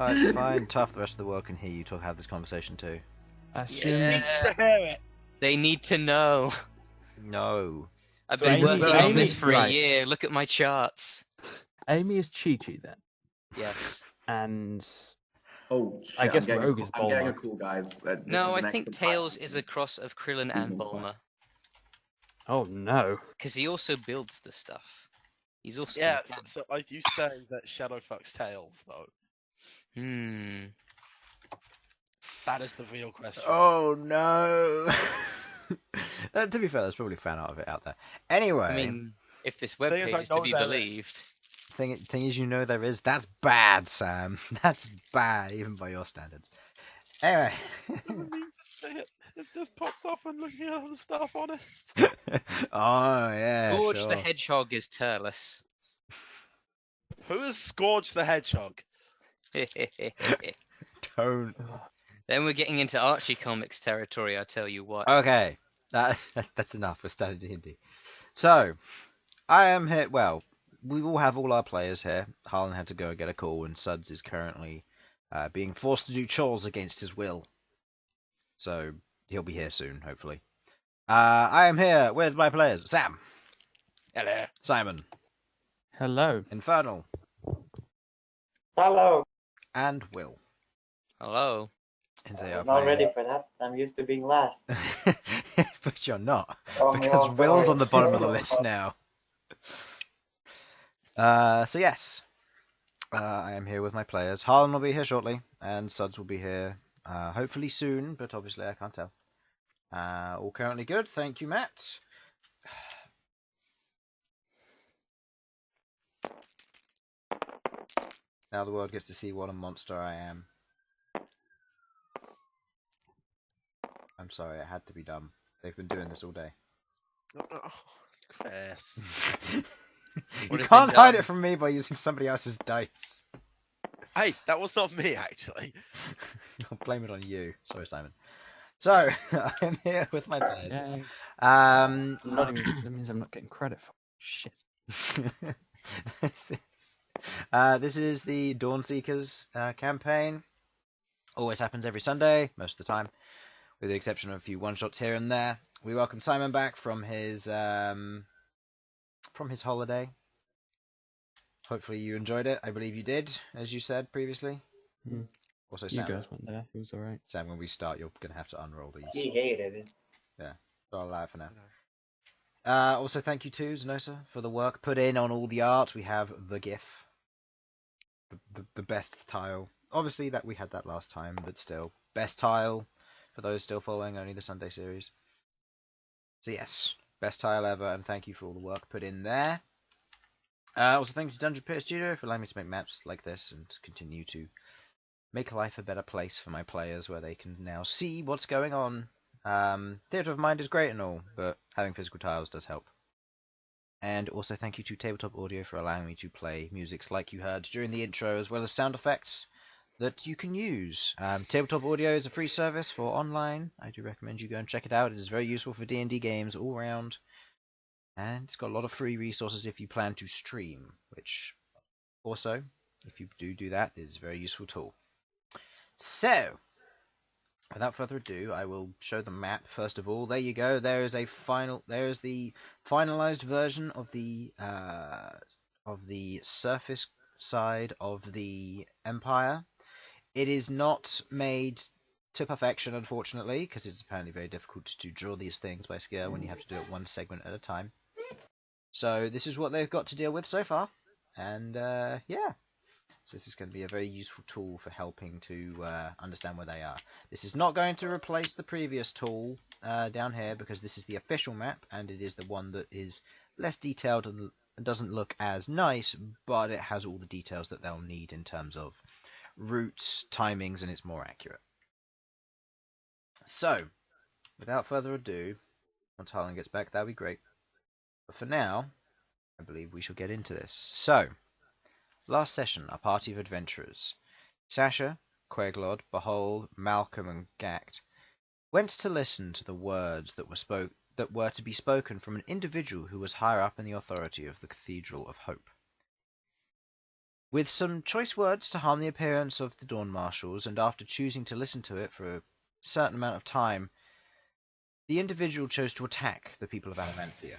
It's fine. Tough. The rest of the world can hear you have this conversation too. Assume They need to know. No. I've So been Amy- working on Amy- this for a right. year. Look at my charts. Amy is Chi-Chi then, Yes. and Oh shit! I guess I'm getting, Rogue is I'm getting a Bulma. call, guys. This No, is I an think excellent Tails time. is a cross of Krillin and Bulma. Oh no! Because he also builds the stuff. He's also... Yeah, so are you saying that Shadow fucks Tails, though? That is the real question. Oh no. To be fair, there's probably fan art of it out there. Anyway. I mean, if this Thing is, webpage I is to know be there is. believed... Thing is, there is. That's bad, Sam. That's bad, even by your standards. Anyway. I don't mean to say it. It just pops up when looking at other stuff, honest. Oh, yeah, Scourge sure. the Hedgehog is Turles. Who is Scourge the Hedgehog? Don't. Then we're getting into Archie Comics territory, I tell you what. Okay. That's enough. We're starting D&D. So, I am here. Well, we will have all our players here. Harlan had to go and get a call, and Sudz is currently being forced to do chores against his will. So, he'll be here soon, hopefully. I am here with my players. Sam. Hello. Simon. Hello. Infernal. Hello. And Will. Hello. And they are I'm not playing... ready for that. I'm used to being last. But you're not. Oh, Because no, Will's no, on the it's- bottom of the list now. So yes. I am here with my players. Harlan will be here shortly, and Sudz will be here hopefully soon, but obviously I can't tell. All currently good. Thank you, Matt. Now the world gets to see what a monster I am. I'm sorry, it had to be done. They've been doing this all day. Oh, Chris. You What has can't been hide done? it from me by using somebody else's dice. Hey, that was not me, actually. I'll blame it on you. Sorry, Simon. So, I'm here with my players. Yay. Um, I'm not even, that means I'm not getting credit for shit. this is the Dawnseekers campaign. Always happens every Sunday, most of the time, with the exception of a few one-shots here and there. We welcome Simon back from his holiday. Hopefully you enjoyed it. I believe you did, as you said previously. Mm. Also, You Sam. guys went there. It was alright. Sam, when we start, you're going to have to unroll these. He hated it. I'll allow it for now. Also, thank you to Zenosa for the work put in on all the art. We have the GIF. The best tile. Obviously, that we had that last time, but still. Best tile for those still following only the Sunday series. So yes, best tile ever, and thank you for all the work put in there. Also, thank you to Dungeon Pit Studio for allowing me to make maps like this and continue to make life a better place for my players where they can now see what's going on. Theatre of Mind is great and all, but having physical tiles does help. And also thank you to Tabletop Audio for allowing me to play musics like you heard during the intro, as well as sound effects that you can use. Tabletop Audio is a free service for online. I do recommend you go and check it out. It is very useful for D&D games all round. And it's got a lot of free resources if you plan to stream, which also, if you do that, is a very useful tool. So, without further ado, I will show the map first of all. There you go. There is the finalized version of the surface side of the Empire. It is not made to perfection, unfortunately, because it's apparently very difficult to draw these things by scale when you have to do it one segment at a time. So this is what they've got to deal with so far, and yeah. So this is going to be a very useful tool for helping to understand where they are. This is not going to replace the previous tool down here, because this is the official map, and it is the one that is less detailed and doesn't look as nice, but it has all the details that they'll need in terms of routes, timings, and it's more accurate. So, without further ado, once Harlan gets back, that'll be great. But for now, I believe we shall get into this. So, last session, a party of adventurers, Sasha, Queglod, Bhold, Malcom, and Ghaakt, went to listen to the words that were to be spoken from an individual who was higher up in the authority of the Cathedral of Hope. With some choice words to harm the appearance of the Dawn Marshals, and after choosing to listen to it for a certain amount of time, the individual chose to attack the people of Adamanthia,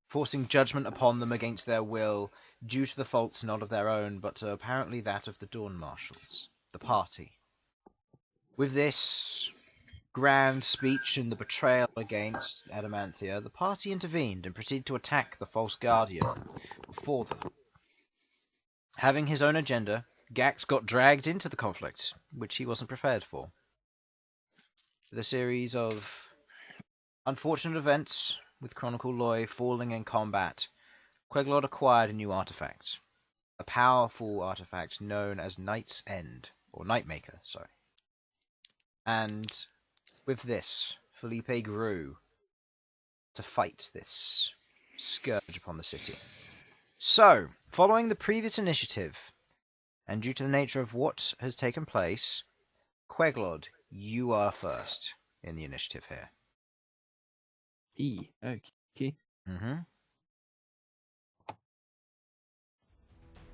forcing judgment upon them against their will due to the faults not of their own, but apparently that of the Dawn Marshals, the party. With this grand speech and the betrayal against Adamanthia, the party intervened and proceeded to attack the false guardian before them. Having his own agenda, Ghaakt got dragged into the conflict, which he wasn't prepared for. With a series of unfortunate events, with Chronicle Loy falling in combat, Queglod acquired a new artifact. A powerful artifact known as Night's End, or Nightmaker, sorry. And with this, Felipe grew to fight this scourge upon the city. So, following the previous initiative, and due to the nature of what has taken place, Queglod, you are first in the initiative here. Okay. Mm-hmm.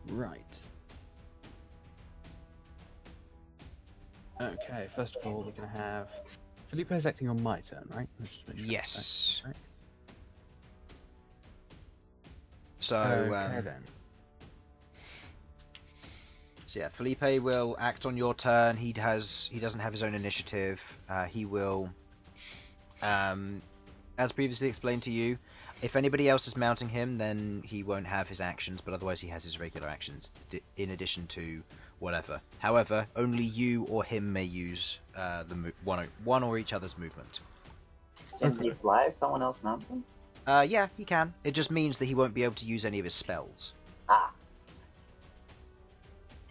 Right. Okay, first of all, we're going to have... Felipe is acting on my turn, right? Let's just make sure. Yes. Right. So, Okay, then. So yeah, Felipe will act on your turn. He doesn't have his own initiative. He will, as previously explained to you, if anybody else is mounting him, then he won't have his actions, but otherwise he has his regular actions in addition to whatever. However, only you or him may use one or each other's movement. Can he fly if someone else mounts him? Yeah, he can. It just means that he won't be able to use any of his spells. Ah.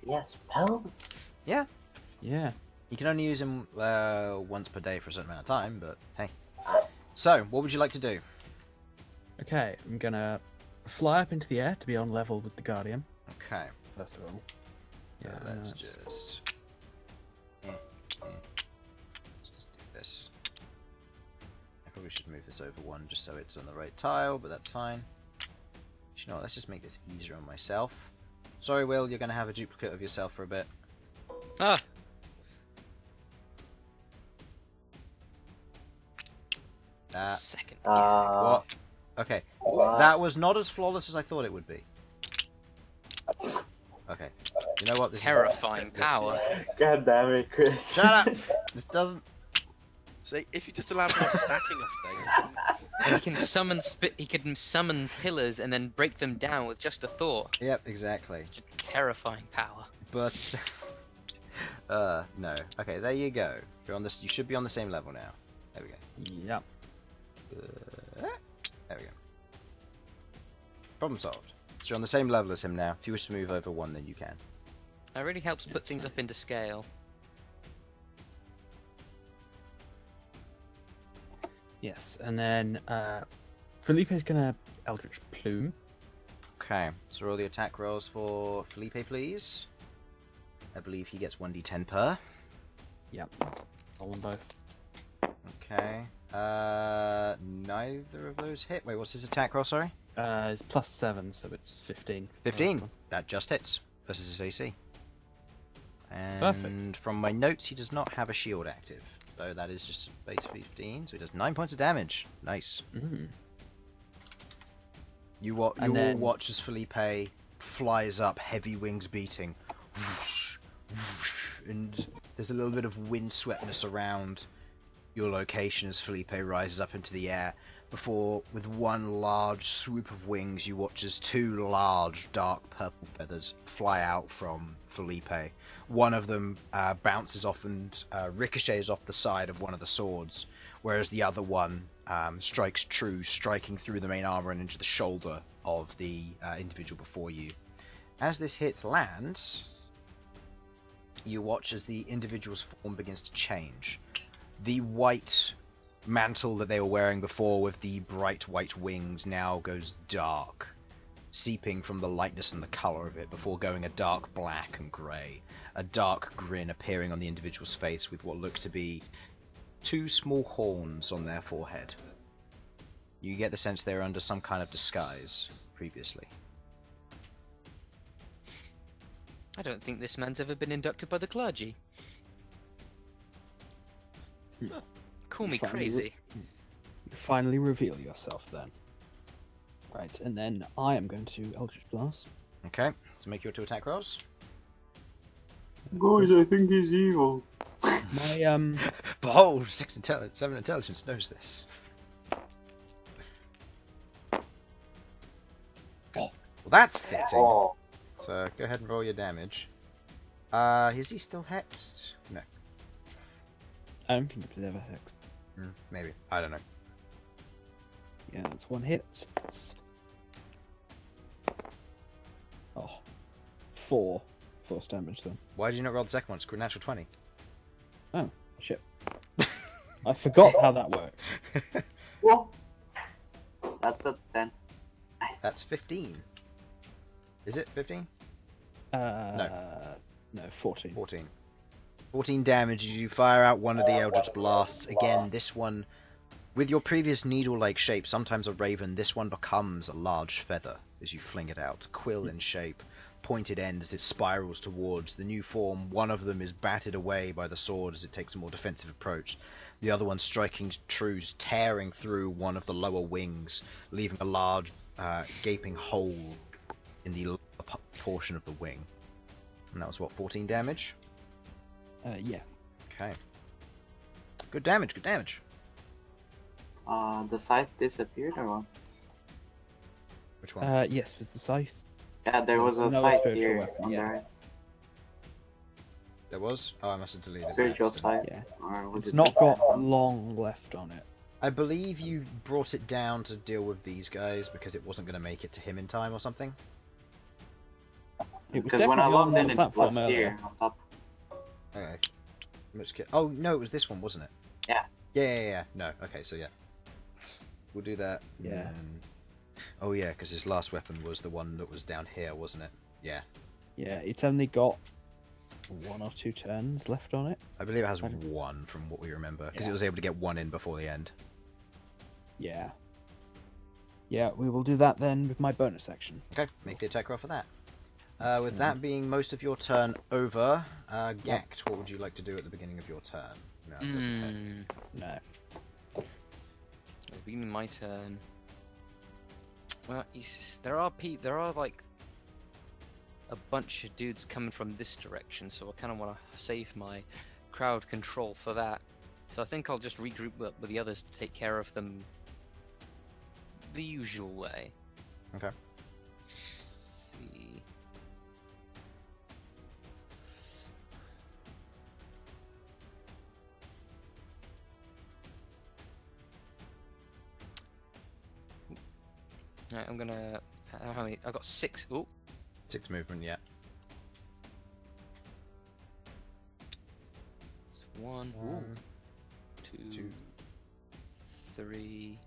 Yes, spells? Yeah. You can only use him once per day for a certain amount of time, but hey. So, what would you like to do? Okay, I'm going to fly up into the air to be on level with the Guardian, Okay. first of all. Let's that's- just... Let's just do this. I probably should move this over one just so it's on the right tile, but that's fine. You know what, let's just make this easier on myself. Sorry, Will, you're going to have a duplicate of yourself for a bit. Ah, second. What? Okay, that was not as flawless as I thought it would be. Okay, you know what? This Terrifying power. God damn it, Chris. Shut up! This doesn't... See, if you just allowed more stacking of things. And he can summon pillars and then break them down with just a thought. Yep, exactly. Such a terrifying power. But... no. Okay, there you go. You're on this. You should be on the same level now. There we go. Yep. There we go. Problem solved. So you're on the same level as him now. If you wish to move over one, then you can. That really helps put things up into scale. Yes, and then Felipe's going to Eldritch Plume. Okay, so roll the attack rolls for Felipe, please. I believe he gets 1d10 per. Yep. Roll them both. Okay. Neither of those hit. Wait, what's his attack roll, sorry? It's +7, so it's 15. 15. That just hits versus his AC. And Perfect. from my notes, he does not have a shield active. So that is just base 15, so he does 9 points of damage. Nice. Mm. You all then- watch as Felipe flies up, heavy wings beating. Whoosh, whoosh, and there's a little bit of windswept around your location as Felipe rises up into the air. Before, with one large swoop of wings, you watch as two large dark purple feathers fly out from Felipe. One of them bounces off and ricochets off the side of one of the swords, whereas the other one strikes true, striking through the main armor and into the shoulder of the individual before you. As this hit lands, you watch as the individual's form begins to change. The white mantle that they were wearing before with the bright white wings now goes dark, seeping from the lightness and the color of it before going a dark black and grey. A dark grin appearing on the individual's face with what looks to be two small horns on their forehead. You get the sense they're under some kind of disguise previously. I don't think this man's ever been inducted by the clergy. Call me Finally crazy. You finally reveal yourself then. Right, and then I am going to Eldritch Blast. Okay, so make your 2 attack rolls. Guys, I think he's evil. My Behold, 7 intelligence knows this. Well, that's fitting. Oh, So go ahead and roll your damage. Is he still hexed? No. I don't think it was ever hexed. Maybe. I don't know. Yeah, that's 1 hit. That's... Oh. 4 force damage then. Why did you not roll the second one? It's a natural 20. Oh, shit. I forgot how that works. whoa. That's a 10. Nice. That's 15. Is it 15? No, 14. 14. 14 damage as you fire out one of the Eldritch Blasts. Again, this one, with your previous needle-like shape, sometimes a raven, this one becomes a large feather as you fling it out. Quill in shape, pointed end as it spirals towards the new form. One of them is battered away by the sword as it takes a more defensive approach. The other one striking true, tearing through one of the lower wings, leaving a large gaping hole in the lower portion of the wing. And that was what, 14 damage? Yeah. Okay. Good damage, good damage. The scythe disappeared or what? Which one? Yes, was the scythe. Yeah, there was a Another scythe spiritual here weapon, on yeah. the right. There was? Oh, I must have deleted it. by Spiritual accident. scythe. Yeah. Or was It's it not this got one? long left on it. I believe you brought it down to deal with these guys because it wasn't going to make it to him in time or something. It was Because when I definitely logged on in, the it platform was earlier. here on top. Okay. Oh, no, it was this one, wasn't it? Yeah. Yeah. No, okay, so yeah. We'll do that. Yeah. and- Oh, yeah, because his last weapon was the one that was down here, wasn't it? Yeah. Yeah, it's only got 1 or 2 turns left on it. I believe it has I don't- one from what we remember, because Yeah. it was able to get one in before the end. Yeah. Yeah, we will do that then with my bonus action. Okay, make the attack roll for that. With that being most of your turn over, Ghaakt, what would you like to do at the beginning of your turn? No, it doesn't hit. No. It'll be my turn. Well, there are like a bunch of dudes coming from this direction, so I kind of want to save my crowd control for that. So I think I'll just regroup up with the others to take care of them the usual way. Okay. Let's see. Right, I'm gonna. How many? I got 6. Oh, 6 movement, yeah. it's 1, One, 2, two. 3,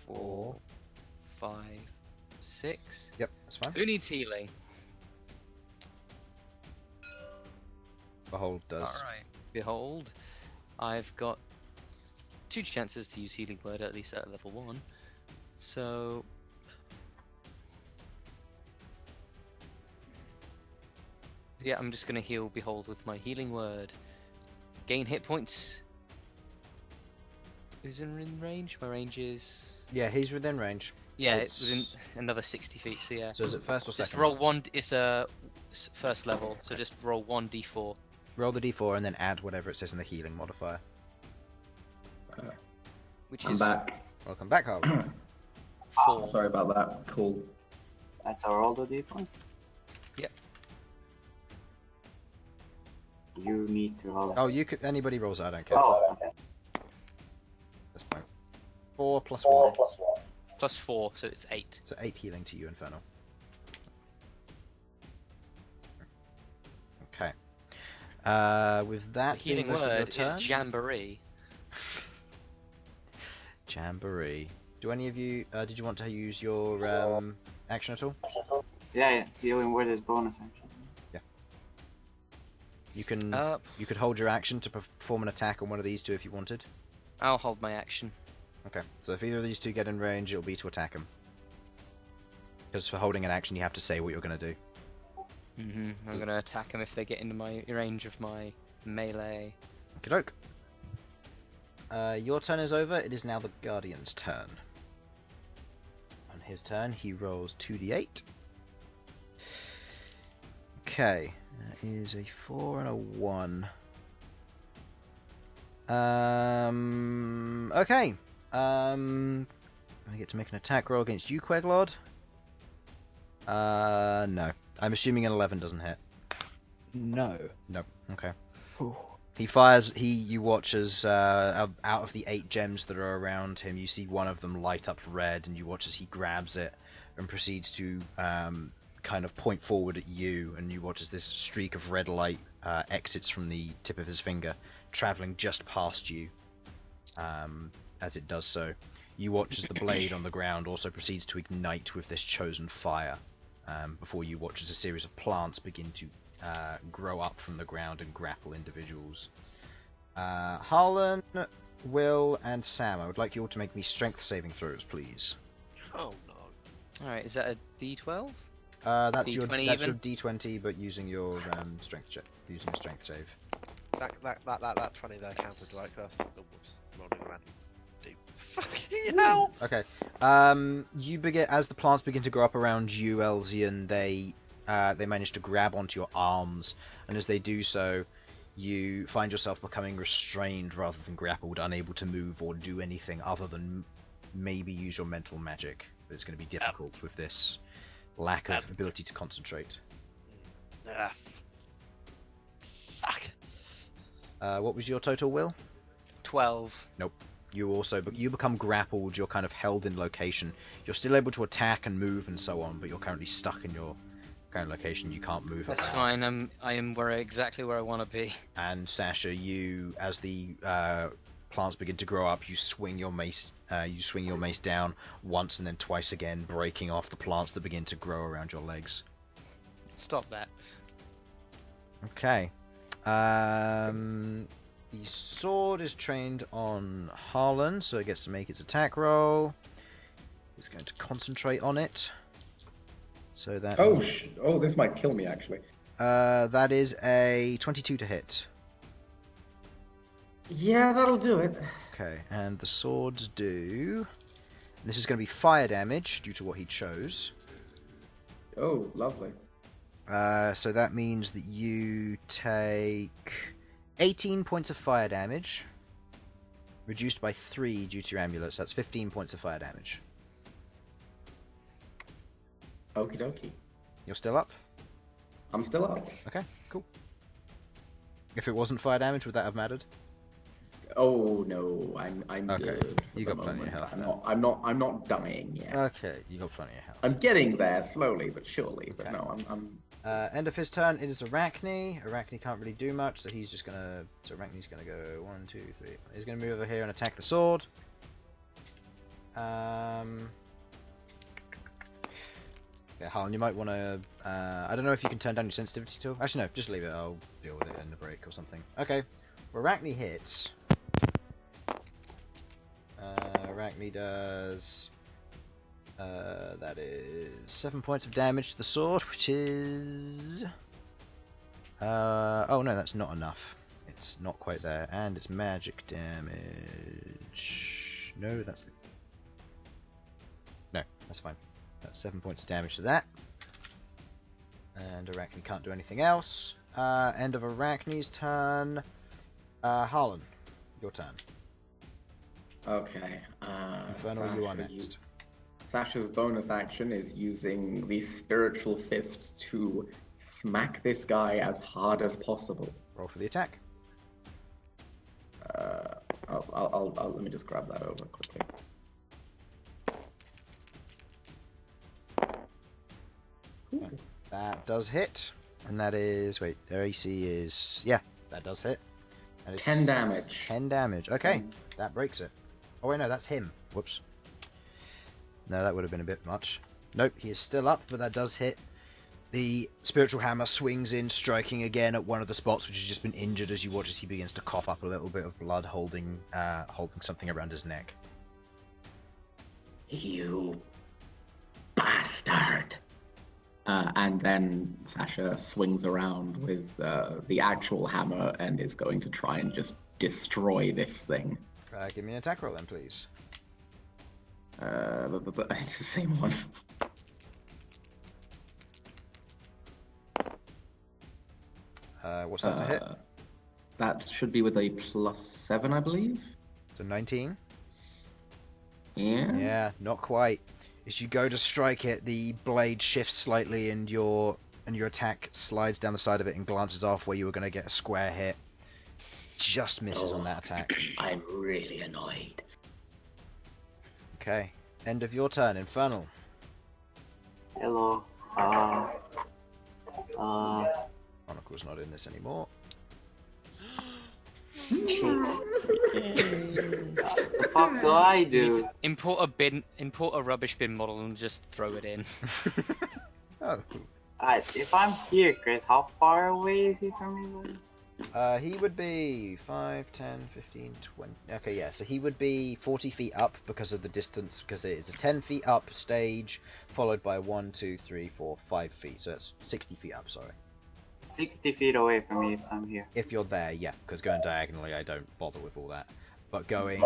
4, 5, 6. Yep, that's fine. Who needs healing? Behold does. Alright. Behold, I've got 2 chances to use Healing Word, at least at level 1. So... yeah, I'm just going to heal Behold with my Healing Word. Gain hit points. Who's in range? My range is... Yeah, he's within range. yeah, It's- it's within another 60 feet, so yeah. So is it first or Just second? roll 1, it's a first level, so just roll 1d4. Roll the d4 and then add whatever it says in the healing modifier. Which I'm is back. Welcome back, Harlan. 4. Sorry about that. Cool. That's our roll the d4? Yep. You need to roll it. Oh, you could. Anybody rolls it, I don't care. Oh, okay. That's fine. 4 plus 1. Plus 4, so it's 8. So 8 healing to you, Infernal. Okay. With The that healing being most of your word turn, is Jamboree. Jamboree. Do any of you? Did you want to use your action at all? Yeah, healing word is bonus action. You can. Uh, You could hold your action to perform an attack on one of these two if you wanted. I'll hold my action. Okay. So if either of these two get in range, it'll be to attack him. Because for holding an action, you have to say what you're going to do. I'm going to attack them if they get into my range of my melee. Okey-doke. Your turn is over. It is now the Guardian's turn. On his turn, he rolls 2d8. Okay, that is a 4 and a 1. Okay. I get to make an attack roll against you, Queglod. No. I'm assuming an 11 doesn't hit. No. No. Okay. Ooh. He fires. You watch as out of the 8 gems that are around him, you see one of them light up red, and you watch as he grabs it and proceeds to kind of point forward at you, and you watch as this streak of red light exits from the tip of his finger, traveling just past you. As it does so, you watch as the blade on the ground also proceeds to ignite with this chosen fire. Before you watch as a series of plants begin to grow up from the ground and grapple individuals. Harlan, Will, and Sam, I would like you all to make me strength saving throws, please. Oh no. Alright, is that a d12? That's your D20 that's your even? d20, but using your strength check, using a strength save. That 20 there counted like us. The whoops, rolling around. Dude, fucking hell! Okay. You begin as the plants begin to grow up around you, Elsyan. They manage to grab onto your arms, and as they do so, you find yourself becoming restrained rather than grappled, unable to move or do anything other than maybe use your mental magic. But it's going to be difficult with this lack of ability to concentrate. Fuck. What was your total, Will? 12. Nope. You become grappled. You're kind of held in location. You're still able to attack and move and so on, but you're currently stuck in your current location. You can't move. That's around. fine. I am exactly where I want to be. And Sasha, as the plants begin to grow up, you swing your mace. You swing your mace down once and then twice again, breaking off the plants that begin to grow around your legs. Stop that. Okay. The sword is trained on Harlan, so it gets to make its attack roll. It's going to concentrate on it. So that. Oh, this might kill me actually. That is a 22 to hit. Yeah, that'll do it. Okay, and the swords do. This is going to be fire damage due to what he chose. Oh, lovely. So that means that you take 18 points of fire damage, reduced by 3 due to your amulet, so that's 15 points of fire damage. Okie dokie. You're still up? I'm still up. Okay, cool. If it wasn't fire damage, would that have mattered? Oh no, I'm Okay, good. you got plenty of health now. I'm not dying yet. Okay, you got plenty of health. I'm getting there slowly but surely. But Okay. no, I'm. End of his turn, it is Arachne. Arachne can't really do much, so he's just gonna. So Arachne's gonna go 1, 2, 3. He's gonna move over here and attack the sword. Yeah, Harlan, you might want to. I don't know if you can turn down your sensitivity tool. Actually, no, just leave it. I'll deal with it in the break or something. Okay, well, Arachne hits. Arachne does. That is 7 points of damage to the sword, which is. Oh no, that's not enough. It's not quite there, and it's magic damage. No, that's. No, that's fine. That's 7 points of damage to that. And Arachne can't do anything else. End of Arachne's turn. Harlan, your turn. Okay. Infernal, you are Sasha, next. Sasha's bonus action is using the spiritual fist to smack this guy as hard as possible. Roll for the attack. Let me just grab that over quickly. That does hit. And that is. Wait, their AC is. Yeah, that does hit. That is 10 damage. 10 damage. Okay, that breaks it. Oh, wait, no, that's him. Whoops. No, that would have been a bit much. Nope, he is still up, but that does hit. The spiritual hammer swings in, striking again at one of the spots which has just been injured as you watch as he begins to cough up a little bit of blood, holding something around his neck. You bastard! And then Sasha swings around with the actual hammer and is going to try and just destroy this thing. Give me an attack roll then, please. It's the same one. What's that to hit? That should be with a +7, I believe. So 19? Yeah. Yeah, not quite. As you go to strike it, the blade shifts slightly and your attack slides down the side of it and glances off where you were going to get a square hit. Just misses on that attack. I'm really annoyed. Okay. End of your turn, Infernal. Hello. Chronicle's not in this anymore. Shit. The fuck do I do? Import a rubbish bin model and just throw it in. Oh. Alright, if I'm here, Chris, how far away is he from me? He would be 5, 10, 15, 20... Okay, yeah, so he would be 40 feet up because of the distance, because it is a 10 feet up stage, followed by 1, 2, 3, 4, 5 feet, so it's 60 feet up, sorry. 60 feet away from me if I'm here. If you're there, yeah, because going diagonally, I don't bother with all that. But going,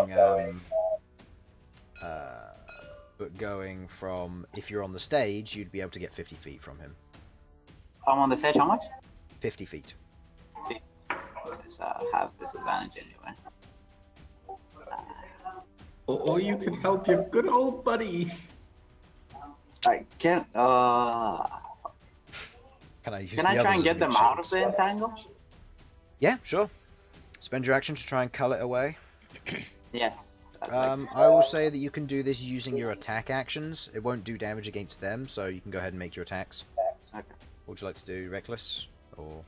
from, if you're on the stage, you'd be able to get 50 feet from him. If I'm on the stage, how much? 50 feet. 50. So I'll have disadvantage anyway. Or you could help your good old buddy. I can't, fuck. Can I use Can I try and get them out of the entangle? Yeah, sure. Spend your action to try and cull it away. Yes. I will say that you can do this using your attack actions. It won't do damage against them, so you can go ahead and make your attacks. Okay. What would you like to do? Reckless? Or...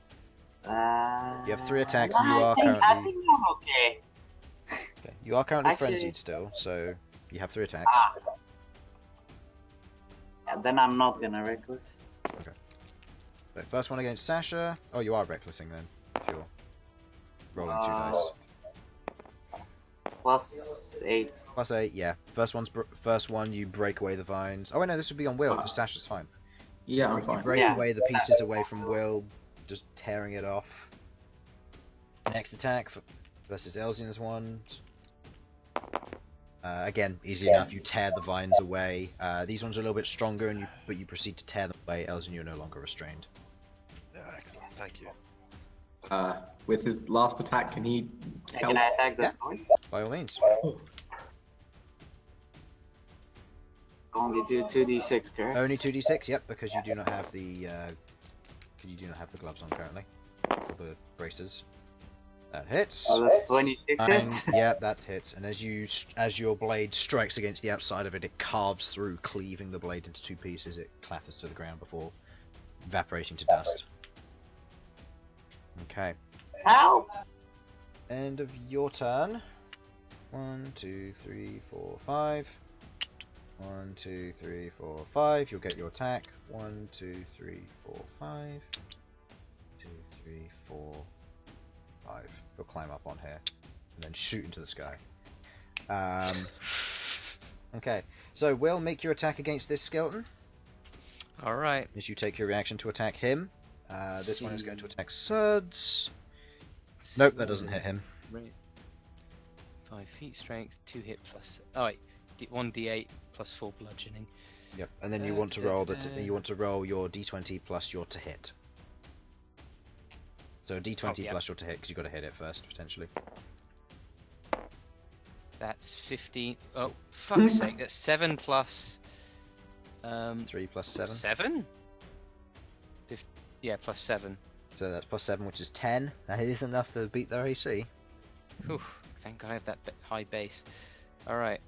You have 3 attacks and you are currently... I think I'm okay. Okay. You are currently Actually- frenzied still, so you have 3 attacks. Yeah, then I'm not gonna reckless. So first one against Sasha. Oh, you are recklessing then. If you're rolling 2 dice. +8. +8, yeah. First one, you break away the vines. Oh wait, no, this would be on Will, because Sasha's fine. Yeah, I'm You fine. break Yeah. away the pieces away from Will, just tearing it off. Next attack versus Elsyan's one. Again, easy enough. You tear the vines away. These ones are a little bit stronger, but you proceed to tear them away. Elsyan, you're no longer restrained. Yeah, excellent. Thank you. With his last attack, can he help? Can I attack the sword? By all means. Only do 2d6, correct? Only 2d6. Yep, because you do not have the gloves on currently, or the braces. That hits. Oh, that's 26 And, hits? yeah, that hits. And as your blade strikes against the outside of it, it carves through, cleaving the blade into 2 pieces. It clatters to the ground before evaporating to dust. Okay. Help! End of your turn. 1, 2, 3, 4, 5. 1, 2, 3, 4, 5. You'll get your attack. 1, 2, 3, 4, 5. 2, 3, 4, 5. You'll climb up on here and then shoot into the sky. Okay, so Will, make your attack against this skeleton. Alright. As you take your reaction to attack him. This one is going to attack Sudz. Nope, that doesn't hit him. Right. 5 feet strength, 2 hit plus. Oh wait, 1d8 plus 4 bludgeoning. Yep, and then you want to roll you want to roll your d20 plus your to hit. So d20 plus your to hit, because you've got to hit it first, potentially. That's 15. Oh, fuck's sake, that's 7 plus. 3 plus 7. 7? Yeah, plus 7. So that's plus 7, which is 10. That is enough to beat their AC. Whew, thank God I have that high base. Alright.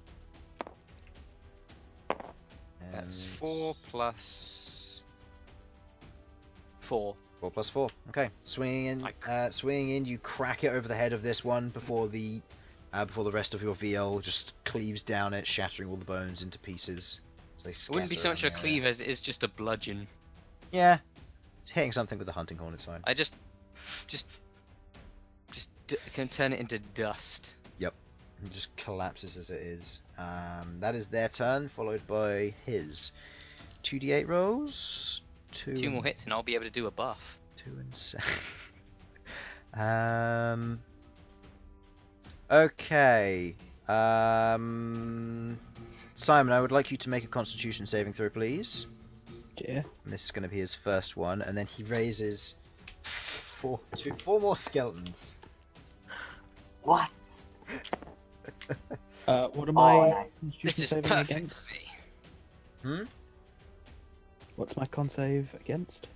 That's 4 plus 4. 4 plus 4. Okay, swinging in, you crack it over the head of this one before the rest of your VL just cleaves down it, shattering all the bones into pieces. As they It wouldn't be so much a cleave as it is just a bludgeon. Yeah, hitting something with a hunting horn is fine. I just can turn it into dust. Yep, it just collapses as it is. That is their turn, followed by his. 2d8 rolls. 2 more hits and I'll be able to do a buff. 2 and 7. Okay. Simon, I would like you to make a Constitution saving throw, please. Yeah. And this is going to be his first one, and then he raises 4 more skeletons. What? What am I Nice. This Constitution is saving perfect against? for me. What's my con save against?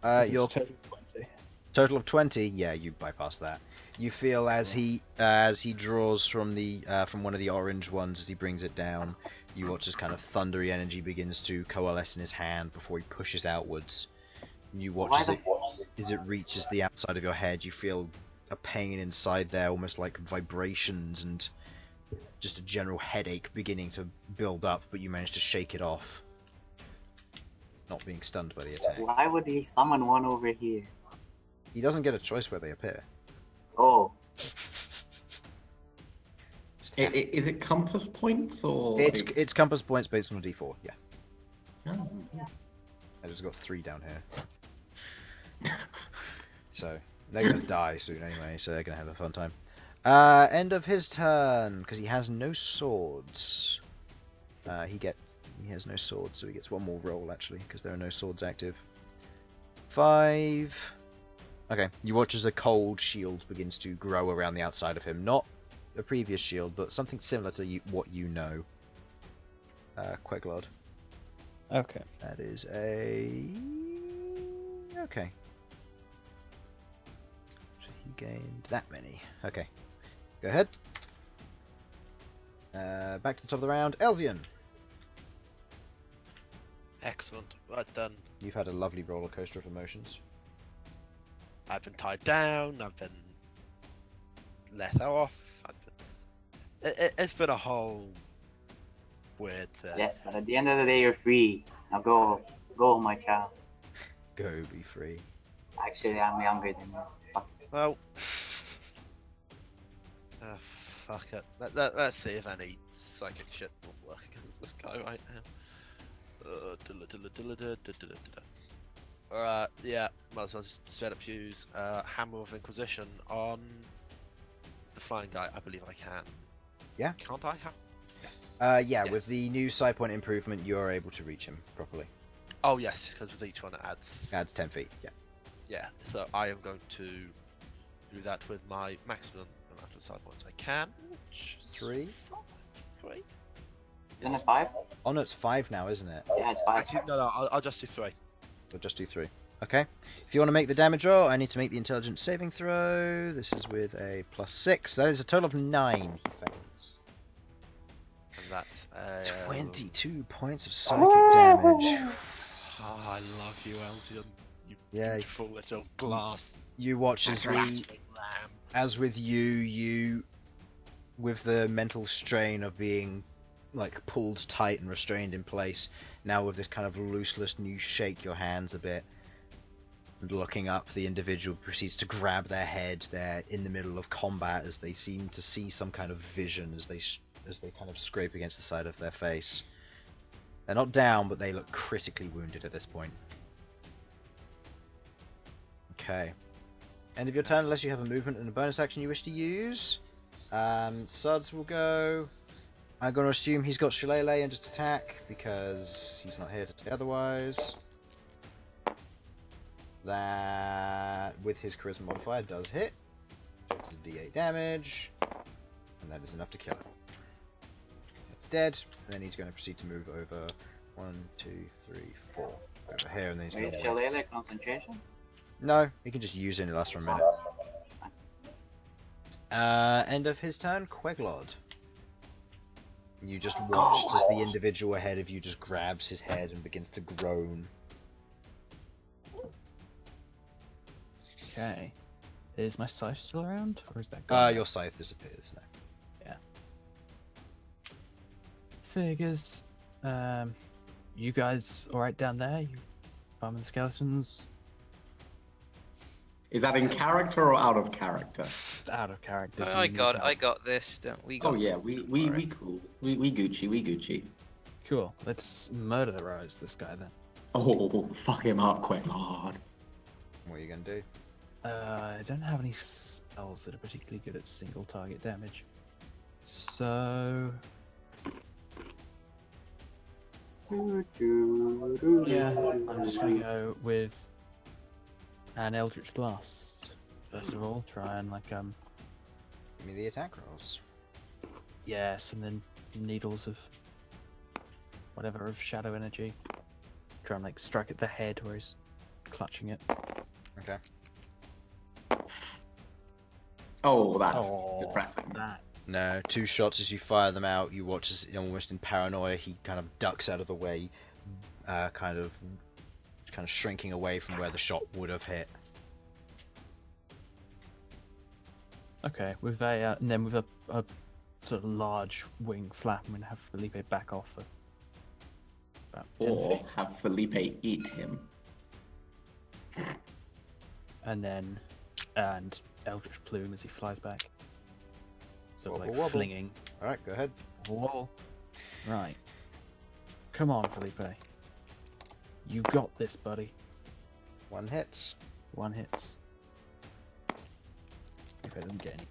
Your total 20. total of 20. Yeah, you bypass that. You feel as he draws from one of the orange ones as he brings it down. You watch this kind of thundery energy begins to coalesce in his hand before he pushes outwards. You watch as it reaches the outside of your head. You feel a pain inside there, almost like vibrations and just a general headache beginning to build up, but you manage to shake it off. Not being stunned by the attack. Why would he summon one over here? He doesn't get a choice where they appear. Oh. Is it compass points or? It's compass points based on a d4. Yeah. Oh. I just got 3 down here. So they're gonna die soon anyway, so they're gonna have a fun time. End of his turn because he has no swords. He has no swords, so he gets 1 more roll actually because there are no swords active. 5. Okay, you watch as a cold shield begins to grow around the outside of him. Not a previous shield, but something similar to what you know. Queglod. Okay. That is a... Okay. So he gained that many. Okay. Go ahead. Back to the top of the round. Elsyan. Excellent. Right then. You've had a lovely roller coaster of emotions. I've been tied down. I've been let off. It's been a whole weird thing. Yes, but at the end of the day, you're free. Now go, my child. Go be free. Actually, I'm younger than you. Fuck. Well, fuck it. Let's see if any psychic shit will work against this guy right now. Yeah, might as well just straight up use Hammer of Inquisition on the flying guy. I believe I can. Yeah. Can't I? Yes. Yeah, Yes. with the new side point improvement, you're able to reach him properly. Oh yes, because with each one it adds. Adds 10 feet, yeah. Yeah, so I am going to do that with my maximum amount of side points I can. Which is 3? 3? Isn't it 5? Oh no, it's 5 now, isn't it? Yeah, it's 5. Actually, no, I'll just do 3. We'll just do 3. Okay. If you want to make the damage roll, I need to make the intelligence saving throw. This is with a +6. That is a total of 9 he fails. And that's 22 points of psychic damage. Oh, I love you, Elsyan. You Yeah. beautiful little glass. You watch as rattling lamb. as with you, with the mental strain of being like pulled tight and restrained in place, now with this kind of looseless, you shake your hands a bit. And looking up, the individual proceeds to grab their head. They're in the middle of combat as they seem to see some kind of vision as they kind of scrape against the side of their face. They're not down, but they look critically wounded at this point. Okay. End of your turn, unless you have a movement and a bonus action you wish to use. Sudz will go. I'm going to assume he's got Shillelagh and just attack, because he's not here to say otherwise. That, with his charisma modifier, does hit. Takes a d8 damage. And that is enough to kill it. That's dead. And then he's going to proceed to move over 1, 2, 3, 4. Over here, and then he's going Wait, to... Shillelagh concentration? No, he can just use it and it lasts for a minute. End of his turn, Queglod. You just watched as the individual ahead of you just grabs his head and begins to groan. Okay. Is my scythe still around, or is that gone? Your scythe disappears now. Yeah. Figures. You guys alright down there? You farming the skeletons? Is that in character or out of character? Out of character. I got this. Don't we? Oh yeah, we cool. We Gucci. Cool. Let's murderize this guy then. Oh, fuck him up, Queglod. What are you gonna do? I don't have any spells that are particularly good at single target damage. So yeah, I'm just gonna go with an Eldritch Blast. First of all, try and Give me the attack rolls. yes, and then needles of whatever of shadow energy. Try and strike at the head where he's clutching it. Okay. Oh, that's Oh, depressing. that. No, 2 shots as you fire them out. You watch as, almost in paranoia, he kind of ducks out of the way, kind of shrinking away from where the shot would have hit. Okay, with a and then with a sort of large wing flap, I'm gonna have Felipe back off for about 10 Or feet, have Felipe eat him. and Eldritch Plume as he flies back, sort of Wobble, wobble. flinging. All right, go ahead. Whoa! Right, come on, Felipe. You got this, buddy. 1 hits. 1 hits. If I didn't get any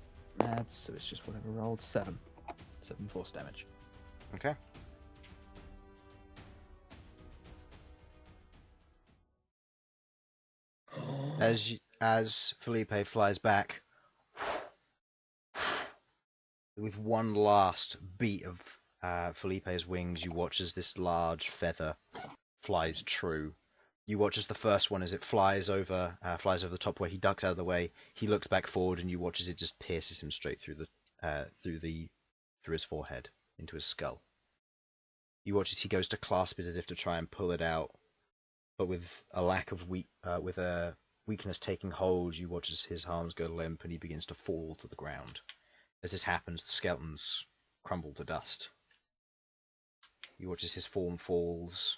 mad, so it's just whatever rolled. 7 force damage. Okay. As Felipe flies back, with one last beat of Felipe's wings, you watch as this large feather flies true. You watch as the first one, as it flies over the top where he ducks out of the way. He looks back forward, and you watch as it just pierces him straight through his forehead into his skull. You watch as he goes to clasp it as if to try and pull it out, but with a weakness taking hold, you watch as his arms go limp and he begins to fall to the ground. As this happens, the skeletons crumble to dust. You watch as his form falls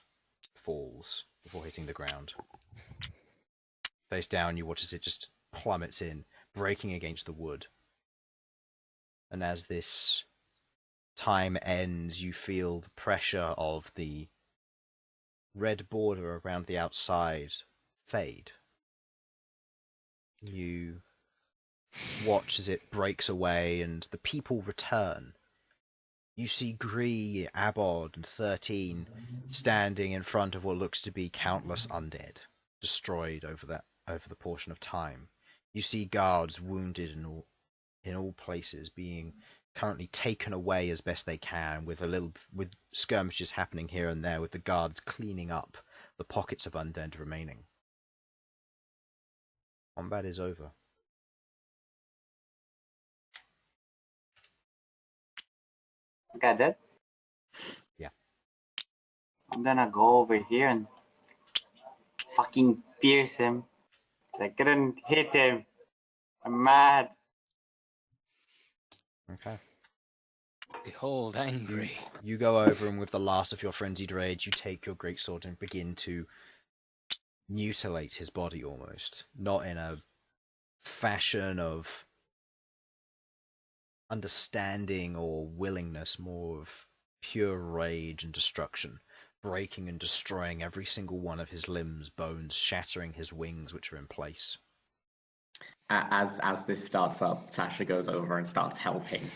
before hitting the ground. Face down, you watch as it just plummets in, breaking against the wood. And as this time ends, you feel the pressure of the red border around the outside fade. You watch as it breaks away and the people return. You see Gree, Abod, and 13 standing in front of what looks to be countless undead, destroyed over the portion of time. You see guards wounded in all places, being currently taken away as best they can, with skirmishes happening here and there, with the guards cleaning up the pockets of undead remaining. Combat is over. This guy dead? Yeah. I'm gonna go over here and fucking pierce him. 'Cause I couldn't hit him. I'm mad. Okay. Behold, angry. You go over and with the last of your frenzied rage, you take your greatsword and begin to mutilate his body almost. Not in a fashion of understanding or willingness, more of pure rage and destruction, breaking and destroying every single one of his limbs, bones, shattering his wings which are in place. As this starts up, Sasha goes over and starts helping.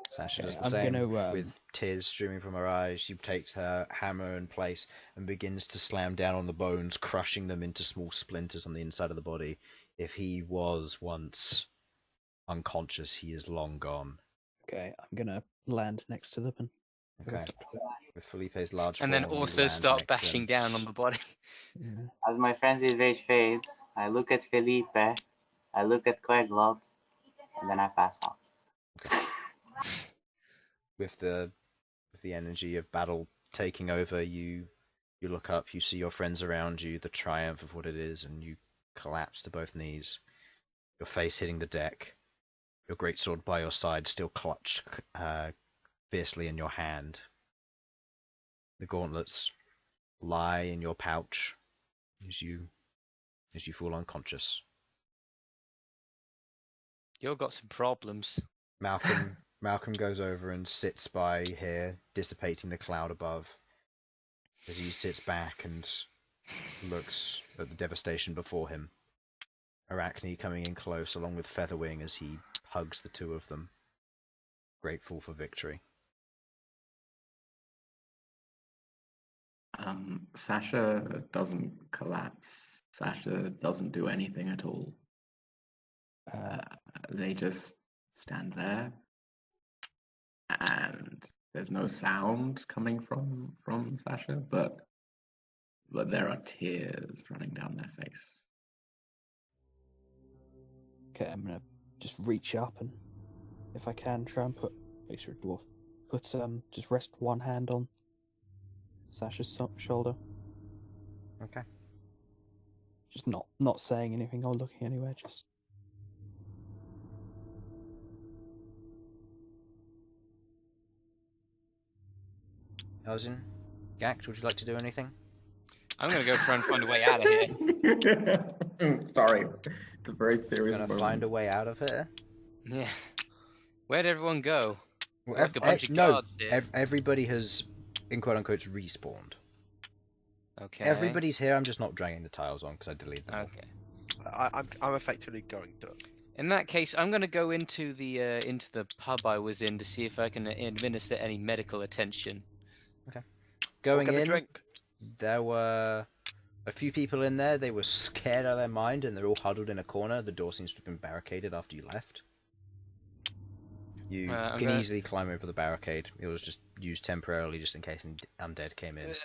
Sasha Okay, does the I'm same, gonna, with tears streaming from her eyes. She takes her hammer in place and begins to slam down on the bones, crushing them into small splinters on the inside of the body. If he was once unconscious, he is long gone. Okay, I'm gonna land next to them and Okay. With Felipe's large And then form, you also land start next to bashing him. down on the body. yeah. As my frenzied rage fades, I look at Felipe, I look at Queglod, and then I pass out. With the energy of battle taking over, you look up, you see your friends around you, the triumph of what it is, and you collapse to both knees, your face hitting the deck, your greatsword by your side still clutched fiercely in your hand. The gauntlets lie in your pouch as you fall unconscious. You've got some problems. Malcom, Malcom goes over and sits by here, dissipating the cloud above, as he sits back and looks at the devastation before him. Arachne coming in close, along with Featherwing, as he hugs the two of them, grateful for victory. Sasha doesn't collapse. Sasha doesn't do anything at all. They just stand there, and there's no sound coming from Sasha, but there are tears running down their face. Okay, I'm gonna just reach up and, if I can, try and make sure dwarf, just rest one hand on Sasha's shoulder. Okay. Just not saying anything or looking anywhere. Just. Elsyan, Ghaakt, would you like to do anything? I'm gonna go try and find a way out of here. Sorry, it's a very serious Gonna moment. find a way out of here? Yeah. Where'd everyone go? Well, Like a bunch of guards here. Everybody has, in quote unquote, respawned. Okay. Everybody's here. I'm just not dragging the tiles on because I deleted them. Okay. I'm effectively going to. In that case, I'm gonna go into the pub I was in to see if I can administer any medical attention. Going Get a in, drink. there were a few people in there. They were scared out of their mind, and they're all huddled in a corner. The door seems to have been barricaded after you left. You can easily climb over the barricade. It was just used temporarily, just in case an undead came in.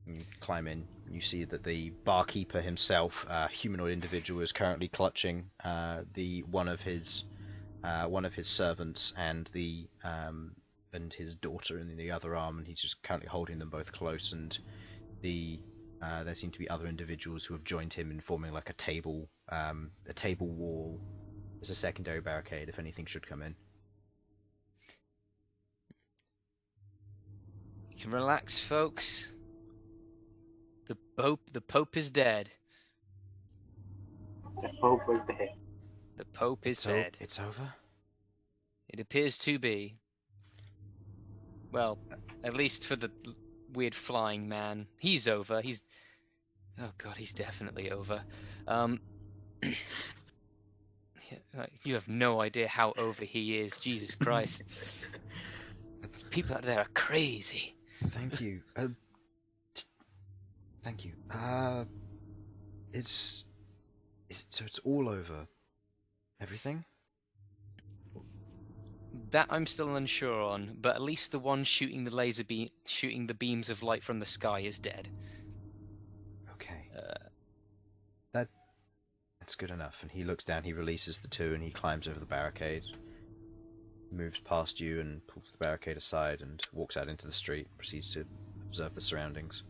You climb in. You see that the barkeeper himself, a humanoid individual, is currently clutching one of his servants and his daughter in the other arm, and he's just currently holding them both close. And there seem to be other individuals who have joined him in forming like a table wall as a secondary barricade if anything should come in. You can relax, folks. The Pope is dead. The Pope was dead. The Pope is dead. It's over? It appears to be. Well, at least for the weird flying man. He's over. Oh god, he's definitely over. You have no idea how over he is. Jesus Christ. These people out there are crazy. Thank you. Thank you. So it's all over. Everything? That I'm still unsure on, but at least the one shooting the beams of light from the sky is dead. Okay. That's good enough. And he looks down, he releases the two, and he climbs over the barricade, moves past you and pulls the barricade aside and walks out into the street, proceeds to observe the surroundings.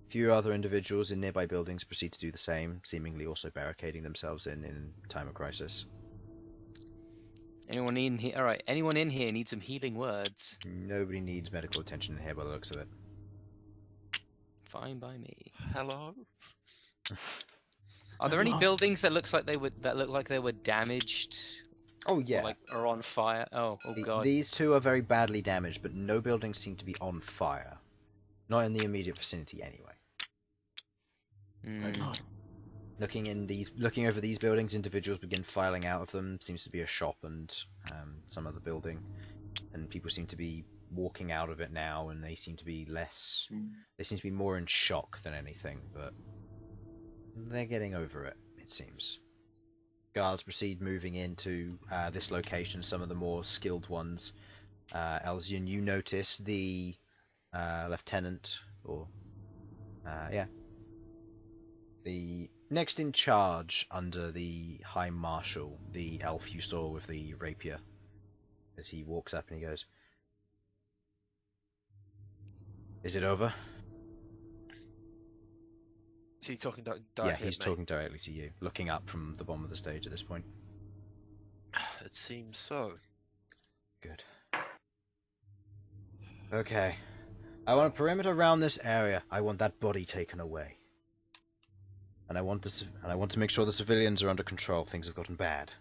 A few other individuals in nearby buildings proceed to do the same, seemingly also barricading themselves in time of crisis. Anyone in here? All right. Anyone in here needs some healing words? Nobody needs medical attention in here by the looks of it. Fine by me. Hello. Are there any buildings that look like they were damaged? Oh yeah. Or are on fire? Oh god. These two are very badly damaged, but no buildings seem to be on fire. Not in the immediate vicinity, anyway. Looking over these buildings, individuals begin filing out of them. Seems to be a shop and some other building, and people seem to be walking out of it now, and they seem to be less. They seem to be more in shock than anything, but they're getting over it. It seems. Guards proceed moving into this location. Some of the more skilled ones. Elsyan, you notice the lieutenant, or the next in charge under the High Marshal, the elf you saw with the rapier, as he walks up and he goes, "Is it over?" Is he talking directly Yeah, he's at me? talking directly to you, looking up from the bottom of the stage at this point. It seems so. Good. Okay. I want a perimeter around this area. I want that body taken away. And I want to make sure the civilians are under control. Things have gotten bad.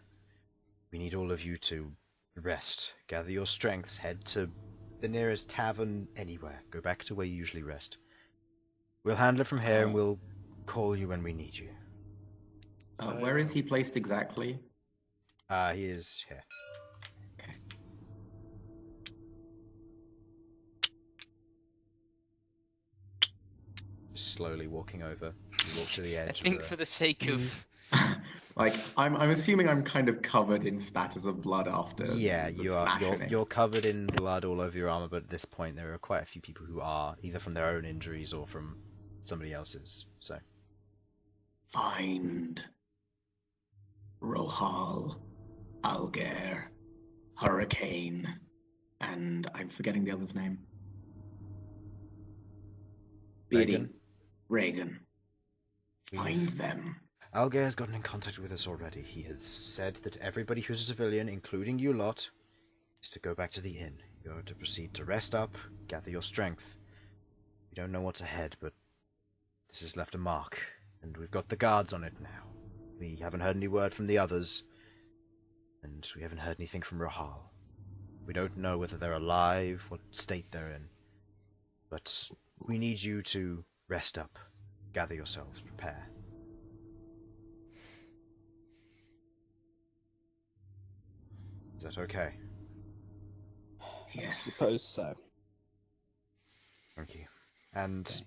We need all of you to Rest. Gather your strengths. Head to the nearest tavern anywhere. Go back to where you usually rest. We'll handle it from here, and we'll call you when we need you. Where is he placed exactly? He is here. Okay. Slowly walking over. You walk to the edge. I think for the sake of Like, I'm assuming I'm kind of covered in spatters of blood after. Yeah, the you are. smashing. You're covered in blood all over your armor, but at this point there are quite a few people who are, either from their own injuries or from somebody else's. So. Find Rohal, Aleuir, Hurricane, and I'm forgetting the other's name. Reagan. Find them. Aleuir has gotten in contact with us already. He has said that everybody who's a civilian, including you lot, is to go back to the inn. You're to proceed to rest up, gather your strength. We don't know what's ahead, but this has left a mark, and we've got the guards on it now. We haven't heard any word from the others, and we haven't heard anything from Rohal. We don't know whether they're alive, what state they're in, but we need you to rest up, gather yourselves, prepare. Is that okay? I suppose so. Thank you. And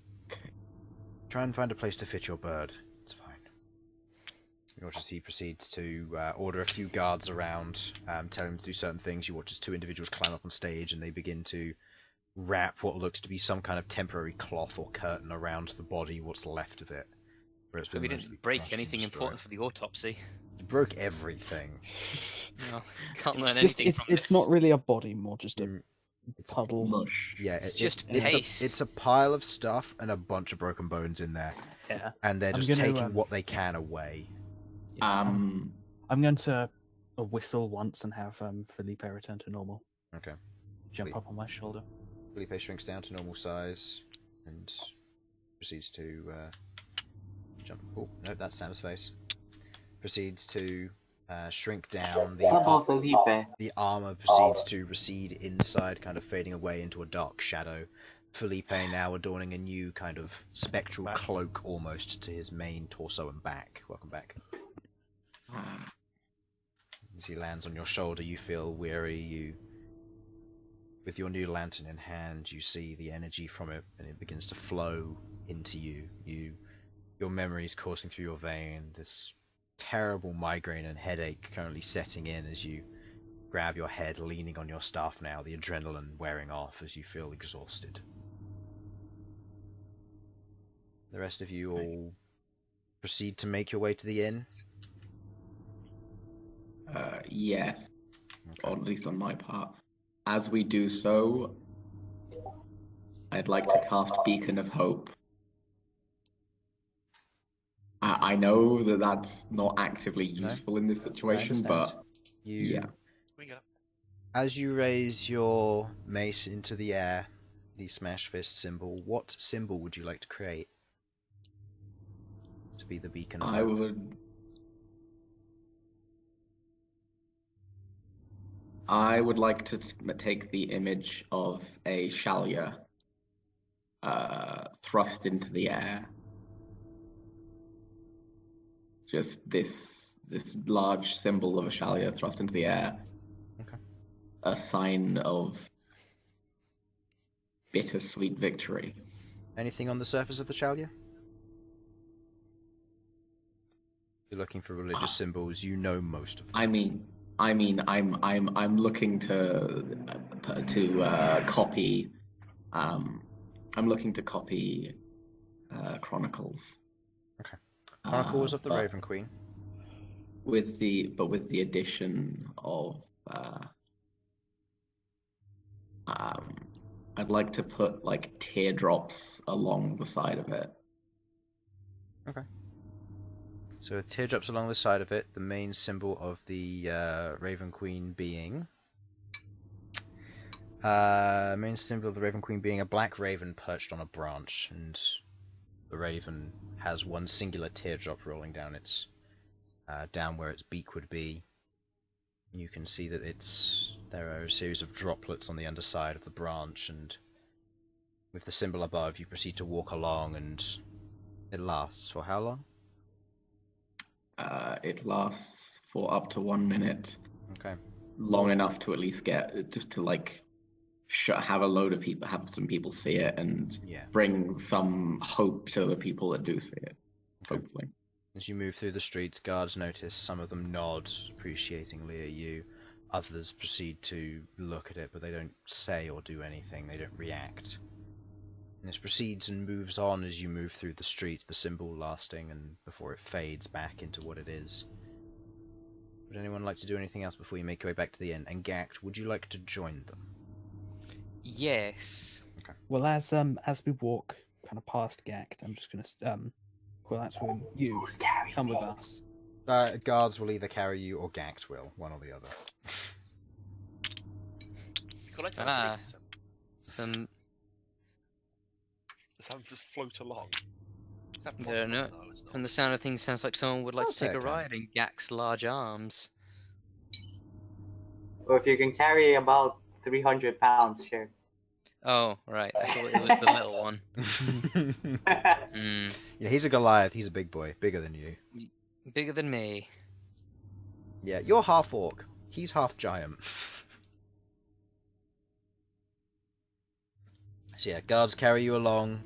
try and find a place to fit your bird. It's fine. You watch as he proceeds to order a few guards around, tell him to do certain things. You watch as two individuals climb up on stage and they begin to wrap what looks to be some kind of temporary cloth or curtain around the body, what's left of it. Where it's been we mostly didn't break crushed and anything destroyed. important for the autopsy. You broke everything. No, can't learn It's just, anything from it's this. not really a body, more just a It's puddle. Mush. Yeah, It's just it's paste. it's a pile of stuff and a bunch of broken bones in there, Yeah. and they're I'm just gonna, taking what they can away. I'm going to whistle once and have Felipe return to normal. Okay. Jump Felipe. up on my shoulder. Felipe shrinks down to normal size and proceeds to jump. Oh no, that's Sam's face. Proceeds to shrink down. Double Felipe. The armor proceeds to recede inside, kind of fading away into a dark shadow. Felipe now adorning a new kind of spectral cloak almost to his main torso and back. Welcome back. As he lands on your shoulder, you feel weary. With your new lantern in hand, you see the energy from it, and it begins to flow into you. Your memories coursing through your vein. This terrible migraine and headache currently setting in as you grab your head, leaning on your staff now, the adrenaline wearing off as you feel exhausted. The rest of you all proceed to make your way to the inn? Yes. Okay. Or at least on my part. As we do so, I'd like to cast Beacon of Hope. I know that that's not actively useful in this situation, but yeah. We go. As you raise your mace into the air, the Smashfist symbol, what symbol would you like to create to be the beacon of hope? I would like to take the image of a Shalia thrust into the air. Just this large symbol of a Shalia thrust into the air. Okay. A sign of bittersweet victory. Anything on the surface of the Shalia? You're looking for religious symbols. You know most of them. I'm looking to copy. I'm looking to copy Chronicles. Okay. Chronicles of the but Raven Queen. With the addition of I'd like to put like teardrops along the side of it. Okay. So teardrops along the side of it, the main symbol of the Raven Queen being... main symbol of the Raven Queen being a black raven perched on a branch, and the raven has one singular teardrop rolling down its down where its beak would be. You can see that its There are a series of droplets on the underside of the branch, and with the symbol above, you proceed to walk along, and it lasts for how long? It lasts for up to 1 minute. Okay. Long enough to at least get, just to like, have a load of people, have some people see it, and bring some hope to the people that do see it. Okay. Hopefully. As you move through the streets, guards notice, some of them nod appreciatingly at you. Others proceed to look at it, but they don't say or do anything, they don't react. And this proceeds and moves on as you move through the street, the symbol lasting and before it fades back into what it is. Would anyone like to do anything else before you make your way back to the inn? And Ghaakt, would you like to join them? Yes. Okay. Well, as we walk kind of past Ghaakt, I'm just gonna call out to him. You come with us. Guards will either carry you or Ghaakt will, one or the other. Some. Does that just float along? Is that No, possible? no. No, it's not. From the sound of things, sounds like someone would like I'll to take a take one. ride in Ghakt's large arms. Or if you can carry about 300 pounds, sure. Oh, right. I thought it was the little one. Yeah, he's a Goliath. He's a big boy, bigger than you. Bigger than me. Yeah, you're half orc. He's half giant. So yeah, guards carry you along.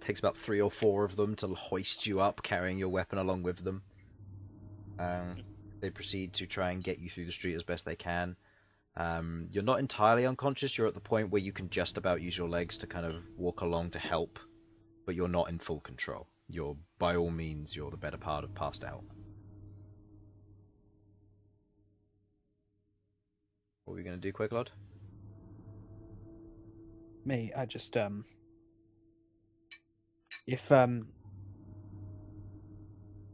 Takes about 3 or 4 of them to hoist you up, carrying your weapon along with them. They proceed to try and get you through the street as best they can. You're not entirely unconscious. You're at the point where you can just about use your legs to kind of walk along to help, but you're not in full control. You're, by all means, you're the better part of passed out. What are we going to do, Queglod? Me, I just if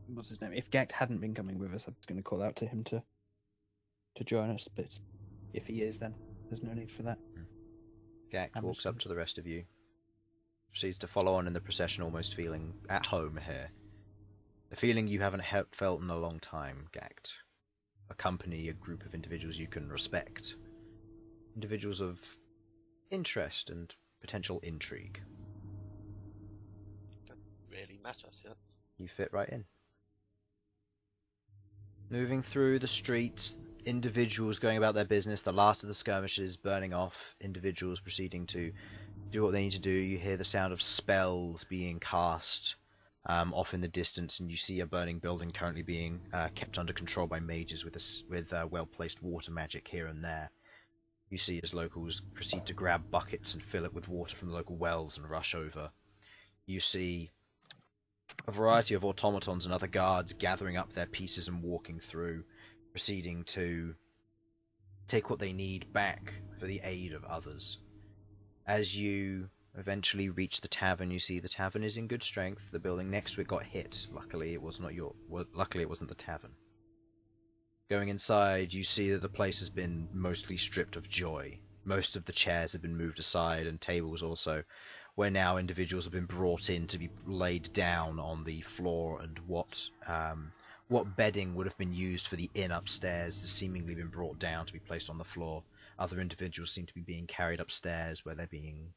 what's his name? If Ghaakt hadn't been coming with us, I was going to call out to him to join us. But if he is, then there's no need for that. Ghaakt walks up to the rest of you, proceeds to follow on in the procession, almost feeling at home here. A feeling you haven't felt in a long time, Ghaakt. Accompany a group of individuals you can respect. Individuals of interest and potential intrigue. Doesn't really matter, yeah. You fit right in. Moving through the streets, individuals going about their business, the last of the skirmishes burning off, individuals proceeding to do what they need to do. You hear the sound of spells being cast off in the distance, and you see a burning building currently being kept under control by mages with well-placed water magic here and there. You see as locals proceed to grab buckets and fill it with water from the local wells and rush over. You see a variety of automatons and other guards gathering up their pieces and walking through, proceeding to take what they need back for the aid of others. As you eventually reach the tavern, you see the tavern is in good strength. The building next to it got hit. Luckily, it wasn't the tavern. Going inside, you see that the place has been mostly stripped of joy. Most of the chairs have been moved aside, and tables also, where now individuals have been brought in to be laid down on the floor, and what bedding would have been used for the inn upstairs has seemingly been brought down to be placed on the floor. Other individuals seem to be being carried upstairs, where they're being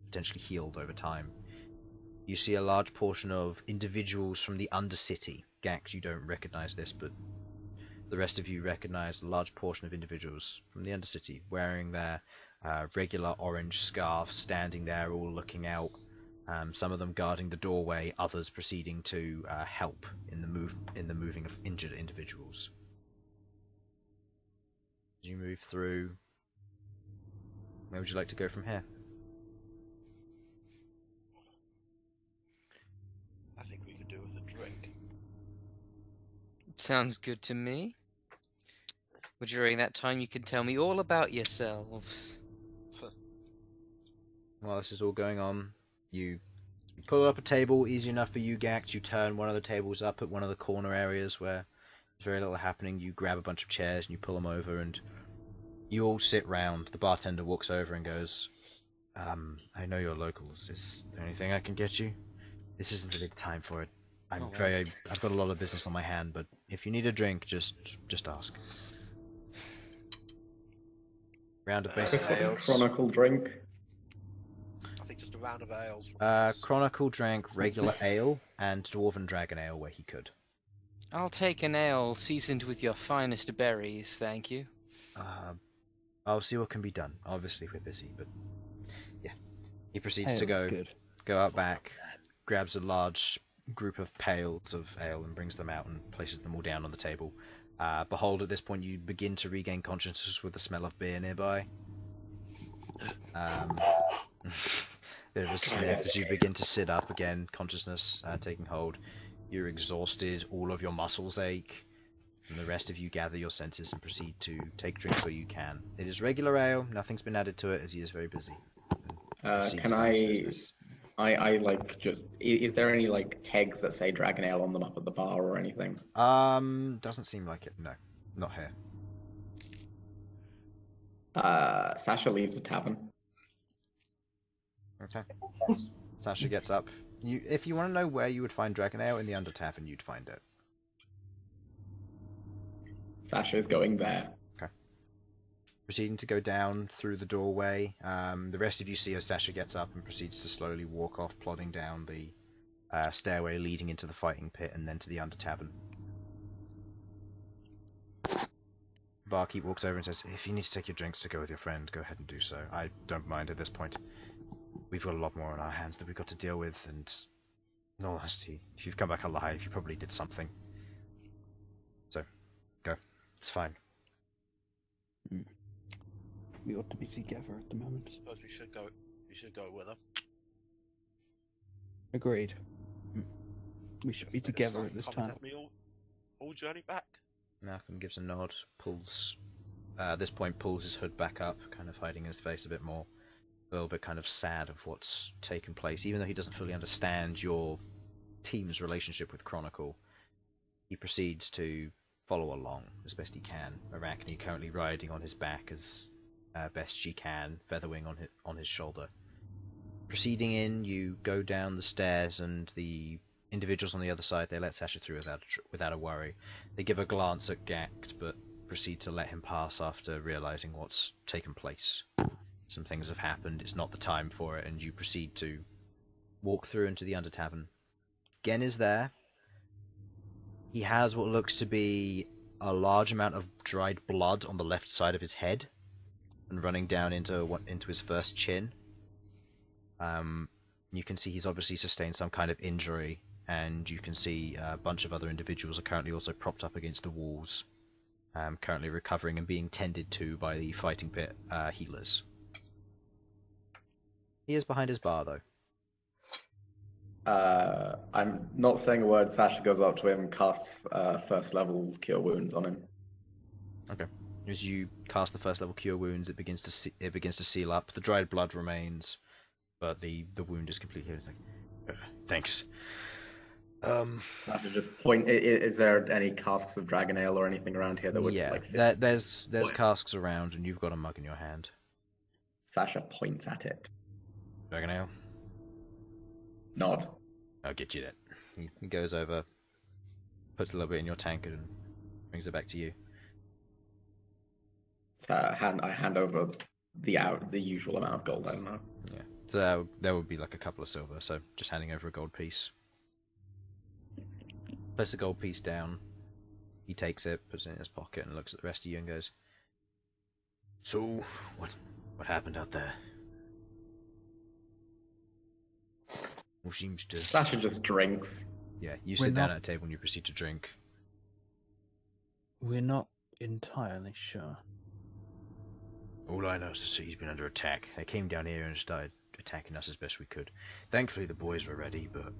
potentially healed over time. You see a large portion of individuals from the Undercity. Ghaakt, you don't recognize this, but the rest of you recognize a large portion of individuals from the Undercity wearing their regular orange scarves, standing there all looking out, some of them guarding the doorway, others proceeding to help in the moving of injured individuals. As you move through, where would you like to go from here? I think we could do with a drink. Sounds good to me. Well, during that time, you can tell me all about yourselves. While this is all going on, you pull up a table, easy enough for you, Ghaakt. You turn one of the tables up at one of the corner areas where there's very little happening. You grab a bunch of chairs and you pull them over, and you all sit round. The bartender walks over and goes, I know you're locals. Is there anything I can get you? This isn't really the time for it. I've got a lot of business on my hand, but if you need a drink, just ask. Round of basic ales. Chronicle drink. I think just a round of ales. Chronicle drank regular ale and Dwarven Dragon Ale where he could. I'll take an ale seasoned with your finest berries, thank you. I'll see what can be done. Obviously we're busy, but yeah. He proceeds Ale's to good. go out back, grabs a large group of pails of ale and brings them out and places them all down on the table. Bhold, at this point you begin to regain consciousness with the smell of beer nearby. Bit of a sniff as you begin to sit up again, consciousness taking hold. You're exhausted, all of your muscles ache, and the rest of you gather your senses and proceed to take drinks where you can. It is regular ale, nothing's been added to it as he is very busy. Can I like just... Is there any like kegs that say Dragon Ale on them up at the bar or anything? Doesn't seem like it, no. Not here. Sasha leaves the tavern. Okay. Sasha gets up. If you want to know where you would find Dragon Ale in the Under Tavern, you'd find it. Sasha's going there. Okay. Proceeding to go down through the doorway. The rest of you see as Sasha gets up and proceeds to slowly walk off, plodding down the stairway leading into the fighting pit and then to the Under Tavern. Barkeep walks over and says, "If you need to take your drinks to go with your friend, go ahead and do so. I don't mind at this point. We've got a lot more on our hands that we've got to deal with, and in all honesty, if you've come back alive, you probably did something. So, go. It's fine." We ought to be together at the moment. Suppose we should go. You should go with them. Agreed. We should be together at this Come time. and have me all journey back. Malcom gives a nod, at this point pulls his hood back up, kind of hiding his face a bit more. A little bit kind of sad of what's taken place, even though he doesn't fully understand your team's relationship with Chronicle. He proceeds to follow along as best he can. Arachne currently riding on his back as best she can, Featherwing on his shoulder. Proceeding in, you go down the stairs, and the individuals on the other side, they let Sasha through without a worry. They give a glance at Ghaakt, but proceed to let him pass after realizing what's taken place. Some things have happened, it's not the time for it, and you proceed to walk through into the Under Tavern. Gen is there. He has what looks to be a large amount of dried blood on the left side of his head, and running down into his first chin. You can see he's obviously sustained some kind of injury, and you can see a bunch of other individuals are currently also propped up against the walls, currently recovering and being tended to by the fighting pit healers. He is behind his bar, though. I'm not saying a word. Sasha goes up to him and casts first level Cure Wounds on him. Okay. As you cast the first level Cure Wounds, it begins to seal up. The dried blood remains, but the wound is completely healed. It's like, thanks. Sasha just point. Is there any casks of Dragon Ale or anything around here that would like fit? There's casks around, and you've got a mug in your hand. Sasha points at it. Dragon Ale? Nod. I'll get you that. He goes over, puts a little bit in your tankard, and brings it back to you. So I hand over the usual amount of gold. I don't know. Yeah. So there would be like a couple of silver. So just handing over a gold piece. Place the gold piece down. He takes it, puts it in his pocket, and looks at the rest of you and goes, "So what happened out there?" Well, seems to... Sasha just drinks. Yeah, you sit down at a table and you proceed to drink. We're not entirely sure. All I know is the city's been under attack. They came down here and started attacking us as best we could. Thankfully the boys were ready, but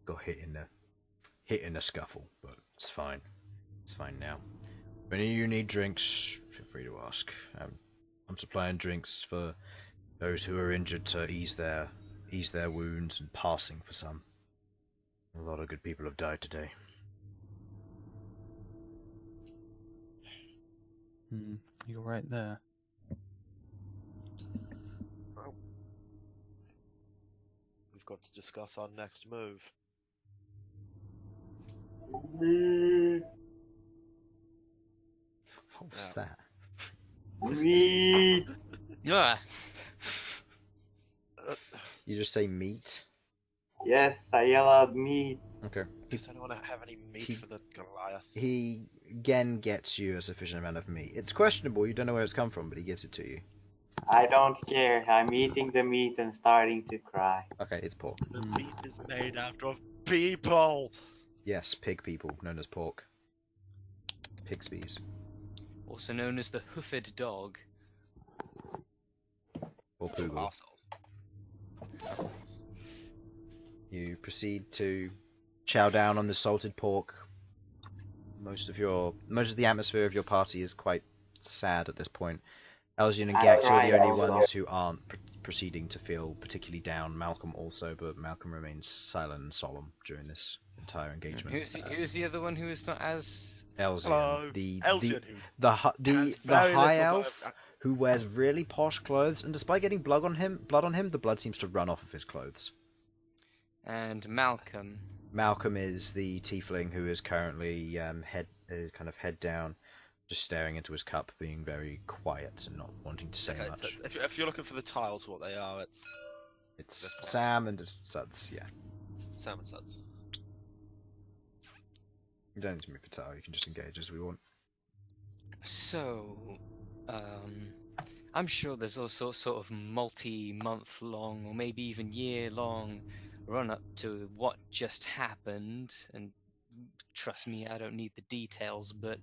got hit in the scuffle. But it's fine. It's fine now. If any of you need drinks, feel free to ask. I'm supplying drinks for those who are injured to ease their wounds and passing for some. A lot of good people have died today. You're right there. Well, we've got to discuss our next move. What was that? Meat. Yeah. You just say meat. Yes, I yell out meat. Okay. Does anyone have any meat for the Goliath? He again gets you a sufficient amount of meat. It's questionable. You don't know where it's come from, but he gives it to you. I don't care. I'm eating the meat and starting to cry. Okay, it's pork. The meat is made out of people. Yes, pig people, known as pork. Pigsbees. Also known as the hoofed dog. Or poogle. Arseholes. You proceed to chow down on the salted pork. Most of the atmosphere of your party is quite sad at this point. Elsyan and I Ghaakt are cried the only also. ones who aren't proceeding to feel particularly down. Malcom also, but Malcom remains silent and solemn during this entire engagement. Who's the other one who is not as... Elsyan, Hello. Elsyan, the has high very little elf bit of- who wears really posh clothes, and despite getting blood on him, the blood seems to run off of his clothes. And Malcom. Malcom is the tiefling who is currently head down, just staring into his cup, being very quiet and not wanting to say Okay, much. so if you're looking for the tiles, what they are, it's It's Sam and Sudz, yeah. Sam and Sudz. You don't need to move for tile, you can just engage as we want. So, I'm sure there's also sort of multi-month long, or maybe even year-long run-up to what just happened, and trust me, I don't need the details, but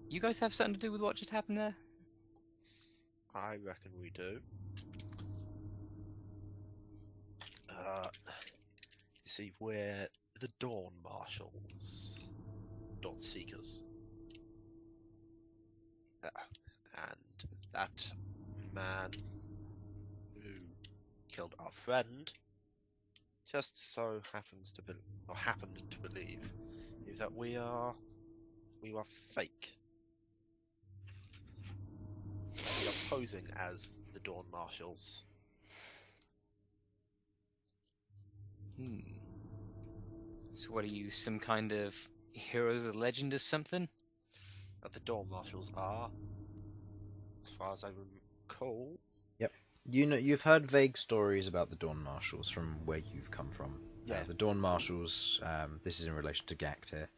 you guys have something to do with what just happened there? I reckon we do. You see, we're the Dawn Marshals, Dawn Seekers, and that man who killed our friend just so happens to happened to believe that we are fake. We are posing as the Dawn Marshals. So what are you, some kind of heroes of legend or something? That the Dawn Marshals are, as far as I recall. Yep. You've heard vague stories about the Dawn Marshals from where you've come from. Yeah. The Dawn Marshals, this is in relation to Ghaakt here.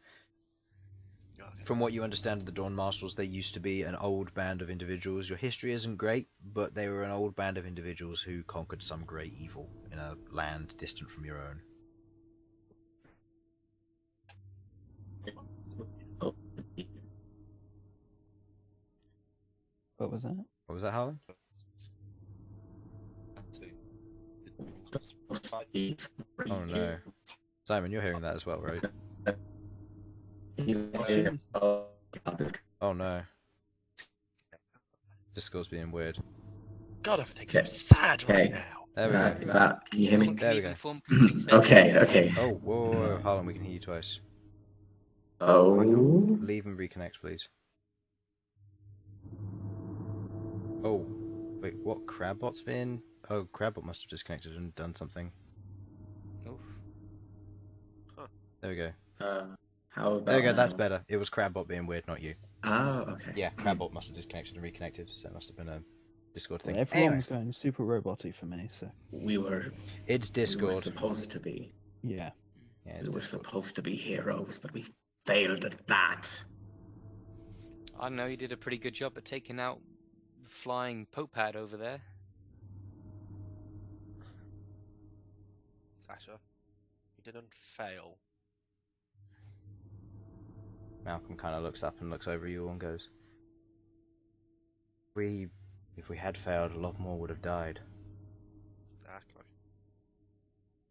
Okay. From what you understand of the Dawn Marshals, they used to be an old band of individuals. Your history isn't great, but they were an old band of individuals who conquered some great evil in a land distant from your own. What was that? What was that, Harlan? Oh no. Simon, you're hearing that as well, right? Oh no. Discord's being weird. God, everything's so sad right now. There we go. Is that, can you hear me? Someone can There we even go. form complete Okay, sentences. okay. Oh, whoa, Harlan, we can hear you twice. Oh. Leave and reconnect, please. Oh, wait, what? Crabbot's been? Oh, Crabbot must have disconnected and done something. Oof. There we go. How about There we go, that's now? better. It was Crabbot being weird, not you. Oh, okay. Yeah, Crabbot must have disconnected and reconnected, so it must have been a Discord thing. Well, everyone's Anyway, going super roboty for me, so We were it's Discord. supposed to be. yeah. Yeah, it's We were Discord. supposed to be heroes, but we failed at that. I don't know, you did a pretty good job at taking out the flying popad over there. Sasha, you didn't fail. Malcom kind of looks up and looks over you all and goes, if we had failed, a lot more would have died. Exactly.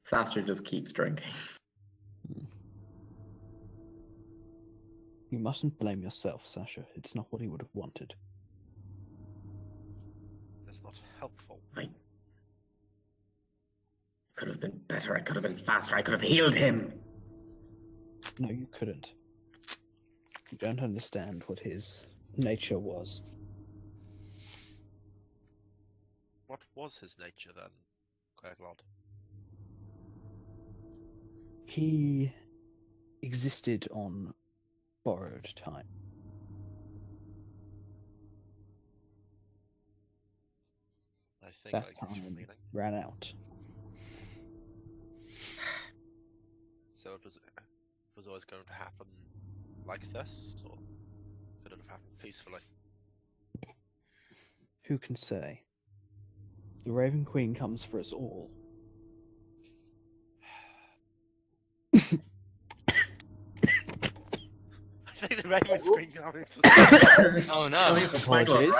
Sasha just keeps drinking. You mustn't blame yourself, Sasha. It's not what he would have wanted. That's not helpful. I could have been better. I could have been faster. I could have healed him. No, you couldn't. You don't understand what his nature was. What was his nature then, Queglod? He existed on borrowed time. think That I get your time feeling. ran out. So it was always going to happen like this, or could it have happened peacefully? Who can say? The Raven Queen comes for us all. I think the Raven Queen comes for Oh no! Apologies.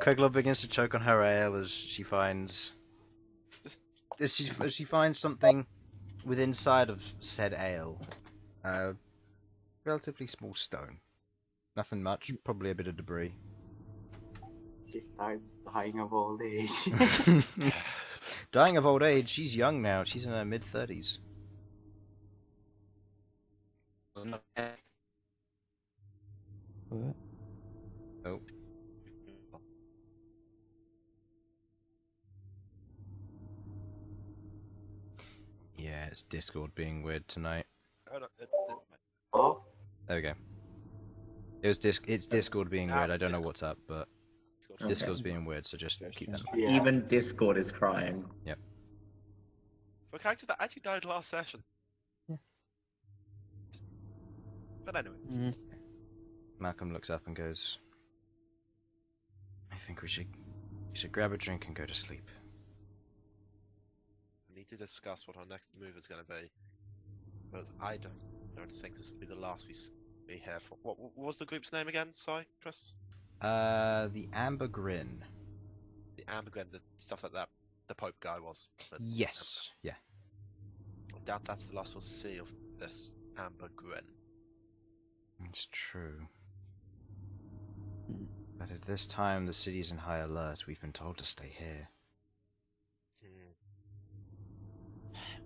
Queglod begins to choke on her ale as she finds something within inside of said ale. Relatively small stone. Nothing much, probably a bit of debris. She starts dying of old age. Dying of old age, she's young now, she's in her mid-30s. What? Oh. Yeah, it's Discord being weird tonight. Oh, no, Oh, There we go. It's Discord being weird, I don't know what's up, but Okay. Discord's being weird, so just keep that in mind. yeah. Even Discord is crying. for a character that actually died last session. Yeah. But anyway. Malcom looks up and goes, I think we should grab a drink and go to sleep. We need to discuss what our next move is going to be. Because I don't think this will be the last we hear from. What was the group's name again? Sorry, Chris? The Amber Grin. The Amber Glen, the stuff that the Pope guy was. But Yes, yeah. I doubt that's the last we'll see of this Amber Glen. It's true. But at this time, the city's in high alert. We've been told to stay here.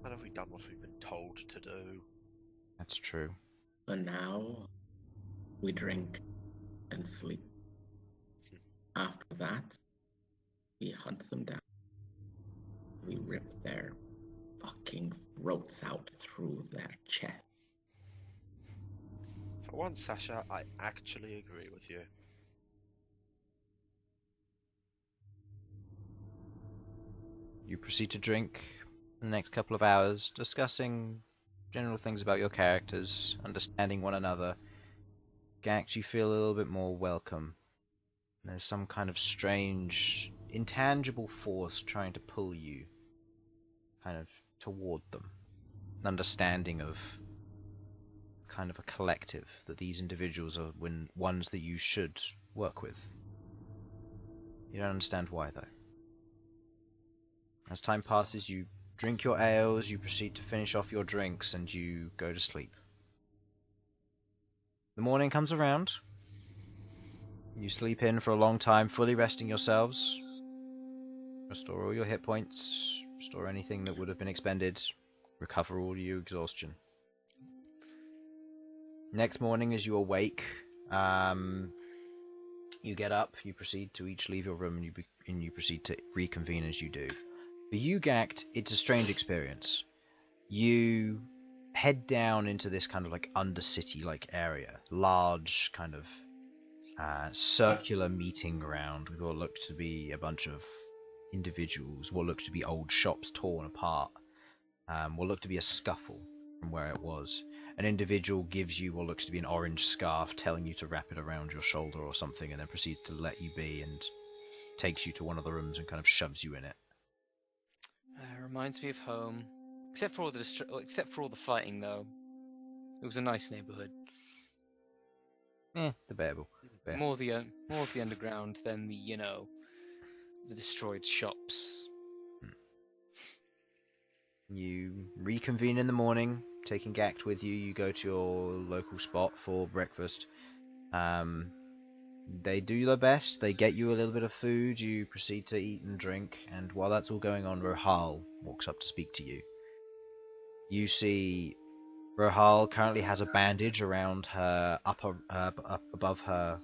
When have we done what we've been told to do? That's true. For now, we drink and sleep. After that, we hunt them down. We rip their fucking throats out through their chest. For once, Sasha, I actually agree with you. You proceed to drink the next couple of hours, discussing general things about your characters, understanding one another. Ghaakt, you feel a little bit more welcome. There's some kind of strange, intangible force trying to pull you kind of toward them. An understanding of kind of a collective, that these individuals are ones that you should work with. You don't understand why, though. As time passes, you drink your ales, you proceed to finish off your drinks, and you go to sleep. The morning comes around. You sleep in for a long time, fully resting yourselves. Restore all your hit points, restore anything that would have been expended, recover all your exhaustion. Next morning, as you awake, you get up, you proceed to each leave your room, and you proceed to reconvene as you do. For you, Ghaakt, it's a strange experience. You head down into this kind of like undercity-like area, large kind of circular meeting ground with what looked to be a bunch of individuals, what looked to be old shops torn apart, what looked to be a scuffle from where it was. An individual gives you what looks to be an orange scarf, telling you to wrap it around your shoulder or something, and then proceeds to let you be and takes you to one of the rooms and kind of shoves you in it. Reminds me of home, except for all the fighting though. It was a nice neighborhood. Debatable. More of the underground than the destroyed shops. You reconvene in the morning, taking Ghaakt with you. You go to your local spot for breakfast. They do their best. They get you a little bit of food. You proceed to eat and drink. And while that's all going on, Rohal walks up to speak to you. You see Rohal currently has a bandage around her above her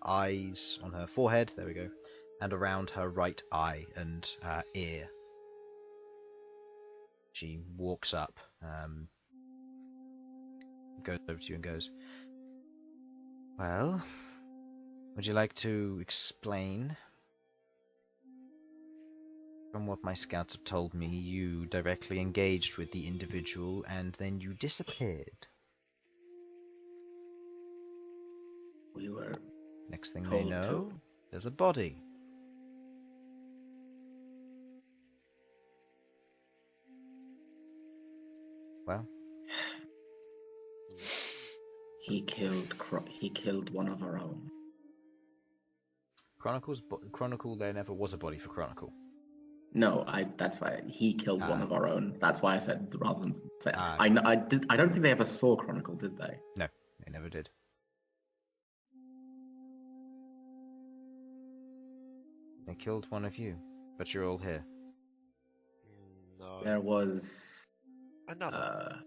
eyes, on her forehead. There we go, and around her right eye and ear. She walks up, goes over to you and goes, "Well, would you like to explain From what my scouts have told me, you directly engaged with the individual and then you disappeared. We were Next thing they told know, to. there's a body. Well, He killed one of our own. Chronicle, there never was a body for Chronicle. No, that's why he killed one of our own. That's why I said rather than say. I don't think they ever saw Chronicle, did they? No, they never did. They killed one of you, but you're all here. No. There was Another.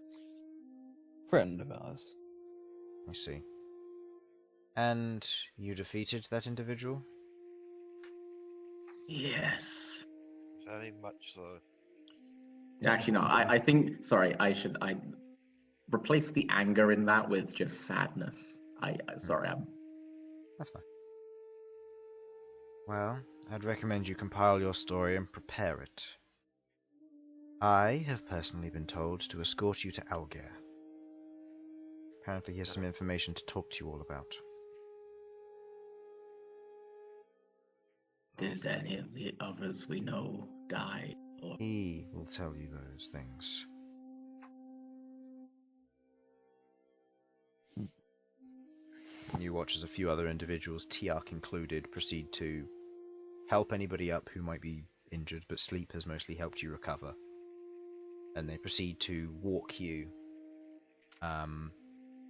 Friend of ours. I see. And you defeated that individual? Yes. Very much so. Actually, no. I think. Sorry. I replace the anger in that with just sadness. Sorry. That's fine. Well, I'd recommend you compile your story and prepare it. I have personally been told to escort you to Aleuir. Apparently he has some information to talk to you all about. Did any of the others we know die? Or... He will tell you those things. You watch as a few other individuals, Tiark included, proceed to help anybody up who might be injured, but sleep has mostly helped you recover. And they proceed to walk you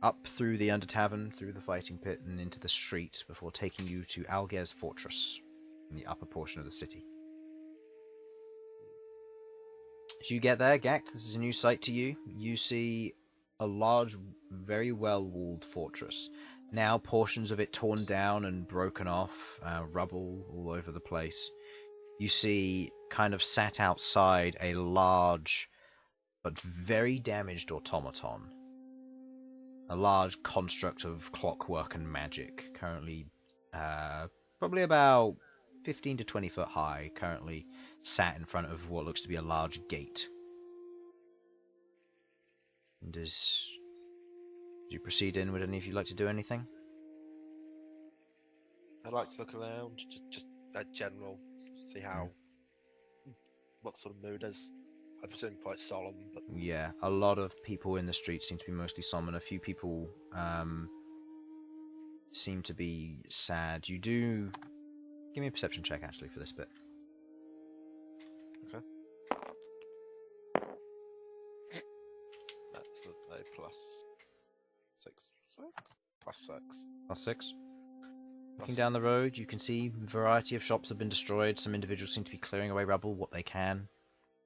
up through the Under Tavern, through the fighting pit, and into the street before taking you to Aleuir's fortress in the upper portion of the city. As you get there, Ghaakt, this is a new sight to you. You see a large, very well-walled fortress. Now portions of it torn down and broken off, rubble all over the place. You see, kind of sat outside, a large but very damaged automaton. A large construct of clockwork and magic, currently probably about 15 to 20 foot high, currently sat in front of what looks to be a large gate. And do you proceed in? Would any of you like to do anything? I'd like to look around, just general, see how, what sort of mood is. I presume quite solemn, but... Yeah, a lot of people in the street seem to be mostly solemn, and a few people seem to be sad. You do... Give me a perception check, actually, for this bit. Okay. That's with a plus 6. Plus 6. Plus 6. Looking down the road, you can see a variety of shops have been destroyed. Some individuals seem to be clearing away rubble, what they can.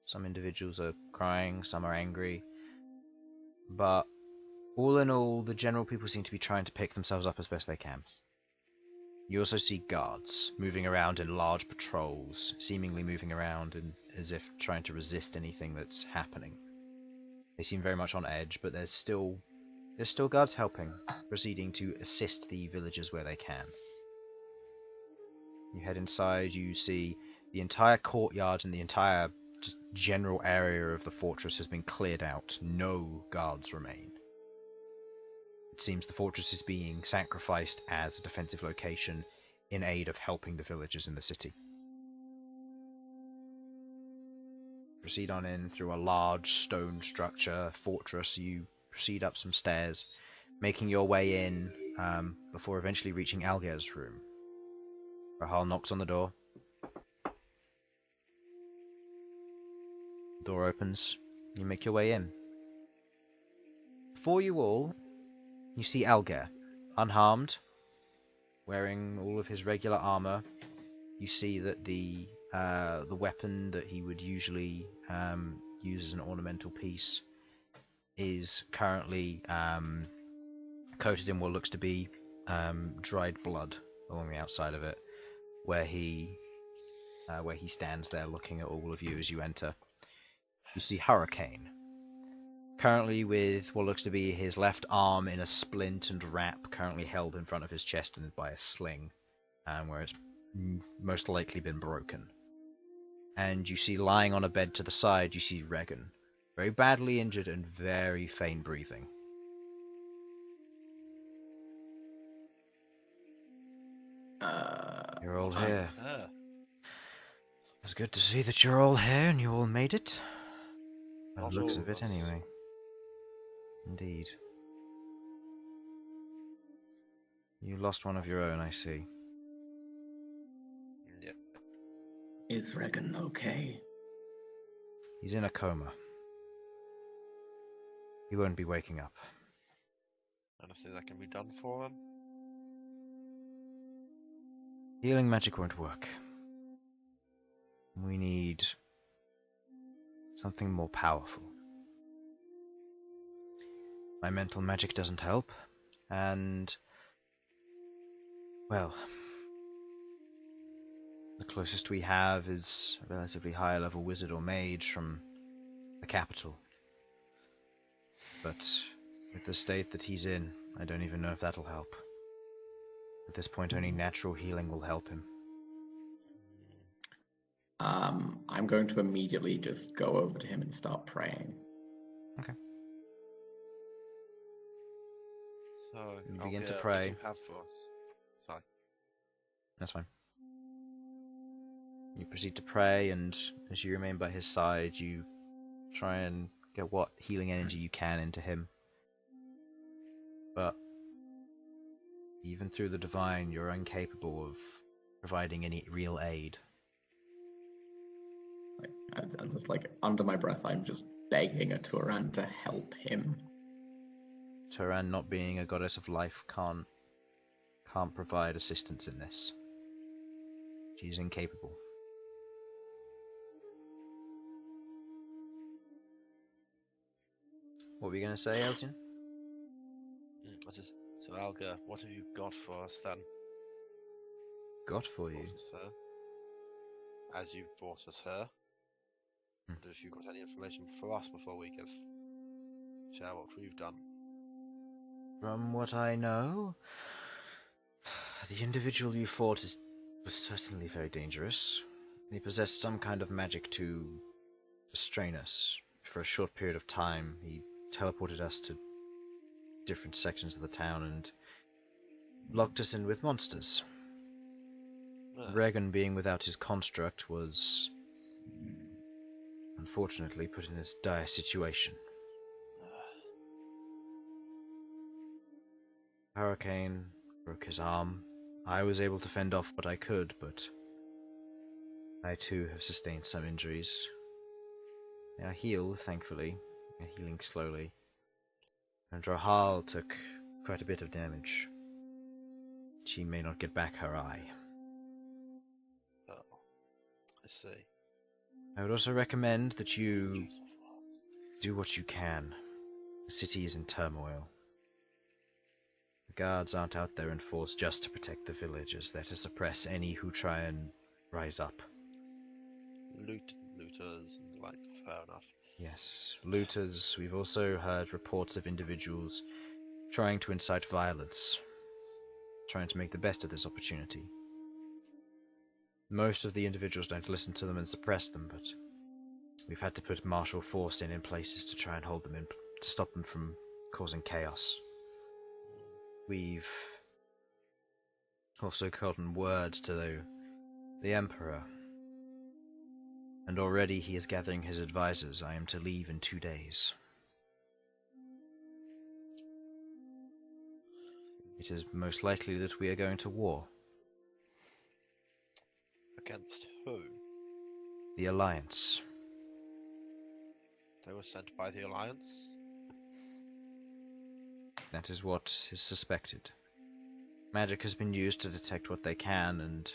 Some individuals are crying, some are angry. But all in all, the general people seem to be trying to pick themselves up as best they can. You also see guards moving around in large patrols, seemingly moving around as if trying to resist anything that's happening. They seem very much on edge, but there's still guards helping, proceeding to assist the villagers where they can. You head inside, you see the entire courtyard and the entire just general area of the fortress has been cleared out. No guards remain. It seems the fortress is being sacrificed as a defensive location in aid of helping the villagers in the city. Proceed on in through a large stone structure, fortress. You proceed up some stairs, making your way in before eventually reaching Aleuir's room. Rahal knocks on the door. The door opens. You make your way in. Before you all, you see Aleuir, unharmed, wearing all of his regular armor. You see that the weapon that he would usually use as an ornamental piece is currently coated in what looks to be dried blood along the outside of it, where he stands there looking at all of you as you enter. You see Hurricane, currently with what looks to be his left arm in a splint and wrap, currently held in front of his chest and by a sling, where it's most likely been broken. and you see lying on a bed to the side, you see Regan. Very badly injured and very faint breathing. You're all here. It's good to see that you're all here and you all made it. By the looks of it, anyway. Indeed. You lost one of your own, I see. Yeah. Is Regan okay? He's in a coma. He won't be waking up. Anything that can be done for him? Healing magic won't work. We need something more powerful. My mental magic doesn't help, and, well, the closest we have is a relatively high level wizard or mage from the capital. But with the state that he's in, I don't even know if that'll help. At this point, only natural healing will help him. I'm going to immediately just go over to him and start praying. Okay. So, You begin to Aleuir, pray. What do you have for us? Sorry. That's fine. You proceed to pray, and as you remain by his side, you try and get what healing energy you can into him. But even through the divine, you're incapable of providing any real aid. I'm just like, under my breath, I'm just begging a Turan to help him. Turan, not being a goddess of life, can't provide assistance in this. She's incapable. What were you going to say, Elsyan? So, Aleuir, what have you got for us then? Got for you? Brought us her? As you brought us her. Wonder if you've got any information for us before we can share what we've done. From what I know, the individual you fought was certainly very dangerous. He possessed some kind of magic to restrain us. For a short period of time, he teleported us to different sections of the town and locked us in with monsters. Regan, being without his construct, was unfortunately put in this dire situation. Hurricane broke his arm. I was able to fend off what I could, but I too have sustained some injuries. They are healed, thankfully. They're healing slowly. And Rahal took quite a bit of damage. She may not get back her eye. Oh, I see. I would also recommend that you do what you can. The city is in turmoil. The guards aren't out there in force just to protect the villagers. They're to suppress any who try and rise up. Looters and the like, fair enough. Yes, looters. We've also heard reports of individuals trying to incite violence, trying to make the best of this opportunity. Most of the individuals don't listen to them and suppress them, but we've had to put martial force in places to try and hold them in, to stop them from causing chaos. We've also gotten word to the Emperor, and already he is gathering his advisors. I am to leave in 2 days. It is most likely that we are going to war. Against who? The Alliance. They were sent by the Alliance? That is what is suspected. Magic has been used to detect what they can, and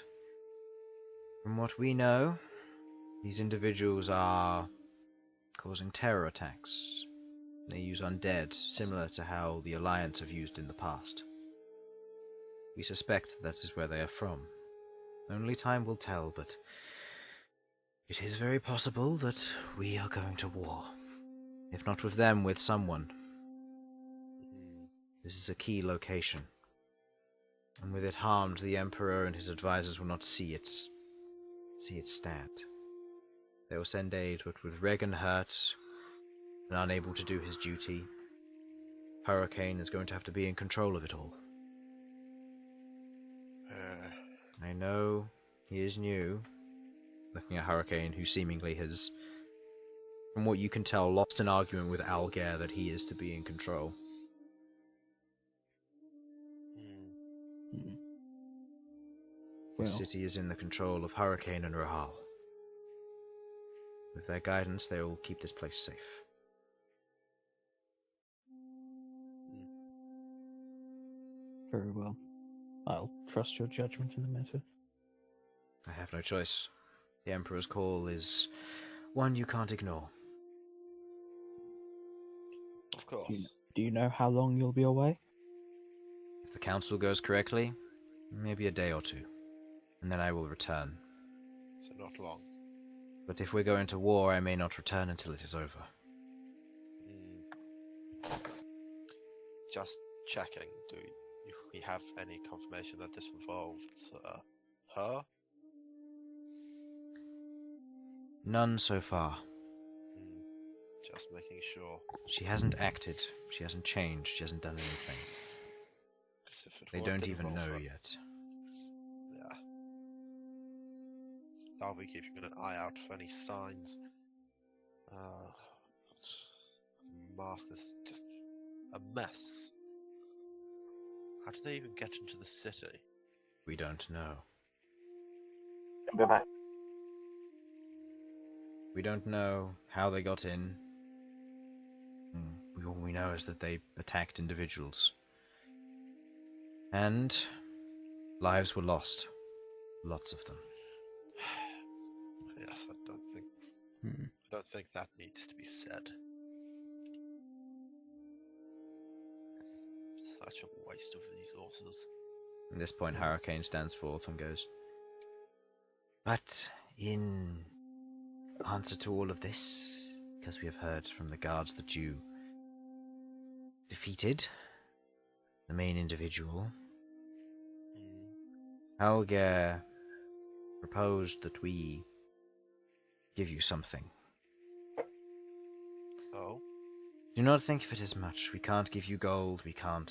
from what we know, these individuals are causing terror attacks. They use undead, similar to how the Alliance have used in the past. We suspect that is where they are from. Only time will tell, but it is very possible that we are going to war. If not with them, with someone. This is a key location. And with it harmed, the Emperor and his advisors will not see it stand. They will send aid, but with Regan hurt and unable to do his duty, Hurricane is going to have to be in control of it all. I know he is new. Looking at Hurricane, who seemingly has, from what you can tell, lost an argument with Aleuir that he is to be in control. The city is in the control of Hurricane and Rahal. With their guidance, they will keep this place safe. Very well. I'll trust your judgment in the matter. I have no choice. The Emperor's call is one you can't ignore. Of course. Do you know how long you'll be away? If the council goes correctly, maybe a day or two, and then I will return. So not long. But if we're going to war, I may not return until it is over. Just checking, do we have any confirmation that this involves her? None so far. Just making sure. She hasn't acted, she hasn't changed, she hasn't done anything. They don't even know yet. Yeah. I'll be keeping an eye out for any signs. The mask is just a mess. How did they even get into the city? We don't know. Go back. We don't know how they got in. All we know is that they attacked individuals. And lives were lost. Lots of them. Yes, I don't think that needs to be said. Such a waste of resources. At this point, Hurricane stands forth and goes, "But in answer to all of this, because we have heard from the guards that you defeated the main individual, Aleuir proposed that we give you something. Oh? Do not think of it as much. We can't give you gold, we can't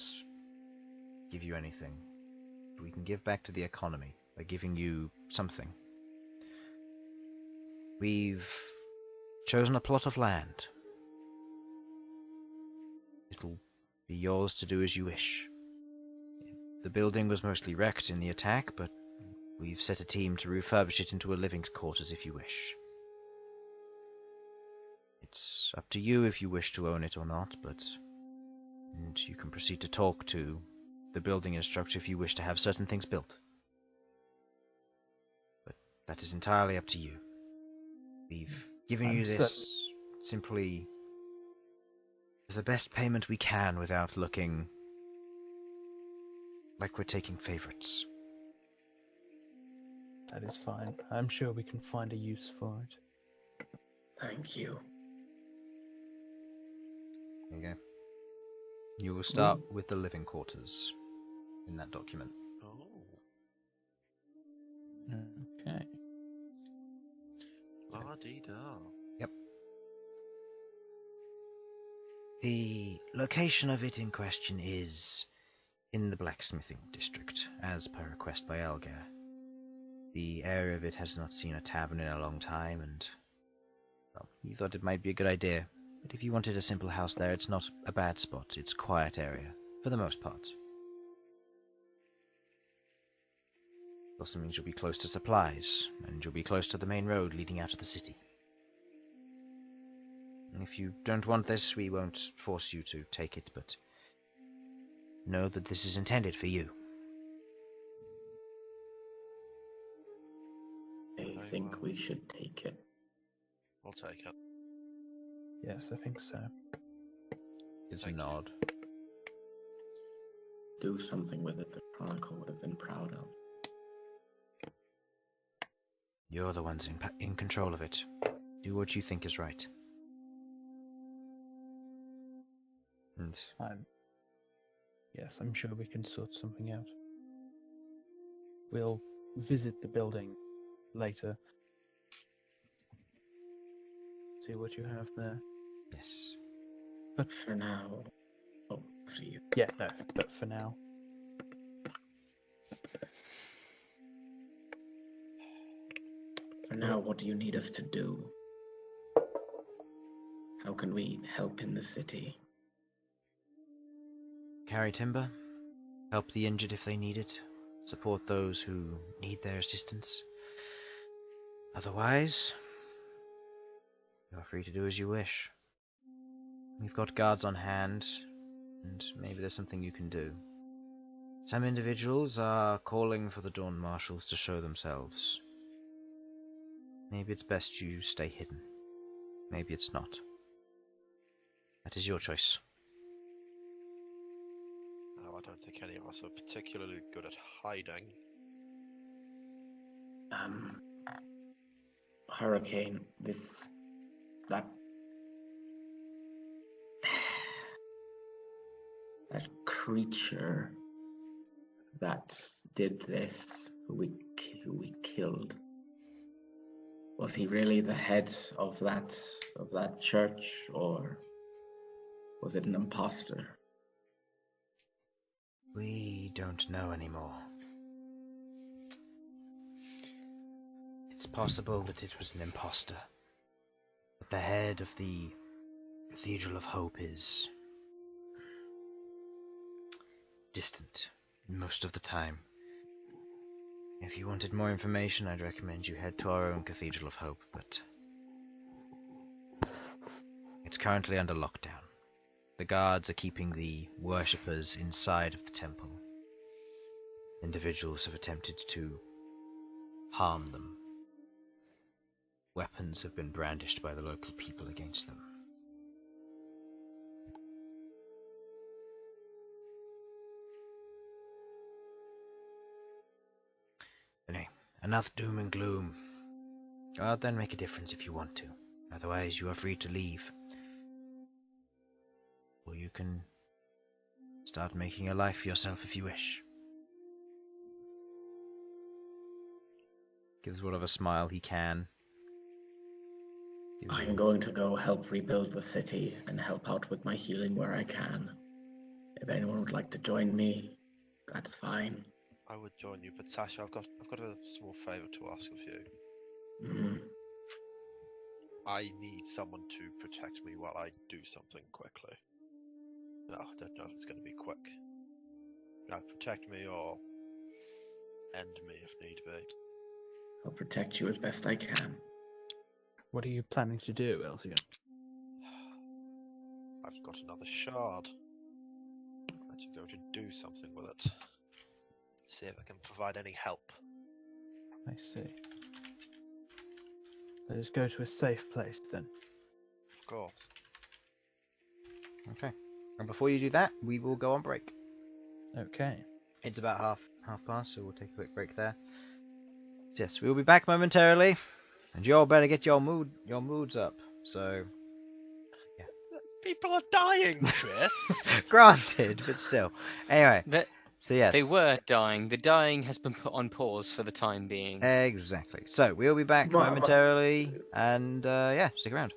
give you anything. But we can give back to the economy by giving you something. We've chosen a plot of land. It'll be yours to do as you wish. The building was mostly wrecked in the attack, but we've set a team to refurbish it into a living quarters if you wish. It's up to you if you wish to own it or not, and you can proceed to talk to the building instructor if you wish to have certain things built. But that is entirely up to you. We've given you this simply as the best payment we can without looking like we're taking favorites. That is fine. I'm sure we can find a use for it. Thank you. There you go. You will start with the living quarters in that document. Oh. Okay. La-dee-da. Yep. The location of it in question is in the blacksmithing district, as per request by Aleuir. The area of it has not seen a tavern in a long time, and well, he thought it might be a good idea. But if you wanted a simple house there, it's not a bad spot. It's a quiet area, for the most part. It also means you'll be close to supplies, and you'll be close to the main road leading out of the city. And if you don't want this, we won't force you to take it, but know that this is intended for you. I think we should take it. We'll take it. Yes, I think so. It's a nod. Do something with it that Chronicle would have been proud of. You're the ones in control of it. Do what you think is right. And Yes, I'm sure we can sort something out. We'll visit the building later. See what you have there. Yes. For now. Oh, for you. Yeah, no, but for now. For now, what do you need us to do? How can we help in the city? Carry timber, help the injured if they need it, support those who need their assistance. Otherwise, you are free to do as you wish. We've got guards on hand, and maybe there's something you can do. Some individuals are calling for the Dawn Marshals to show themselves. Maybe it's best you stay hidden. Maybe it's not. That is your choice. Oh, I don't think any of us are particularly good at hiding. Hurricane, that creature that did this, who we killed, was he really the head of that church, or was it an imposter? We don't know anymore. It's possible that it was an imposter, but the head of the Cathedral of Hope is distant most of the time. If you wanted more information, I'd recommend you head to our own Cathedral of Hope, but it's currently under lockdown. The guards are keeping the worshippers inside of the temple. Individuals have attempted to harm them. Weapons have been brandished by the local people against them. Anyway, enough doom and gloom. Go out there and make a difference if you want to. Otherwise, you are free to leave. Or you can start making a life for yourself if you wish. Gives whatever smile he can. I'm going to go help rebuild the city and help out with my healing where I can. If anyone would like to join me, that's fine. I would join you, but Sasha, I've got a small favour to ask of you. Mm. I need someone to protect me while I do something quickly. No, I don't know if it's going to be quick. Protect me or end me if need be. I'll protect you as best I can. What are you planning to do, Elsyan? I've got another shard. I'm going to do something with it. See if I can provide any help. I see. Let us go to a safe place then. Of course. Okay. And before you do that, we will go on break. Okay. It's about half past, so we'll take a quick break there. Yes, we will be back momentarily, and you all better get your moods up. So, yeah. People are dying, Chris. Granted, but still. Anyway, so yes. They were dying. The dying has been put on pause for the time being. Exactly. So, we'll be back momentarily, and yeah, stick around.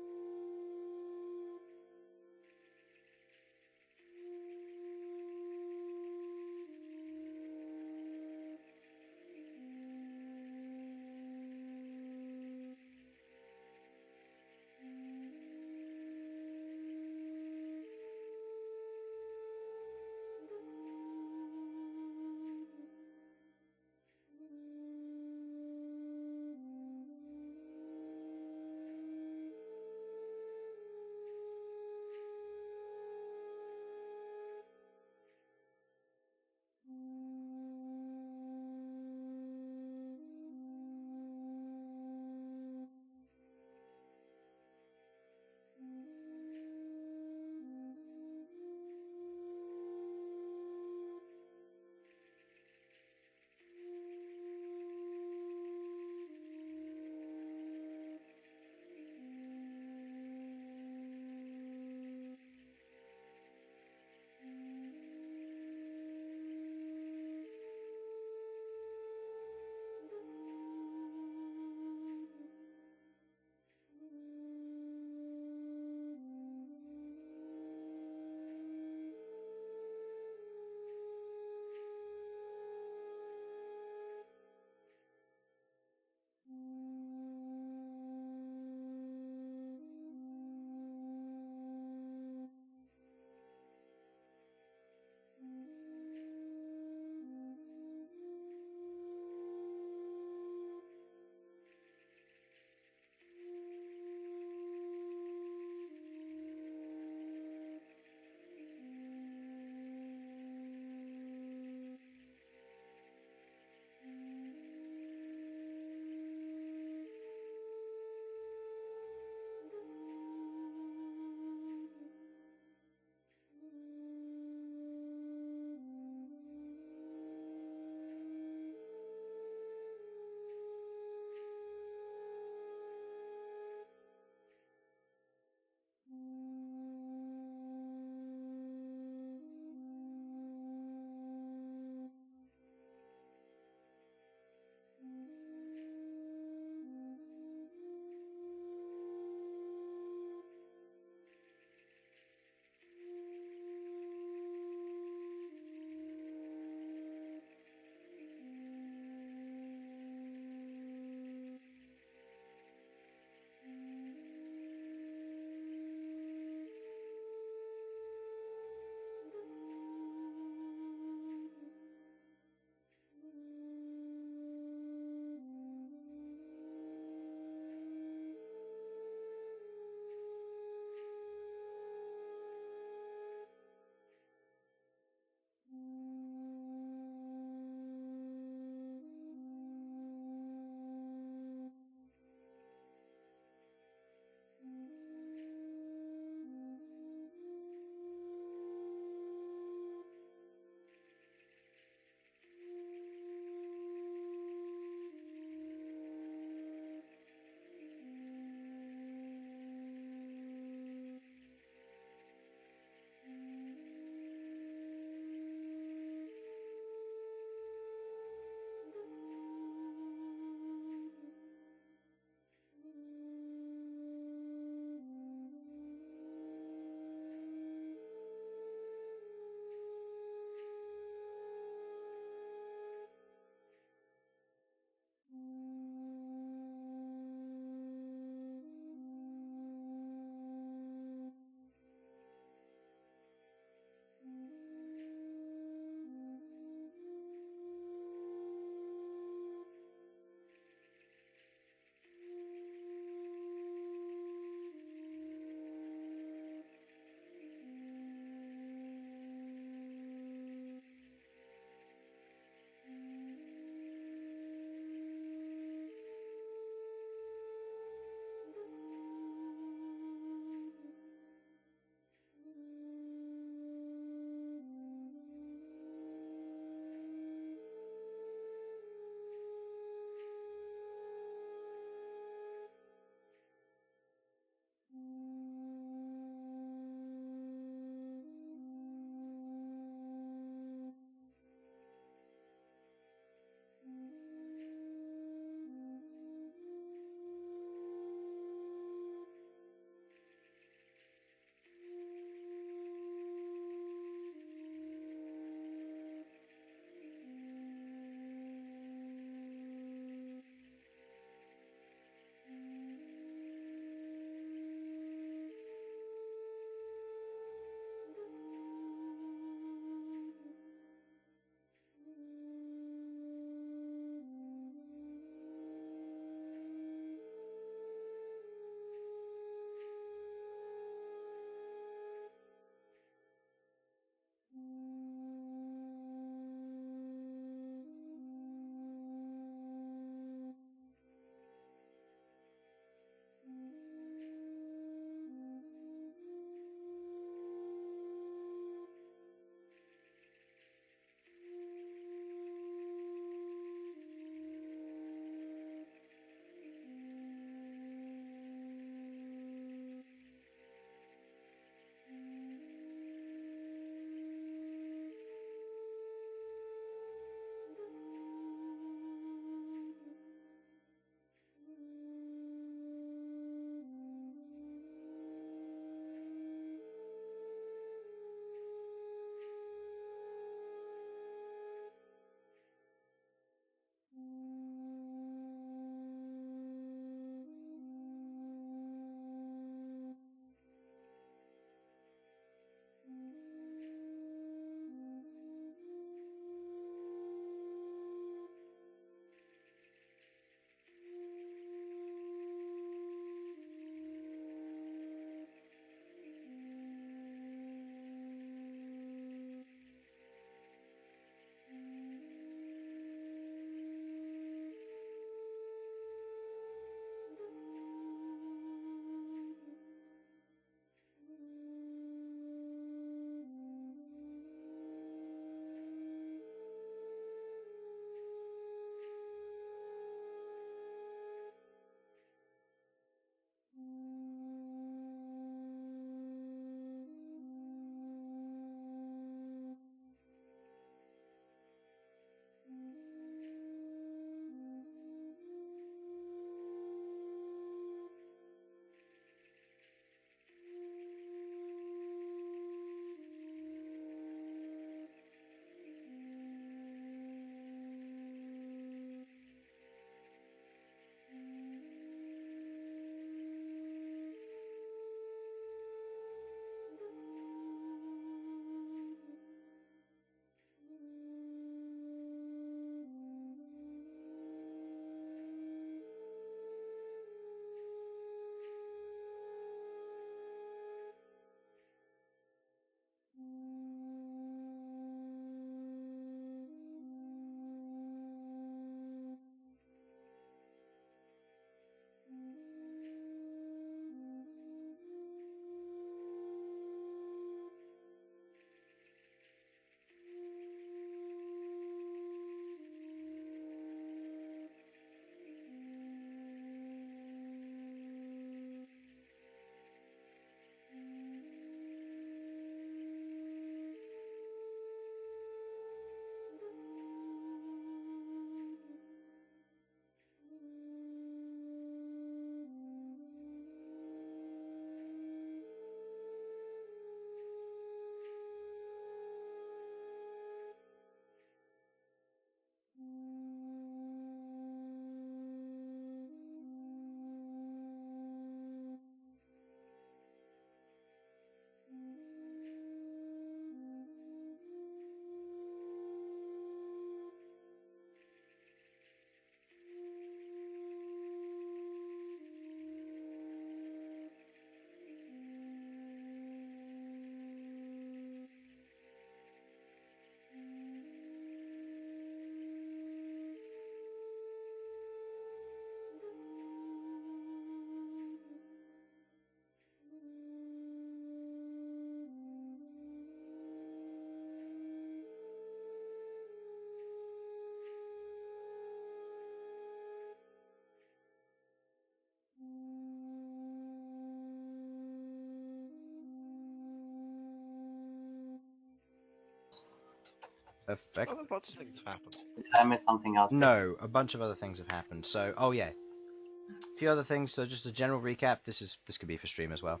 effect. Oh, there's lots of things have happened. Did I miss something else? No, a bunch of other things have happened. So, oh yeah, a few other things. So just a general recap. This could be for stream as well.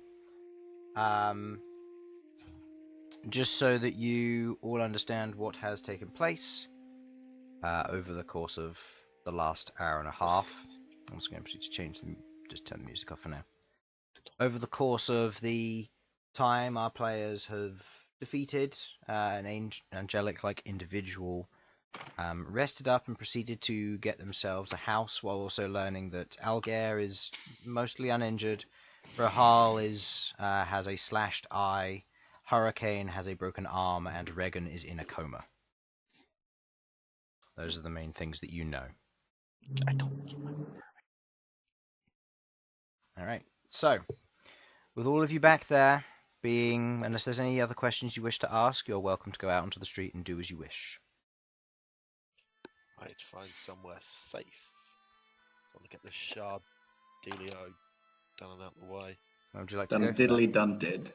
Just so that you all understand what has taken place over the course of the last hour and a half. I'm just going to change just turn the music off for now. Over the course of the time, our players have defeated an angelic-like individual, rested up and proceeded to get themselves a house, while also learning that Aleuir is mostly uninjured, Rahal has a slashed eye, Hurricane has a broken arm, and Regan is in a coma. Those are the main things that you know. I told you. Alright, so, with all of you back there, unless there's any other questions you wish to ask, you're welcome to go out onto the street and do as you wish. I need to find somewhere safe. So I'm gonna get this shard dealio done and out of the way. Where would you like to Done go for that? diddly done did.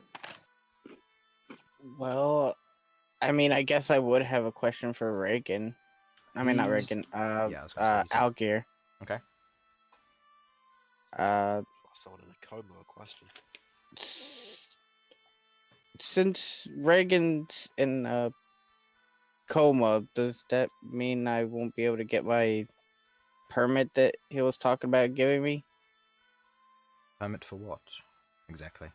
Well, I mean, I guess I would have a question for Reagan. I mean, not He's- Reagan. I was gonna say he's- Aleuir. Okay. Someone in a coma, a question. Since Reagan's in a coma, does that mean I won't be able to get my permit that he was talking about giving me? Permit for what? Exactly.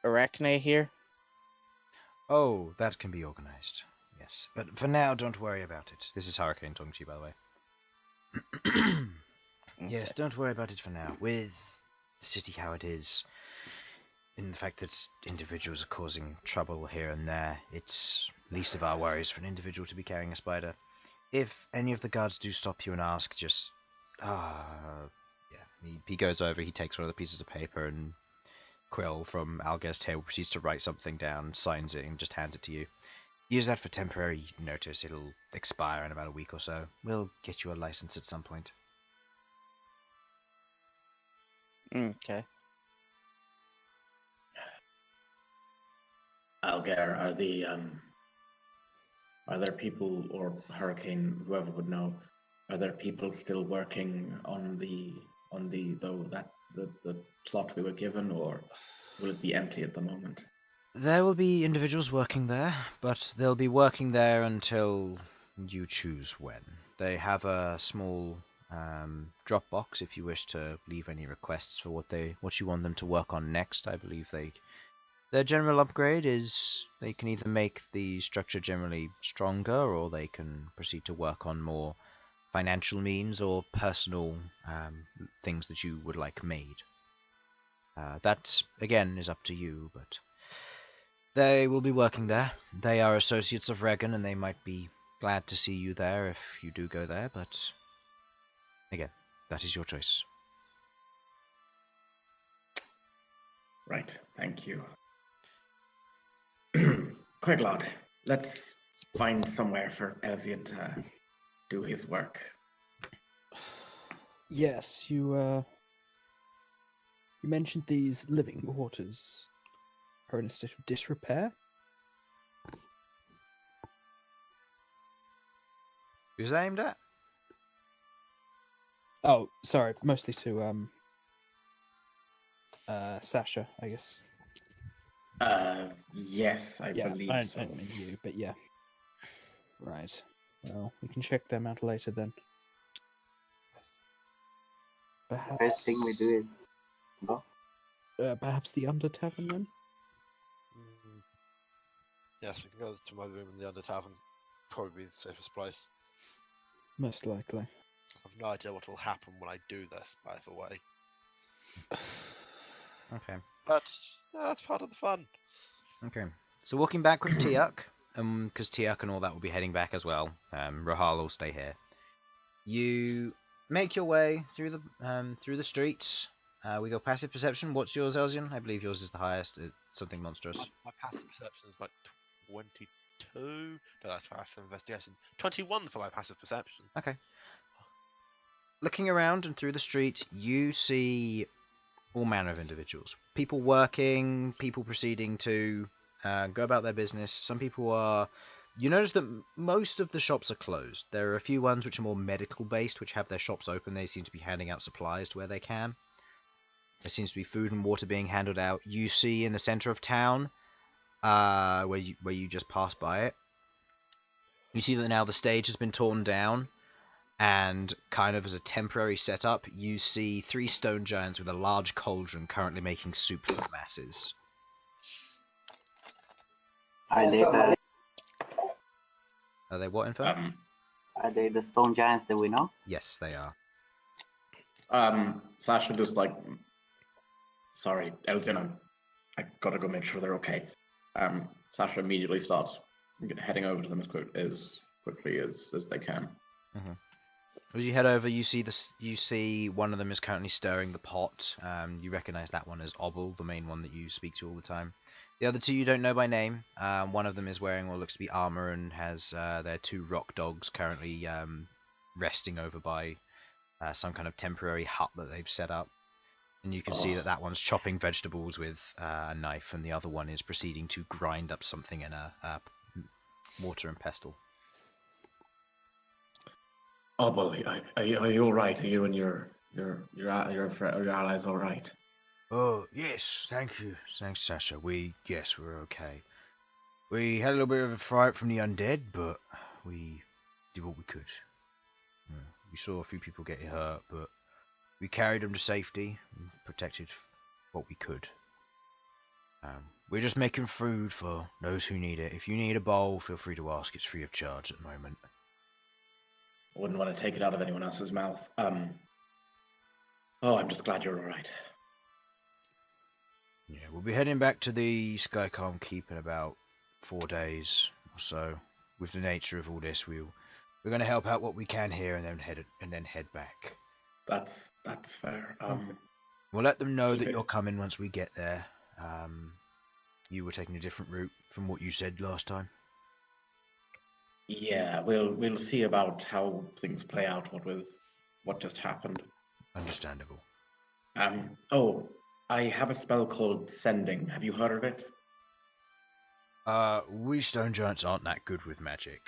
Arachne here? Oh, that can be organized. Yes. But for now, don't worry about it. This is Hurricane talking to you, by the way. Yes, don't worry about it for now. With the city how it is, in the fact that individuals are causing trouble here and there, it's least of our worries for an individual to be carrying a spider. If any of the guards do stop you and ask, just... He goes over, he takes one of the pieces of paper, and Quill from Algeir's table proceeds to write something down, signs it, and just hands it to you. Use that for temporary notice. It'll expire in about a week or so. We'll get you a license at some point. Okay. Aleuir, are there people, or Hurricane, whoever would know, are there people still working on the plot we were given, or will it be empty at the moment? There will be individuals working there, but they'll be working there until you choose when. They have a small drop box if you wish to leave any requests for what you want them to work on next. I believe their general upgrade is they can either make the structure generally stronger, or they can proceed to work on more financial means or personal things that you would like made. That, again, is up to you, but they will be working there. They are associates of Regan, and they might be glad to see you there if you do go there, but again, that is your choice. Right, thank you. Queglod, let's find somewhere for Elsyan to do his work. Yes, you mentioned these living quarters are in a state of disrepair. Who's aimed at? Oh, sorry, mostly to Sasha, I guess. Yes, I believe so. I don't mean you, but yeah. Right. Well, we can check them out later then. Perhaps... First thing we do is go. Perhaps the Under Tavern then? Yes, we can go to my room in the Under Tavern. Probably be the safest place. Most likely. I have no idea what will happen when I do this, by the way. Okay. But that's part of the fun. Okay. So walking back with Tiuk, because Tiuk and all that will be heading back as well. Rahal will stay here. You make your way through the streets with your passive perception. What's yours, Elsyan? I believe yours is the highest. It's something monstrous. My passive perception is like 22. No, that's passive investigation. 21 for my passive perception. Okay. Looking around and through the street, you see all manner of individuals. People working, people proceeding to go about their business. Some people are You notice that most of the shops are closed. There are a few ones which are more medical based, which have their shops open. They seem to be handing out supplies to where they can. There seems to be food and water being handed out. You see in the center of town, where you just passed by it, you see that now the stage has been torn down, and kind of as a temporary setup, you see 3 stone giants with a large cauldron currently making soup for the masses. Are they the Are they what, Info? Are they the stone giants that we know? Yes, they are. Sasha just like, sorry, Elsyan, I gotta go make sure they're okay. Sasha immediately starts heading over to them as quickly as they can. Mm-hmm. As you head over, you see one of them is currently stirring the pot. You recognize that one as Obel, the main one that you speak to all the time. The other 2 you don't know by name. One of them is wearing what looks to be armor and has their 2 rock dogs currently resting over by some kind of temporary hut that they've set up. And you can see that one's chopping vegetables with a knife, and the other one is proceeding to grind up something in a mortar and pestle. Oh, well, are you all right? Are you and your allies all right? Oh, yes, thank you. Thanks, Sasha. We're okay. We had a little bit of a fright from the undead, but we did what we could. We saw a few people get hurt, but we carried them to safety and protected what we could. We're just making food for those who need it. If you need a bowl, feel free to ask. It's free of charge at the moment. I wouldn't want to take it out of anyone else's mouth. I'm just glad you're all right. Yeah, we'll be heading back to the Skycalm Keep in about 4 days or so. With the nature of all this, we're going to help out what we can here and then head back. That's fair. We'll let them know that you're coming once we get there. You were taking a different route from what you said last time. Yeah, we'll see about how things play out. What just happened. Understandable. I have a spell called Sending. Have you heard of it? We stone giants aren't that good with magic.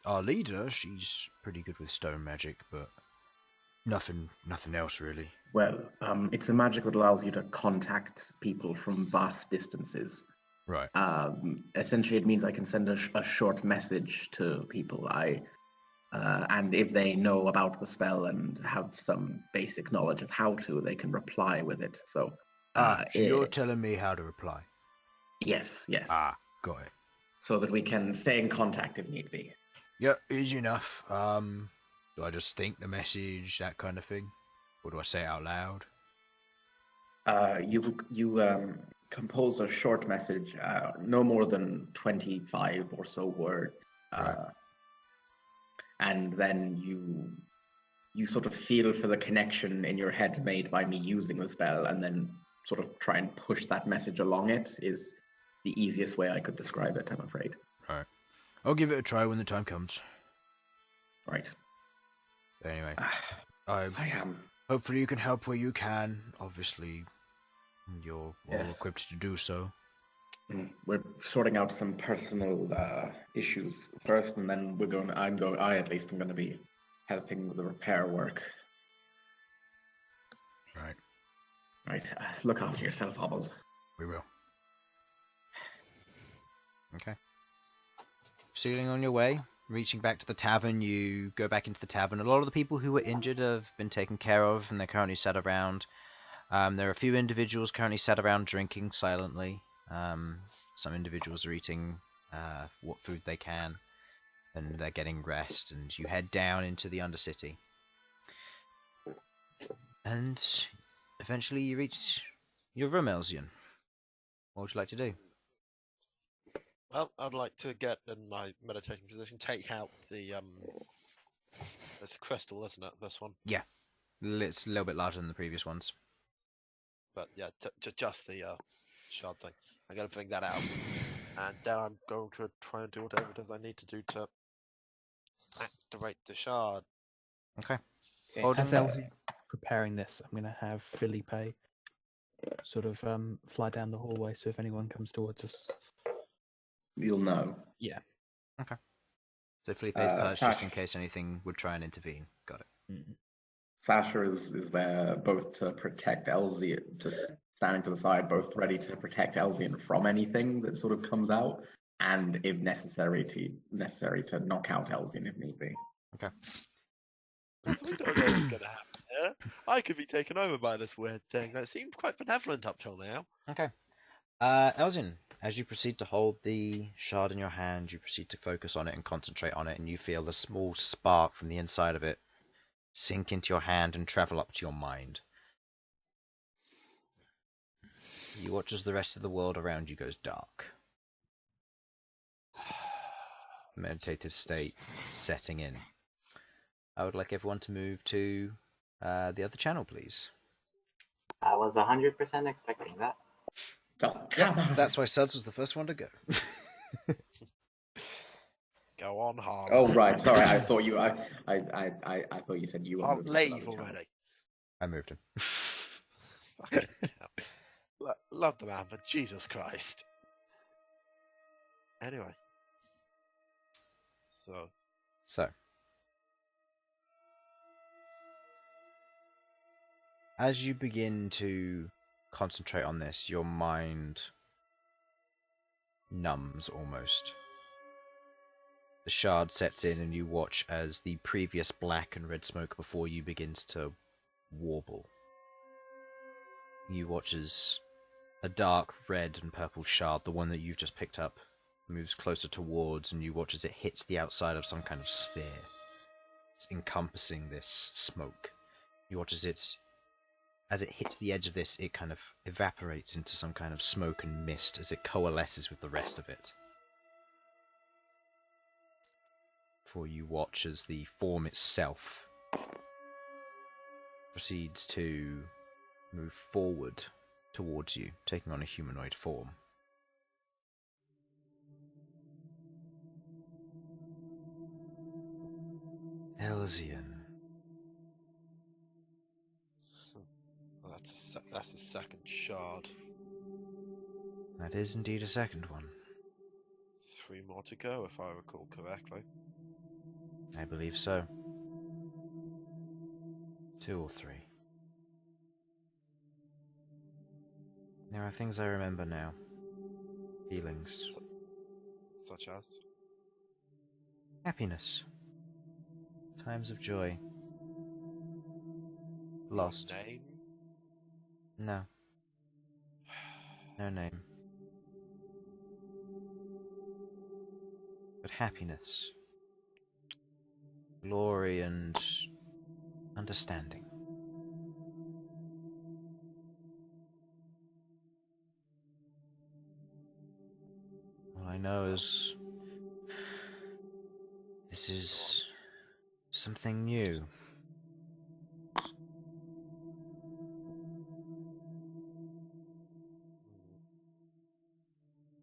Our leader, she's pretty good with stone magic, but nothing else really. Well, it's a magic that allows you to contact people from vast distances. Right. Essentially, it means I can send a short message to people. And if they know about the spell and have some basic knowledge of how to, they can reply with it. So, you're telling me how to reply? Yes. Got it. So that we can stay in contact if need be. Yeah, easy enough. Do I just think the message, that kind of thing? Or do I say it out loud? You compose a short message, no more than 25 or so words. Right. And then you sort of feel for the connection in your head made by me using the spell, and then sort of try and push that message along it is the easiest way I could describe it, I'm afraid. Right. I'll give it a try when the time comes. Right. Anyway, I am. Hopefully you can help where you can. Obviously, you're well equipped to do so. We're sorting out some personal issues first, and then I at least am going to be helping with the repair work. Right. Right. Look after yourself, Hobble. We will. Okay. Sailing on your way, reaching back to the tavern, you go back into the tavern. A lot of the people who were injured have been taken care of, and they're currently sat around. There are a few individuals currently sat around drinking silently. Some individuals are eating what food they can, and they're getting rest, and you head down into the Undercity. And eventually you reach your room, Elsyan. What would you like to do? Well, I'd like to get in my meditating position, take out the it's a crystal, isn't it, this one? Yeah. It's a little bit larger than the previous ones. But yeah, just the shard thing. I'm going to bring that out. And then I'm going to try and do whatever it is I need to do to activate the shard. Okay. As Elsyan preparing this, I'm going to have Philippe sort of fly down the hallway, so if anyone comes towards us, you'll know. Yeah. So Felipe's perched just Sash, in case anything would try and intervene. Got it. Mm. Sasha is there both to protect Elsyan, just standing to the side, both ready to protect Elsyan from anything that sort of comes out, and if necessary to knock out Elsyan if need be. Okay. So we don't know what's going to happen here. I could be taken over by this weird thing that seemed quite benevolent up till now. Okay. Elsyan, as you proceed to hold the shard in your hand, you proceed to focus on it and concentrate on it, and you feel a small spark from the inside of it sink into your hand and travel up to your mind. You watch as the rest of the world around you goes dark. Meditative state setting in. I would like everyone to move to the other channel, please. I was 100% expecting that. Oh, come on. That's why Sudz was the first one to go. Go on, Harlan. Oh right, sorry. I thought you. I thought you said you were. Harlan, moving to leave another channel. already. I moved him. Fucking hell. Love the man, but Jesus Christ. Anyway. So, as you begin to concentrate on this, your mind numbs almost. The shard sets in and you watch as the previous black and red smoke before you begins to warble. You watch as a dark red and purple shard, the one that you've just picked up, moves closer towards, and you watch as it hits the outside of some kind of sphere. It's encompassing this smoke. You watch as it hits the edge of this, it kind of evaporates into some kind of smoke and mist as it coalesces with the rest of it. Before you watch as the form itself proceeds to move forward towards you, taking on a humanoid form. Elsyan. Well, that's a second shard. That is indeed a second one. 3 more to go, if I recall correctly. I believe so. 2 or 3. There are things I remember now. Feelings. Such as? Happiness. Times of joy. Lost. Your name? No. No name. But happiness. Glory and understanding. All I know is this is something new.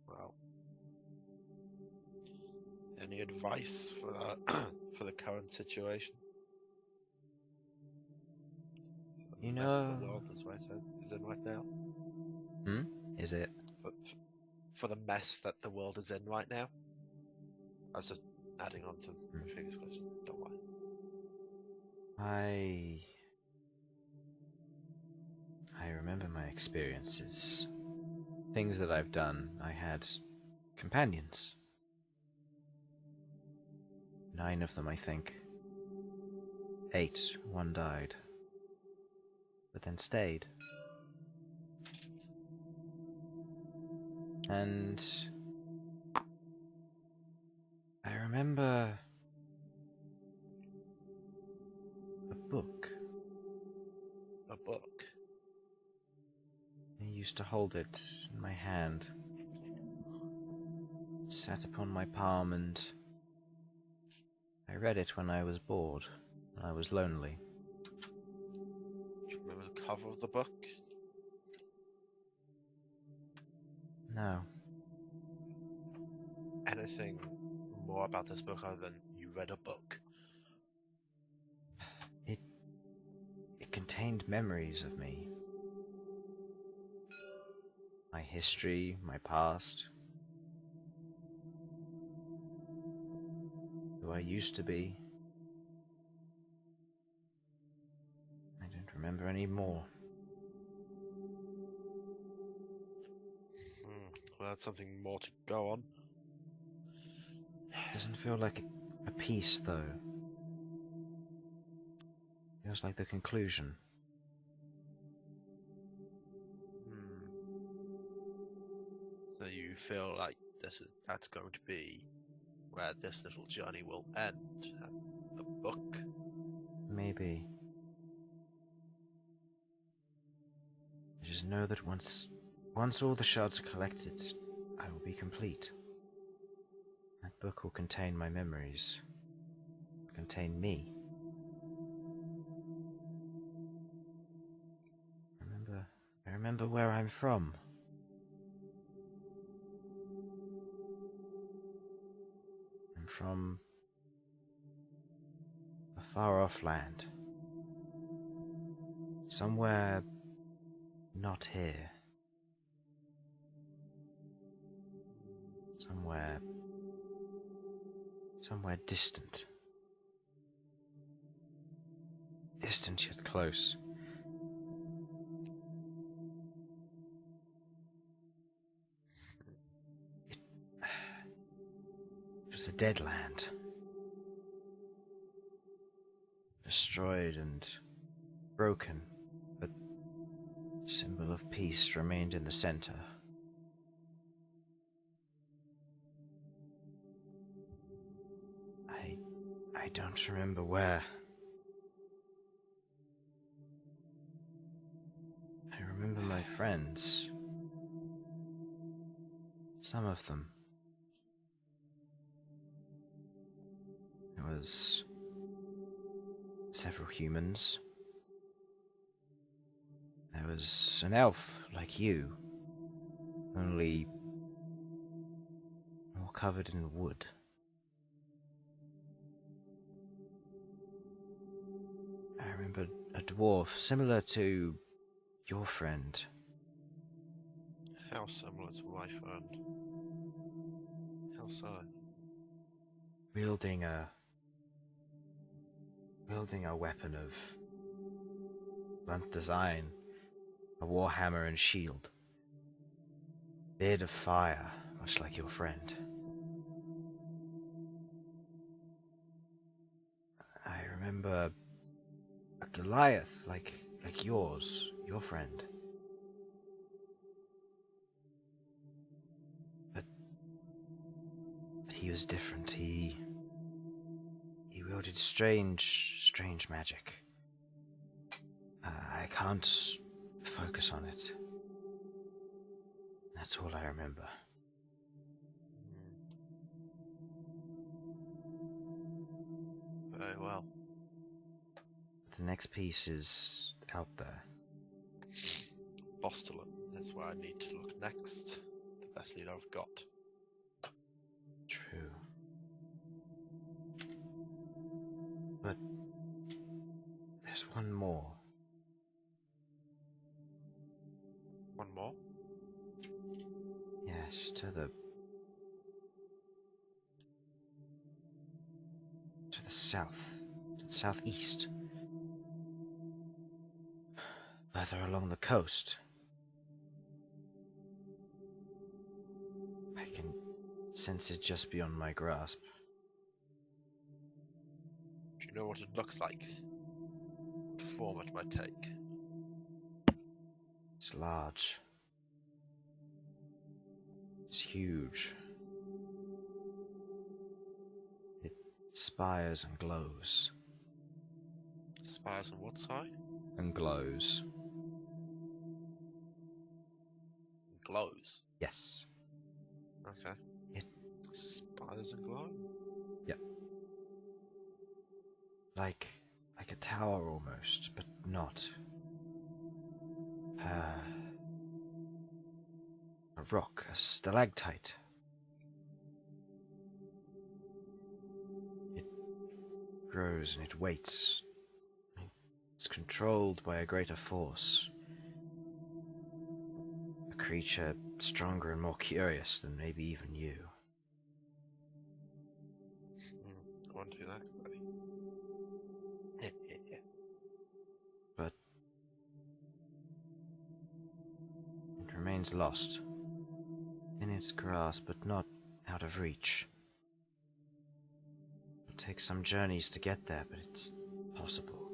Well, any advice for the for the current situation? The You mess know... the world is in right now. Is it? For the mess that the world is in right now. I was just adding on to the previous question. Don't worry. I remember my experiences. Things that I've done. I had companions. 9 of them, I think. 8. 1 died. But then stayed. And I remember a book. A book. I used to hold it in my hand. It sat upon my palm, and I read it when I was bored, when I was lonely. Do you remember the cover of the book? No. Anything more about this book other than you read a book? It contained memories of me. My history, my past. who I used to be. I don't remember any more. Well, that's something more to go on. Doesn't feel like a piece, though. Feels like the conclusion. So you feel like that's going to be where this little journey will end? The book? Maybe. I just know that once all the shards are collected, I will be complete. That book will contain my memories. Contain me. I remember where I'm from. I'm from a far-off land. Somewhere not here. Somewhere distant. Distant yet close. It was a dead land. Destroyed and broken, but a symbol of peace remained in the center. I don't remember where. I remember my friends. Some of them. There was several humans. There was an elf like you, only more covered in wood. I remember a dwarf similar to your friend. How similar to my friend? How so? Wielding a weapon of blunt design, a warhammer and shield. Beard of fire, much like your friend. I remember a Goliath like yours, your friend. But he was different. He wielded strange magic. I can't focus on it. That's all I remember. Very well. The next piece is out there. Bostelin is where I need to look next. The best lead I've got. True. But there's one more. One more? Yes, to the south, to the southeast. Further along the coast. I can sense it just beyond my grasp. Do you know what it looks like? What form it might take? It's large. It's huge. It spires and glows. Spires and what, sorry? And glows. Glows? Yes. Okay. It... Spires and glow? Yep. Like a tower almost, but not. A rock, a stalactite. It grows and it waits. It's controlled by a greater force. A creature stronger and more curious than maybe even you. run too that quickly. But it remains lost. In its grasp, but not out of reach. It'll take some journeys to get there, but it's possible.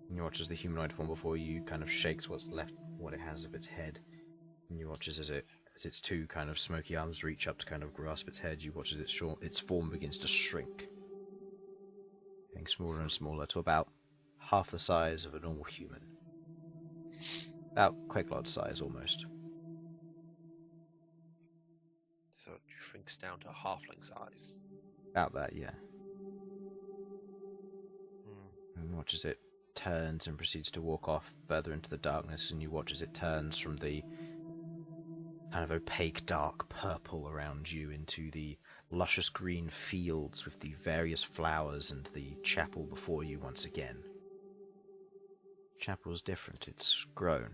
And you watch as the humanoid form before you kind of shakes what's left, what it has of its head. And you watch as its two kind of smoky arms reach up to kind of grasp its head. You watch as its form begins to shrink, getting smaller and smaller to about half the size of a normal human. About Queglod's size, almost. So it shrinks down to halfling size. About that, yeah. Hmm. And you watch as it turns and proceeds to walk off further into the darkness, and you watch as it turns from the kind of opaque dark purple around you into the luscious green fields with the various flowers and the chapel before you once again. Chapel's different, it's grown.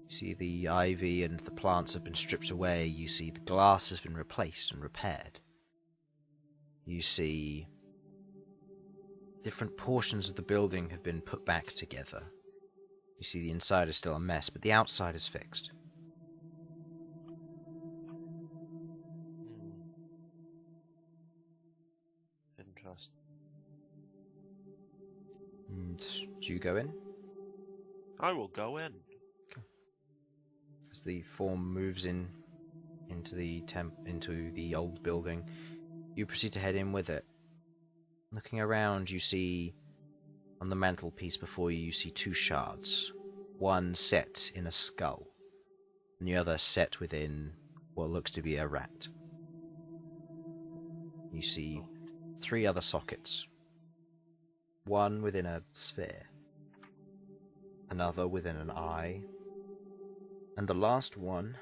You see the ivy and the plants have been stripped away, you see the glass has been replaced and repaired. You see different portions of the building have been put back together. You see the inside is still a mess, but the outside is fixed. Interesting. And do you go in? I will go in. As the form moves in into the old building, you proceed to head in with it. Looking around, you see on the mantelpiece before you, you see two shards. One set in a skull, and the other set within what looks to be a rat. You see three other sockets. One within a sphere, another within an eye, and the last one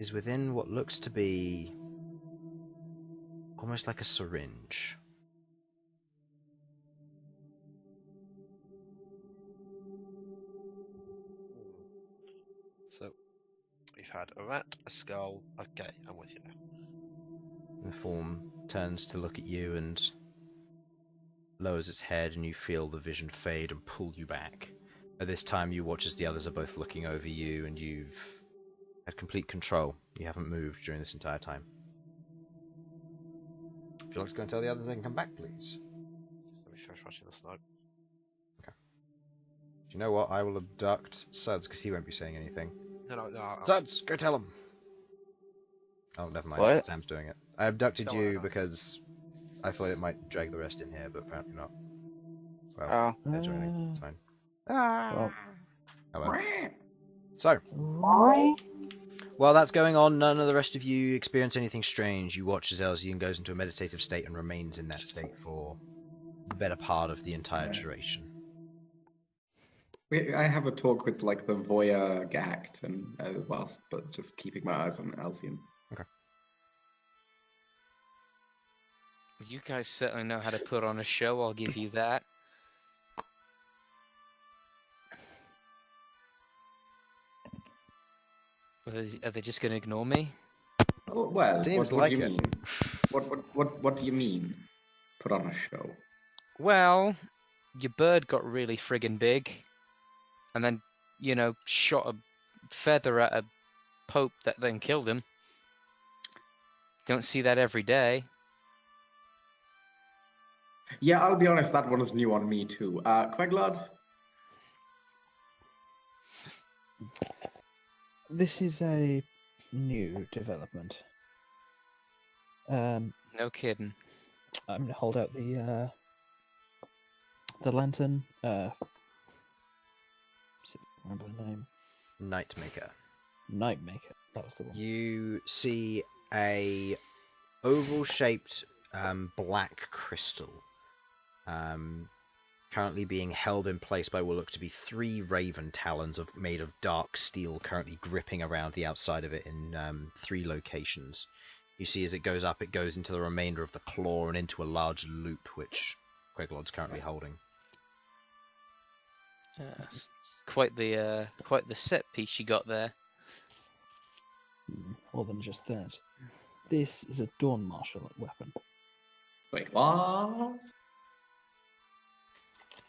is within what looks to be almost like a syringe. So, we've had a rat, a skull. Okay, I'm with you now. The form turns to look at you and lowers its head, and you feel the vision fade and pull you back. At this time, you watch as the others are both looking over you, and you've had complete control. You haven't moved during this entire time. Would you like to go and tell the others they can come back, please? Let me finish watching the snow. Do you know what? I will abduct Sudz, because he won't be saying anything. No. Sudz, go tell him! Oh, never mind. What? Sam's doing it. I abducted Don't you worry about it. because I thought it might drag the rest in here, but apparently not. Well, Oh. they're joining. It's fine. Well, Hello. So, while that's going on, none of the rest of you experience anything strange. You watch as Elsyan goes into a meditative state and remains in that state for the better part of the entire duration. I have a talk with like the Voya Ghaakt and whilst but just keeping my eyes on Elsyan. You guys certainly know how to put on a show, I'll give you that. Are they just going to ignore me? Oh, well, Seems what like do you it. mean? What do you mean? Put on a show. Well, your bird got really friggin' big, and then, shot a feather at a pope that then killed him. Don't see that every day. Yeah, I'll be honest, that one was new on me too. Queglod? this is a new development. No kidding. I'm gonna hold out the lantern. Remember the name? Nightmaker. Nightmaker. That was the one. You see a oval-shaped black crystal currently being held in place by what look to be three raven talons made of dark steel, currently gripping around the outside of it in three locations. You see as it goes up, it goes into the remainder of the claw and into a large loop, which Queglod's currently holding. It's quite the set piece you got there. More than just that. This is a dawn martial weapon. Wait, what?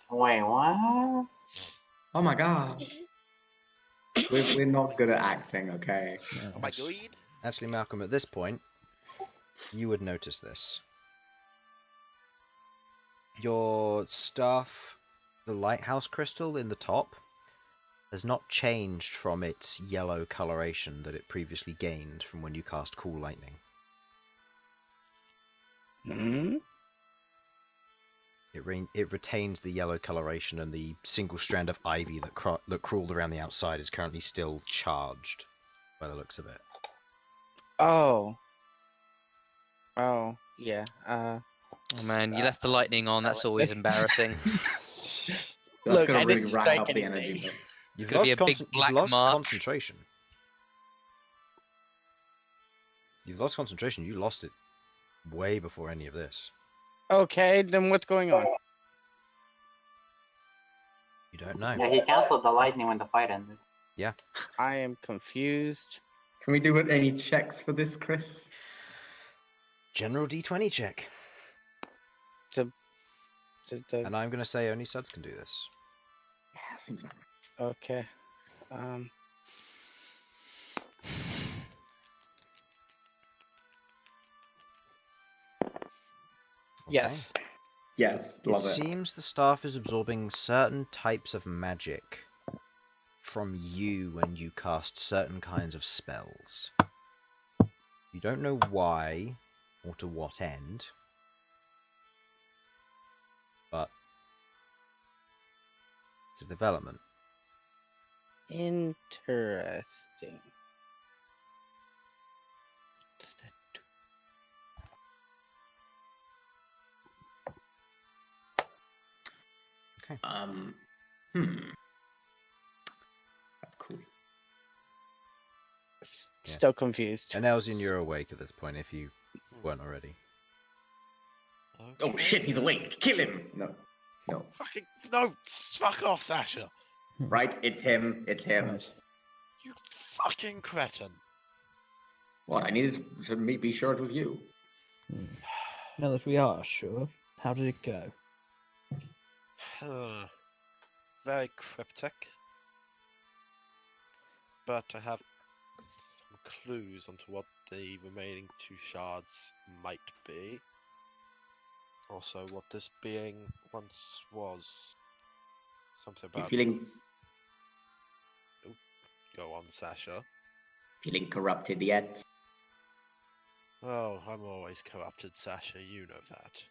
Wait, what? Oh my god. We're not good at acting, okay? No. Am I good? Actually, Malcolm, at this point, you would notice this. Your staff, the lighthouse crystal in the top, has not changed from its yellow coloration that it previously gained from when you cast Cool Lightning. Hmm? It retains the yellow coloration, and the single strand of ivy that crawled around the outside is currently still charged, by the looks of it. Oh. Oh, yeah. Oh man, you left the lightning on. That's always embarrassing. That's Look, gonna I really didn't ramp strike up the anything. energy. Though. You've gonna be lost, a big black you've lost mark. concentration. You've lost concentration. You lost it way before any of this. Okay, then what's going on? You don't know. Yeah, he canceled the lightning when the fight ended. I am confused. Can we do any checks for this, Chris? General D20 check. And I'm going to say only Sudz can do this. Yeah, seems like Okay. Yes. yes, love It it. seems the staff is absorbing certain types of magic from you when you cast certain kinds of spells. You don't know why or to what end, but it's a development. Interesting. What's that do? Okay. That's cool. Yeah. Still confused. And Elsyan, you're awake at this point if you weren't already. Oh shit, he's awake. Kill him. No. Fucking no! Fuck off, Sasha! Right, it's him. It's him. Right. You fucking cretin! What? I needed to be sure it was you. Now that we are sure, how did it go? Very cryptic. But I have some clues onto what the remaining 2 shards might be. Also, what this being once was. Something You about. feeling Go on, Sasha. corrupted yet? Oh, I'm always corrupted, Sasha. You know that.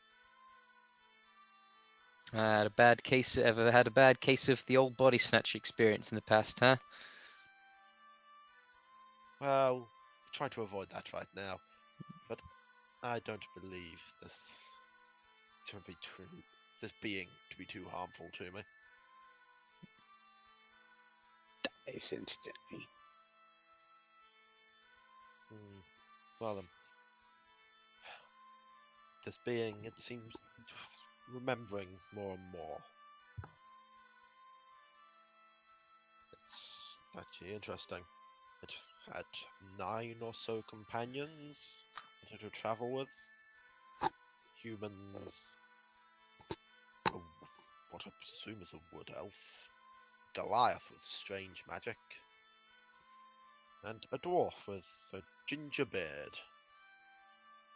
Ever had a bad case of the old body snatch experience in the past, huh? Well, try to avoid that right now. But I don't believe this to be true. This being to be too harmful to me. Dies instantly. Well then, this being, it seems, remembering more and more. It's actually interesting. It had 9 or so companions that it would travel with. Humans, what I presume is a wood elf. Goliath with strange magic. And a dwarf with a ginger beard.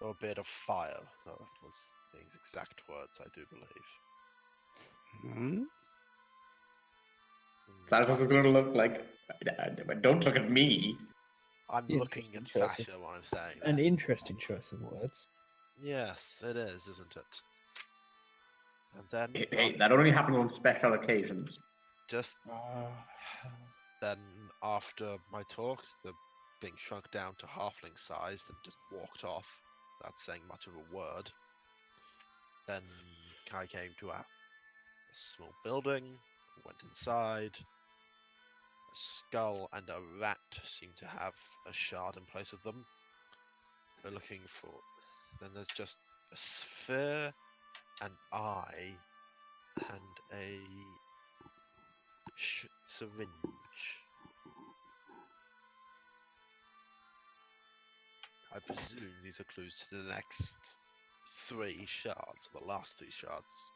Or a beard of fire. That was his exact words, I do believe. Hmm? That's what it's gonna look like. Don't look at me. I'm Yeah, looking at interesting. Sasha while I'm saying An this. interesting choice of words. Yes, it is, isn't it? And then, Hey, that only happens on special occasions. just then after my talk, the being shrunk down to halfling size, and just walked off without saying much of a word. Then I came to a small building, went inside. A skull and a rat seem to have a shard in place of them. We're looking for. Then there's just a sphere, an eye, and a syringe. I presume these are clues to the next 3 shards, or the last 3 shards.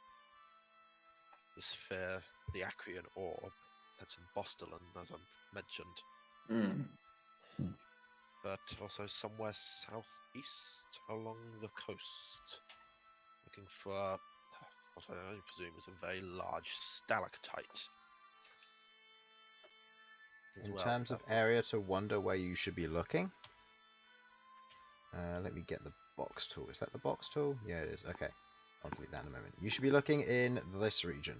The sphere, the Acrian orb, that's in Bostelin, as I've mentioned. But also somewhere southeast along the coast. Looking for what I only presume is a very large stalactite. In terms of area to wonder where you should be looking, let me get the box tool. Is that the box tool? Yeah, it is. Okay, I'll delete that in a moment. You should be looking in this region.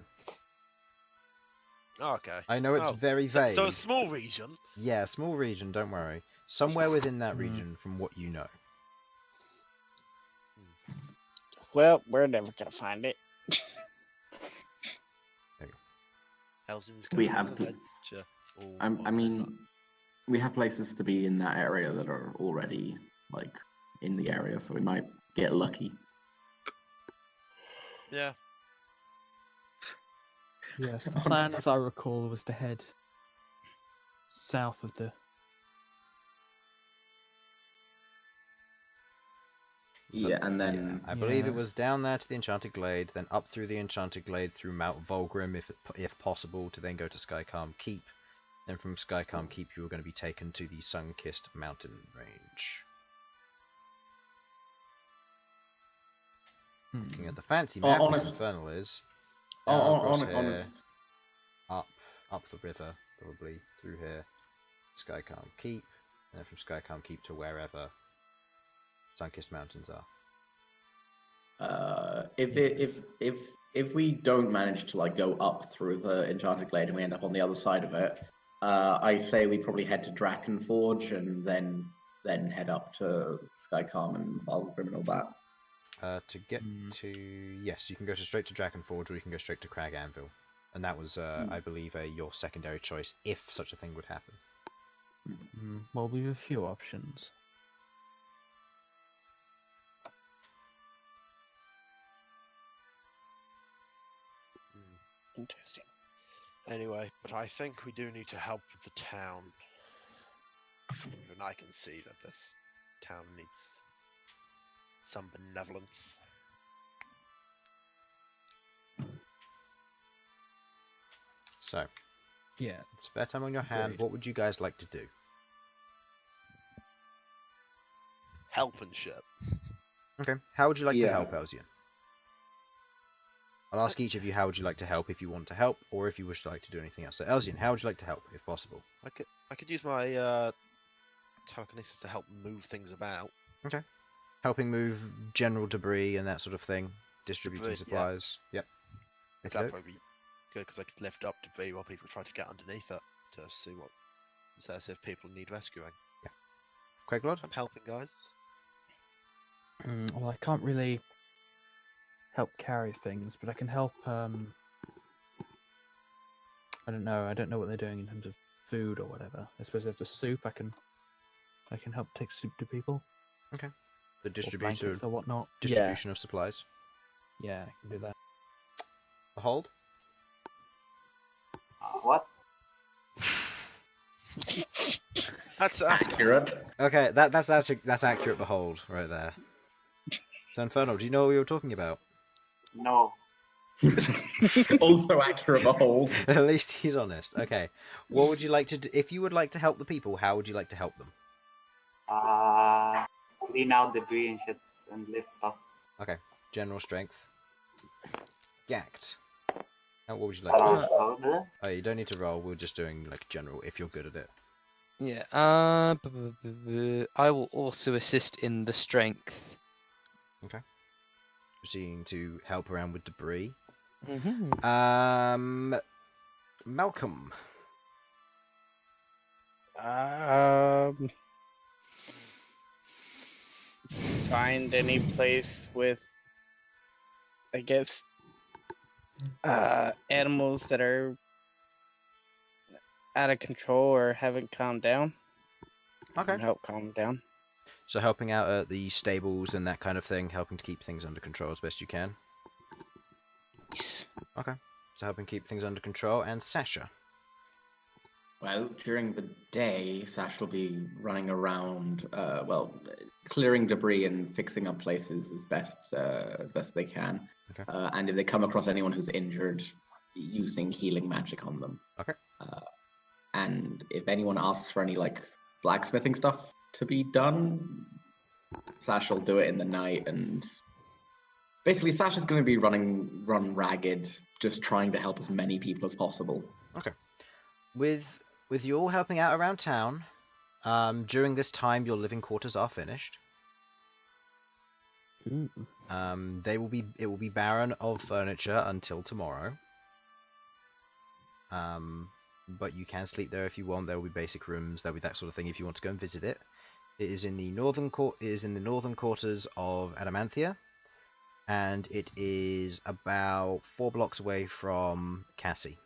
Oh, okay. I know it's very vague. So a small region? Yeah, small region, don't worry. Somewhere within that region from what you know. Well, we're never gonna find it. We have I mean, we have places to be in that area that are already, like, in the area, so we might get lucky. Yeah. Yes, the plan, as I recall, was to head south of the... Yeah, and then... I believe it was down there to the Enchanted Glade, then up through the Enchanted Glade through Mount Volgrim, if possible, to then go to Skycalm Keep. Then from Skycalm Keep, you were going to be taken to the Sun-Kissed Mountain Range. Looking at the fancy map, as Infernal is. Across here, up the river, probably through here, Skycalm Keep, and then from Skycalm Keep to wherever Sun-Kissed Mountains are. If we don't manage to like go up through the Enchanted Glade and we end up on the other side of it, I say we probably head to Drakenforge and then head up to Skycalm and Valgrim and all that. To get to... Yes, you can go straight to Drakenforge, or you can go straight to Crag Anvil. And that was, I believe, your secondary choice, if such a thing would happen. Well, we have a few options. Interesting. Anyway, but I think we do need to help with the town. And I can see that this town needs some benevolence. So, yeah, spare time on your hand. What would you guys like to do? Help and shit. Okay, how would you like to help, Elsyan? I'll ask each of you how would you like to help if you want to help, or if you wish to like to do anything else. So, Elsyan, how would you like to help, if possible? I could use my telekinesis to help move things about. Okay. Helping move general debris and that sort of thing. Distributing supplies. Yep. Is that probably good, because I could lift up debris while people try to get underneath it to see what it says if people need rescuing. Yeah. Queglod? I'm helping, guys. Well, I can't really help carry things, but I can help. I don't know. I don't know what they're doing in terms of food or whatever. I suppose if the soup, I can help take soup to people. Okay. The distributor or whatnot. Distribution of supplies. Yeah, I can do that. Bhold? What? That's accurate. Okay, that's accurate. Bhold right there. So Infernal, do you know what we were talking about? No. Also accurate. Bhold. At least he's honest. Okay, what would you like to do? If you would like to help the people, how would you like to help them? Clean out debris and shit and lift stuff. Okay, general strength. Ghaakt. Now, what would you like to do? Oh, you don't need to roll. We're just doing like general. If you're good at it. Yeah. I will also assist in the strength. Okay. Proceeding to help around with debris. Mm-hmm. Malcom. Find any place with, I guess, animals that are out of control or haven't calmed down. Okay. And help calm them down. So helping out at the stables and that kind of thing, helping to keep things under control as best you can. Okay. So helping keep things under control. And Sasha. Well, during the day, Sash will be running around, clearing debris and fixing up places as best they can. Okay. And if they come across anyone who's injured, using healing magic on them. Okay. And if anyone asks for any like blacksmithing stuff to be done, Sash will do it in the night. And basically, Sash is going to be run ragged, just trying to help as many people as possible. Okay. With you all helping out around town, during this time your living quarters are finished. Ooh. It will be barren of furniture until tomorrow. But you can sleep there if you want. There will be basic rooms. There will be that sort of thing if you want to go and visit it. It is in the northern quarters of Adamanthia, and it is about 4 blocks away from Cassie.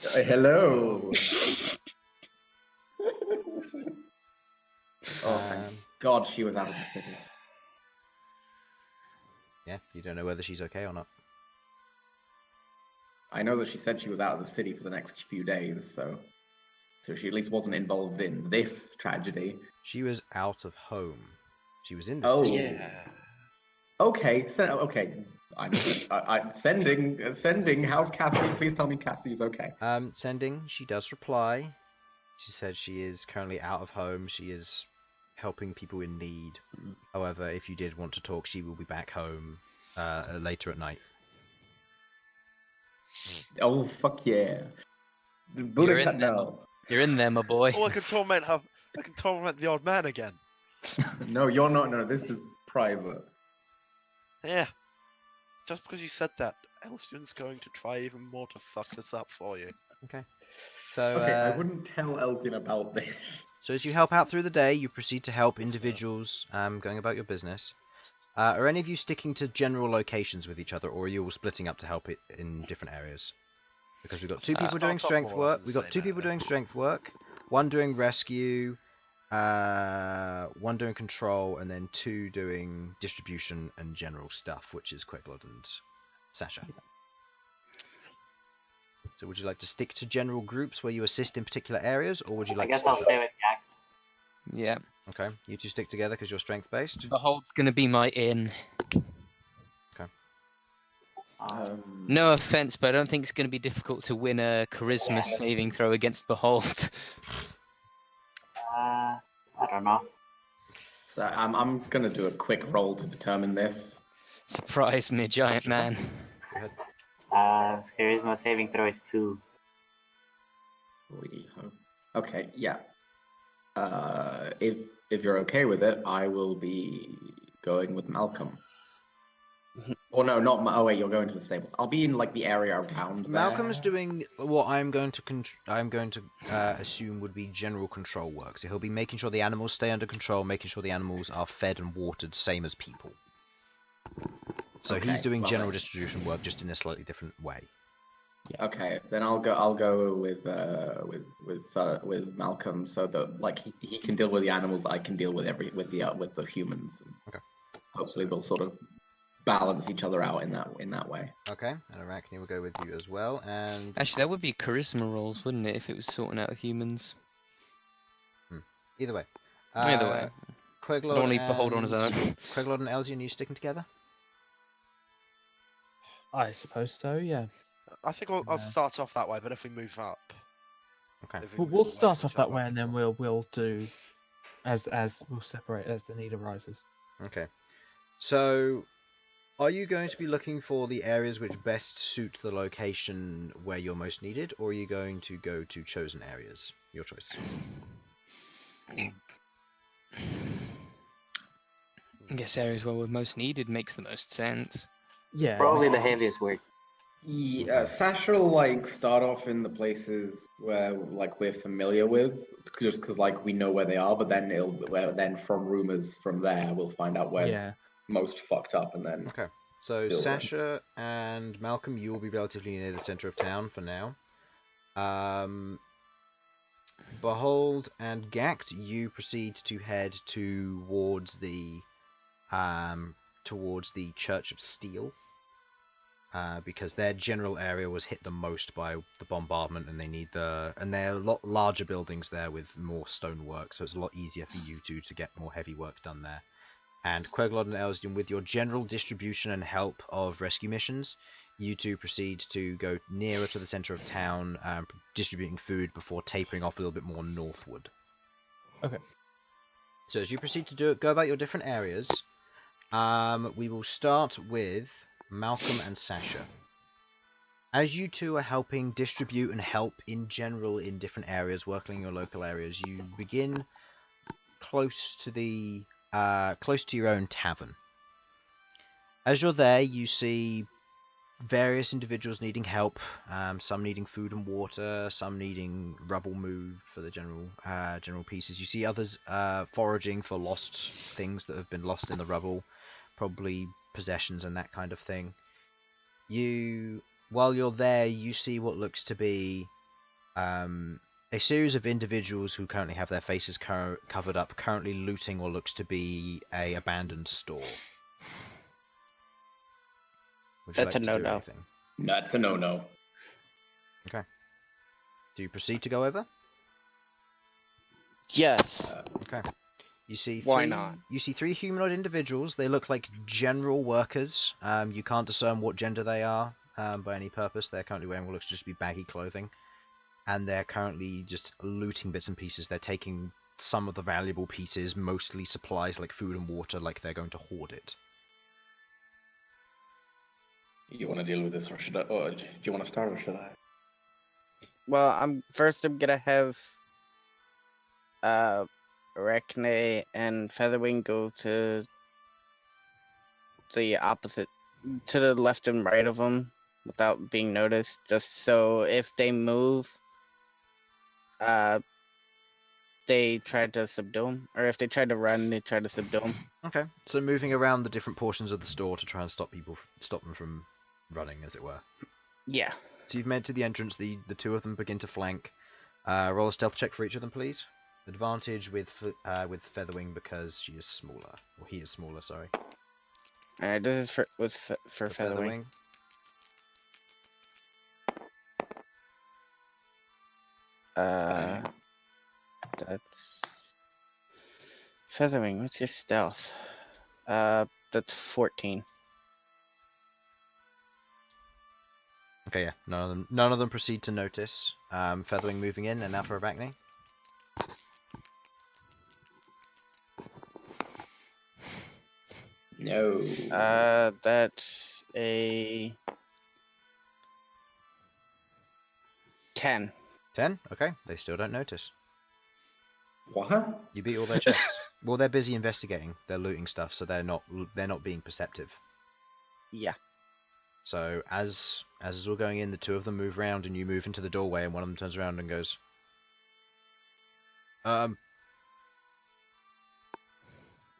Hello. Oh, thank God she was out of the city. Yeah, you don't know whether she's okay or not. I know that she said she was out of the city for the next few days, so she at least wasn't involved in this tragedy. She was out of home. She was in the Oh, city. Yeah. Okay, okay. I'm sending. How's Cassie? Please tell me Cassie's okay. Sending. She does reply. She said she is currently out of home. She is helping people in need. However, if you did want to talk, she will be back home later at night. Oh fuck yeah! You're in there. No. You're in there, my boy. Oh, I can torment her. I can torment the old man again. No, you're not. No, this is private. Yeah. Just because you said that, Elsyan's going to try even more to fuck this up for you. Okay. So, Okay, I wouldn't tell Elsyan about this. So as you help out through the day, you proceed to help individuals going about your business. Are any of you sticking to general locations with each other, or are you all splitting up to help it in different areas? Because we've got two people doing strength work. We've got two people doing strength work, one doing rescue, one doing control, and then 2 doing distribution and general stuff, which is Queglod and Sasha. So would you like to stick to general groups where you assist in particular areas, or would you like I guess to I'll stay with Ghaakt. Yeah. Okay, you 2 stick together because you're strength based. Behold's gonna be my in. No offense, but I don't think it's gonna be difficult to win a charisma saving throw against Behold. I don't know. So I'm gonna do a quick roll to determine this. Surprise me, giant man. Charisma saving throw is 2. Okay, yeah. If you're okay with it, I will be going with Malcom. Oh no, not oh wait, you're going to the stables. I'll be in like the area around there. Malcolm's doing what I'm going to assume would be general control work. So he'll be making sure the animals stay under control, making sure the animals are fed and watered, same as people. So Okay, he's doing love general it. distribution work, just in a slightly different way. Okay, then I'll go with Malcom, so that like he can deal with the animals, I can deal with the humans. Okay. Hopefully we'll sort of balance each other out in that way. Okay, and Arachne will go with you as well. And Actually, that would be charisma rolls, wouldn't it, if it was sorting out with humans? either way, Either way. Queglod Don't need Behold on his own. Queglod and Elsyan, you sticking together? I suppose so, yeah. I think I'll start off that way, but if we move up... Okay. if we We'll move away start from off each that other, way, I and think then we'll do as we'll separate as the need arises. Okay. So, are you going to be looking for the areas which best suit the location where you're most needed, or are you going to go to chosen areas? Your choice. I guess areas where we're most needed makes the most sense. Yeah. Probably the heaviest work. Yeah, Sasha will like start off in the places where like we're familiar with, just because like we know where they are. But then then from rumors from there we'll find out where's Yeah. most fucked up, and then Okay. So Deal with them. Sasha and Malcolm, you will be relatively near the center of town for now. Behold and Ghaakt, you proceed to head towards the Church of Steel. because their general area was hit the most by the bombardment, and and there are a lot larger buildings there with more stonework, so it's a lot easier for you two to get more heavy work done there. And Queglod and Elsyan, with your general distribution and help of rescue missions, you two proceed to go nearer to the center of town, distributing food before tapering off a little bit more northward. Okay. So as you proceed to go about your different areas, we will start with Malcom and Sasha. As you two are helping distribute and help in general in different areas, working in your local areas, you begin close to your own tavern. As you're there, you see various individuals needing help, some needing food and water, some needing rubble moved for the general pieces. You see others foraging for lost things that have been lost in the rubble, probably possessions and that kind of thing. While you're there, you see what looks to be a series of individuals who currently have their faces covered up, currently looting what looks to be a abandoned store. Would you That's like a to do no-no. anything? That's a no-no. Okay. Do you proceed to go over? Yes. Okay. You see Why not? You see three humanoid individuals. They look like general workers. You can't discern what gender they are by any purpose. They're currently wearing what looks to just be baggy clothing. And they're currently just looting bits and pieces. They're taking some of the valuable pieces, mostly supplies like food and water, like they're going to hoard it. You want to deal with this, or should I? Or do you want to start, or should I? Well, I'm gonna have Arachne and Featherwing go to the opposite, to the left and right of them without being noticed, just so if they move, they try to subdue them, or if they try to run, they try to subdue them. Okay. So moving around the different portions of the store to try and stop them from running, as it were. Yeah. So you've made to the entrance. The two of them begin to flank. Roll a stealth check for each of them, please. Advantage with Featherwing because she is smaller, or he is smaller. Sorry. This is for Featherwing. That's Featherwing. What's your stealth? That's 14. Okay, yeah. None of them proceed to notice. Featherwing moving in, and now for Arachne. No. That's a 10. 10? Okay, they still don't notice. What? You beat all their checks. Well, they're busy investigating. They're looting stuff, so they're not being perceptive. Yeah. So as it's all going in, the two of them move around, and you move into the doorway, and one of them turns around and goes, and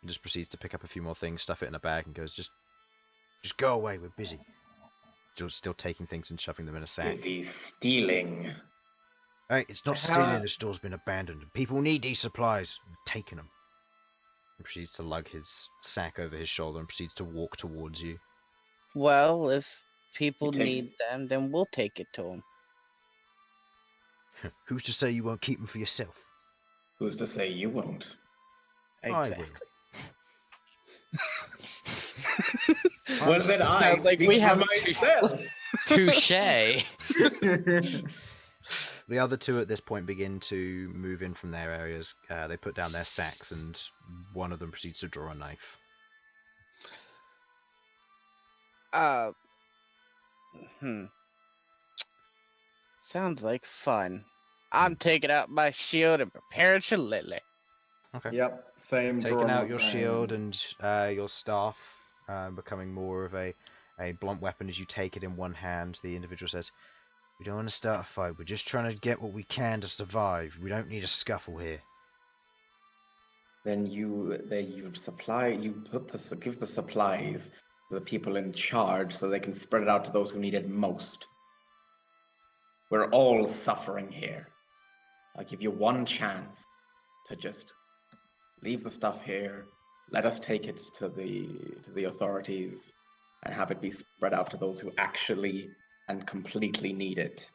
just proceeds to pick up a few more things, stuff it in a bag, and goes, just go away, we're busy. Still taking things and shoving them in a sack. Busy stealing. Hey, it's not stealing, the store's been abandoned. People need these supplies. We've taken them. He proceeds to lug his sack over his shoulder and proceeds to walk towards you. Well, if people You take- need them, then we'll take it to them. Who's to say you won't keep them for yourself? Who's to say you won't? Exactly. Well, then I Sounds like speak we for have myself. Touche. The other two at this point begin to move in from their areas. They put down their sacks, and one of them proceeds to draw a knife. Sounds like fun. I'm taking out my shield and preparing shillelagh. Okay. Yep, same. Taking drawing out of your mine. shield and your staff, becoming more of a blunt weapon as you take it in one hand. The individual says, "We don't want to start a fight. We're just trying to get what we can to survive. We don't need a scuffle here." Then you supply. Give the supplies to the people in charge so they can spread it out to those who need it most. We're all suffering here. I'll give you one chance to just leave the stuff here. Let us take it to the authorities, and have it be spread out to those who actually and completely need it.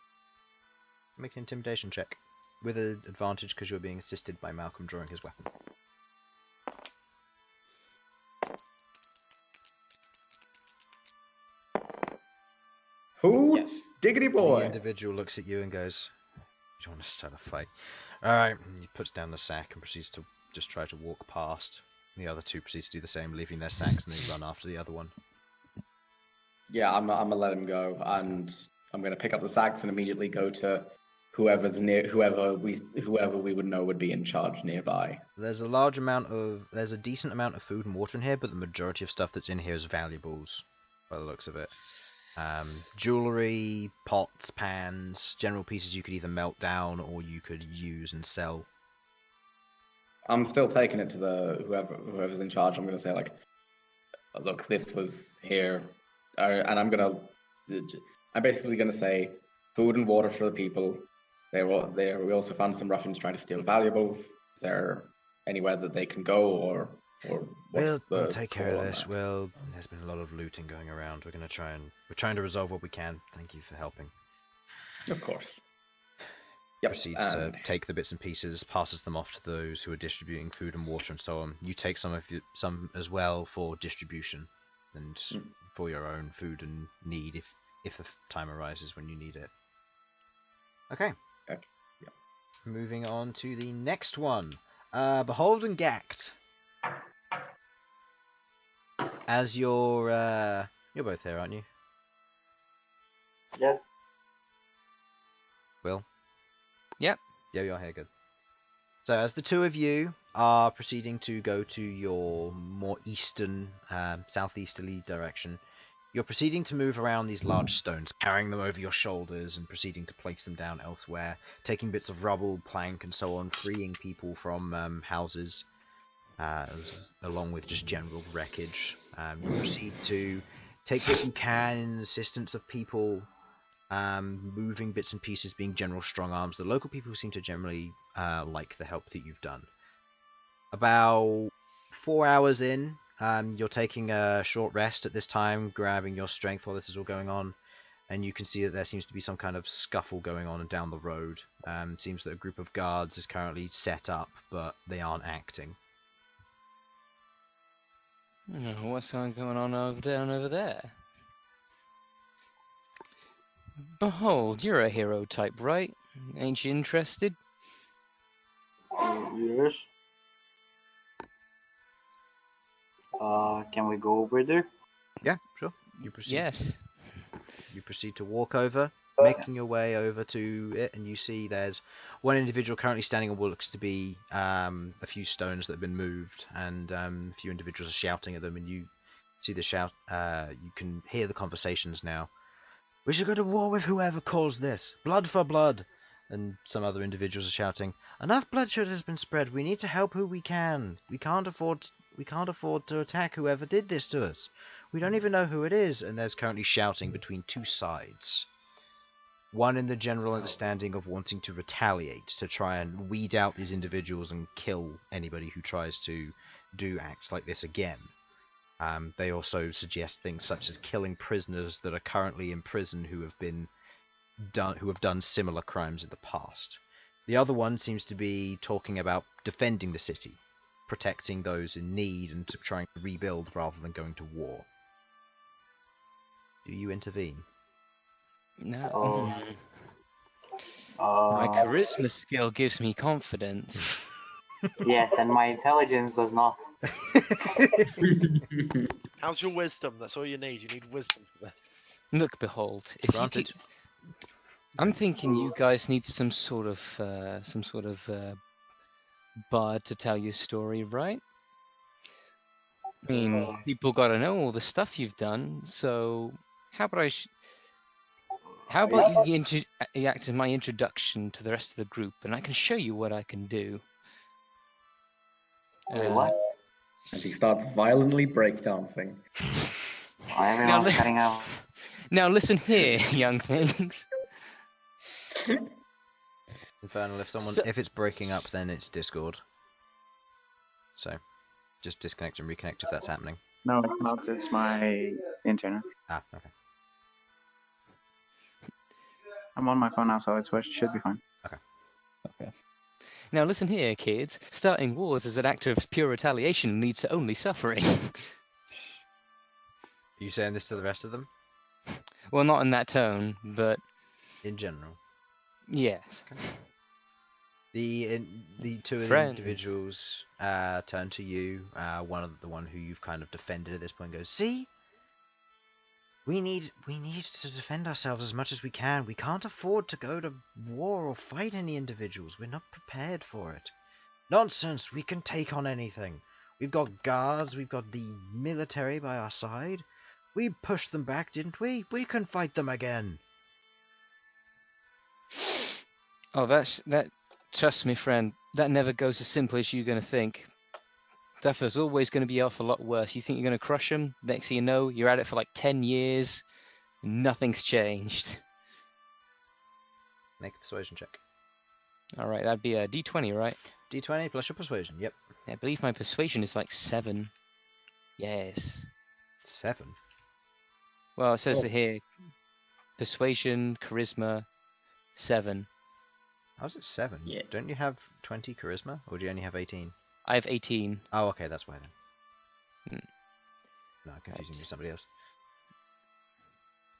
Make an intimidation check with an advantage because you're being assisted by Malcom drawing his weapon. Who? Yes. Diggity The boy. individual looks at you and goes, "You don't want to start a fight." Alright, he puts down the sack and proceeds to just try to walk past. The other two proceed to do the same, leaving their sacks, and they run after the other one. Yeah, I'm gonna let him go, and I'm gonna pick up the sacks and immediately go to whoever's near, whoever we would know would be in charge nearby. There's a decent amount of food and water in here, but the majority of stuff that's in here is valuables, by the looks of it. Jewelry, pots, pans, general pieces you could either melt down or you could use and sell. I'm still taking it to the whoever's in charge. I'm gonna say like, look, this was here, and I'm basically gonna say food and water for the people. They were there. We also found some ruffians trying to steal valuables. Is there anywhere that they can go, or what's We'll take care of call on this. that? Well, there's been a lot of looting going around. We're trying to resolve what we can. Thank you for helping. Of course. Yep. Proceeds to take the bits and pieces, passes them off to those who are distributing food and water and so on. You take some as well for distribution and for your own food and need if the time arises when you need it. Okay. Okay. Yep. Moving on to the next one. Bhold and Ghaakt. As you're both here, aren't you? Yes. Will? Yep. Yeah, you're here, good. So as the two of you are proceeding to go to your more eastern, southeasterly direction, you're proceeding to move around these large stones, carrying them over your shoulders and proceeding to place them down elsewhere, taking bits of rubble, plank, and so on, freeing people from houses, along with just general wreckage. You proceed to take what you can in assistance of people, moving bits and pieces, being general strong arms. The local people seem to generally like the help that you've done. About 4 hours in, you're taking a short rest at this time, grabbing your strength while this is all going on, and you can see that there seems to be some kind of scuffle going on down the road. Seems that a group of guards is currently set up, but they aren't acting. What's going on over there? Behold, you're a hero type, right? Ain't you interested? Yes. Can we go over there? Yeah, sure. You proceed. Yes. You proceed to walk over, making your way over to it, and you see there's one individual currently standing on what looks to be a few stones that have been moved, and a few individuals are shouting at them, and you see the shout. You can hear the conversations now. We should go to war with whoever caused this. Blood for blood. And some other individuals are shouting, enough bloodshed has been spread. We need to help who we can. We can't afford to attack whoever did this to us. We don't even know who it is. And there's currently shouting between two sides. One in the general understanding of wanting to retaliate, to try and weed out these individuals and kill anybody who tries to do acts like this again. They also suggest things such as killing prisoners that are currently in prison who have done similar crimes in the past. The other one seems to be talking about defending the city, protecting those in need, and trying to rebuild rather than going to war. Do you intervene? No. My charisma skill gives me confidence. Yes, and my intelligence does not. How's your wisdom? That's all you need. You need wisdom for this. Look, Behold, if you Granted. keep... I'm thinking you guys need some sort of bard to tell your story, right? I mean, people got to know all the stuff you've done. So how about you act as my introduction to the rest of the group, and I can show you what I can do. Wait, what? And he starts violently breakdancing. Everyone's cutting out. Now listen here, young things. Infernal, if it's breaking up, then it's Discord. So, just disconnect and reconnect if that's happening. No, it's not. It's my internet. Ah, okay. I'm on my phone now, so it should be fine. Okay. Now listen here, kids. Starting wars as an act of pure retaliation leads to only suffering. Are you saying this to the rest of them? Well, not in that tone, but In general. yes. The two of the Friends. individuals turn to you. The one who you've kind of defended at this point goes, "See, we need to defend ourselves as much as we can. We can't afford to go to war or fight any individuals. We're not prepared for it. Nonsense. We can take on anything. We've got guards. We've got the military by our side. We pushed them back, didn't we? We can fight them again." Oh, that. Trust me, friend. That never goes as simple as you're gonna think. Stuff is always going to be off a lot worse. You think you're going to crush them? Next thing you know, you're at it for like 10 years. And nothing's changed. Make a persuasion check. All right, that'd be a D20, right? D20 plus your persuasion. Yep. I believe my persuasion is like 7. Yes. 7. Well, it says it here. Persuasion, charisma, 7. How's it 7? Yeah. Don't you have 20 charisma, or do you only have 18? I have 18. Oh, okay, that's why then. Hmm. No, I'm confusing you with somebody else.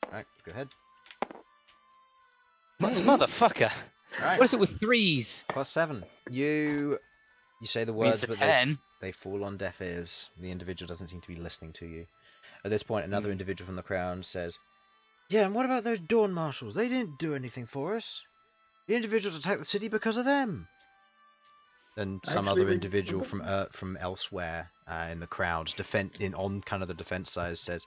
Alright, go ahead. This motherfucker. Alright, What is it with 3s? plus 7. You say the I mean, words, it's a but 10. they fall on deaf ears. The individual doesn't seem to be listening to you. At this point, another individual from the crowd says, "Yeah, and what about those Dawn Marshals? They didn't do anything for us. The individuals attacked the city because of them." And some Actually, other we- individual from elsewhere in the crowd, on kind of the defense side, says,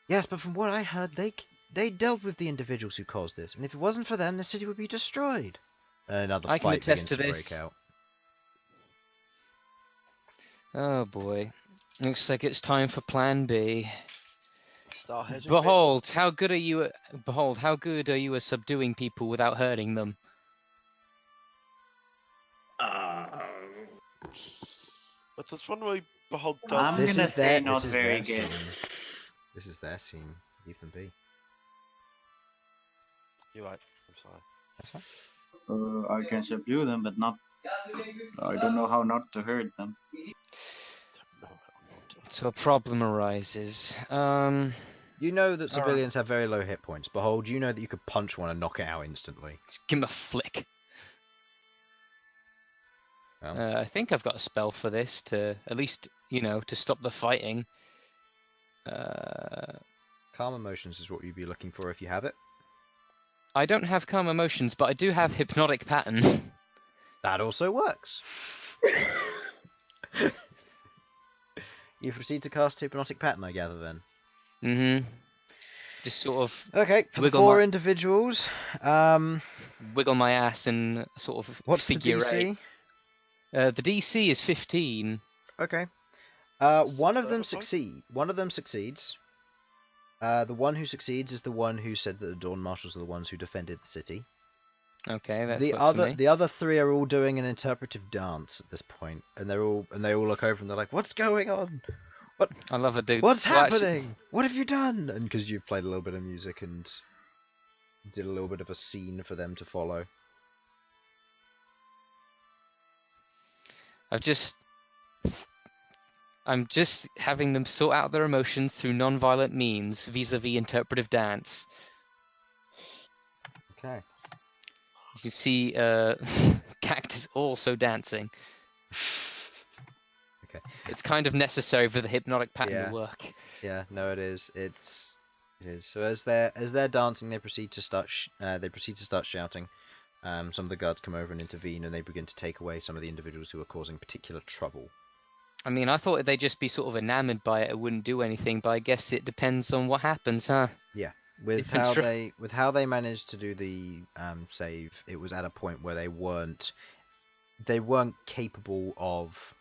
"Yes, but from what I heard, they dealt with the individuals who caused this, and if it wasn't for them, the city would be destroyed." Another I can fight attest begins to to this. break out. Oh boy. Looks like it's time for Plan B. Start hedging. Behold, how good are you at subduing people without hurting them? But there's one way Behold I'm does. gonna This is say their not this is very their good. scene. This is their scene. Leave them be. You're right. I'm sorry. That's fine. I can subdue them, but not. I don't know how not to hurt them. Don't know how not to. So a problem arises. You know that All right. civilians have very low hit points. Behold, you know that you could punch one and knock it out instantly. Just give him a flick. Well. I think I've got a spell for this to at least, to stop the fighting. Calm emotions is what you'd be looking for if you have it. I don't have calm emotions, but I do have hypnotic pattern. That also works. You proceed to cast Hypnotic Pattern, I gather, then. Mm-hmm. Just sort of Okay, for the Wiggle 4 my- individuals, wiggle my ass and sort of what's the figure DC? eight. The DC is 15. Okay. Does One it of them have a point? One of them succeeds. The one who succeeds is the one who said that the Dawn Marshals are the ones who defended the city. Okay, that's The works for me. other 3 are all doing an interpretive dance at this point, and they all look over and they're like, "What's going on? I love it, dude. What's Well, actually- happening? What have you done?" And because you've played a little bit of music and did a little bit of a scene for them to follow. I'm just having them sort out their emotions through non-violent means vis-a-vis interpretive dance. Okay. You see, Ghaakt is also dancing. Okay. It's kind of necessary for the hypnotic pattern Yeah. to work. Yeah, no, it is. It is. So as they're dancing, they proceed to start shouting. Some of the guards come over and intervene, and they begin to take away some of the individuals who are causing particular trouble. I mean, I thought they'd just be sort of enamored by it. It wouldn't do anything, but I guess it depends on what happens, huh? With Different how they managed to do the save, it was at a point where they weren't capable of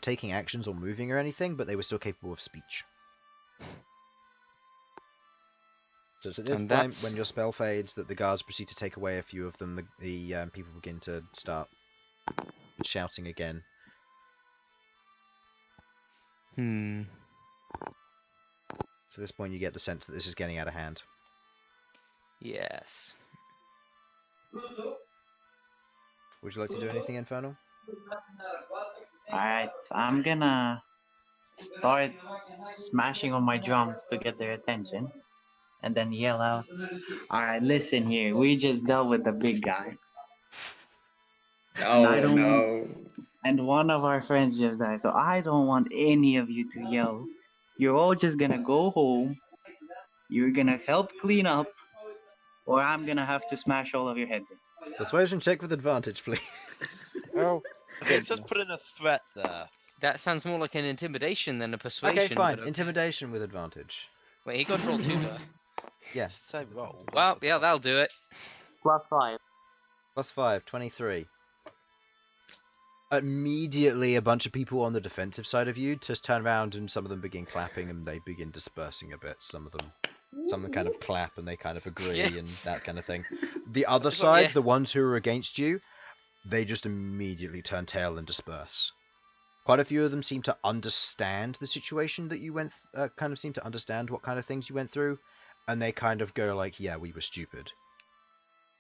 taking actions or moving or anything, but they were still capable of speech. So it's at this And point, that's- when your spell fades, that the guards proceed to take away a few of them. The people begin to start shouting again. Hmm. So at this point, you get the sense that this is getting out of hand. Yes. Would you like to do anything, Infernal? Alright, I'm gonna start smashing on my drums to get their attention. And then yell out, alright, listen here, we just dealt with the big guy. Oh I don't- no. And one of our friends just died, so I don't want any of you to yell. You're all just gonna go home, you're gonna help clean up, or I'm gonna have to smash all of your heads in. Persuasion check with advantage, please. Oh, Let's just put in a threat there. That sounds more like an intimidation than a persuasion. Okay, fine. but Intimidation with advantage. Wait, he got to roll 2 though. Yes. Same roll. Well, yeah, that'll do it. +5. Plus 5, 23. Immediately, a bunch of people on the defensive side of you just turn around and some of them begin clapping and they begin dispersing a bit. Some of them kind of clap and they kind of agree and that kind of thing. The other side, yeah. the ones who are against you, they just immediately turn tail and disperse. Quite a few of them seem to understand the situation that you went, kind of seem to understand what kind of things you went through, and they kind of go like, yeah, we were stupid.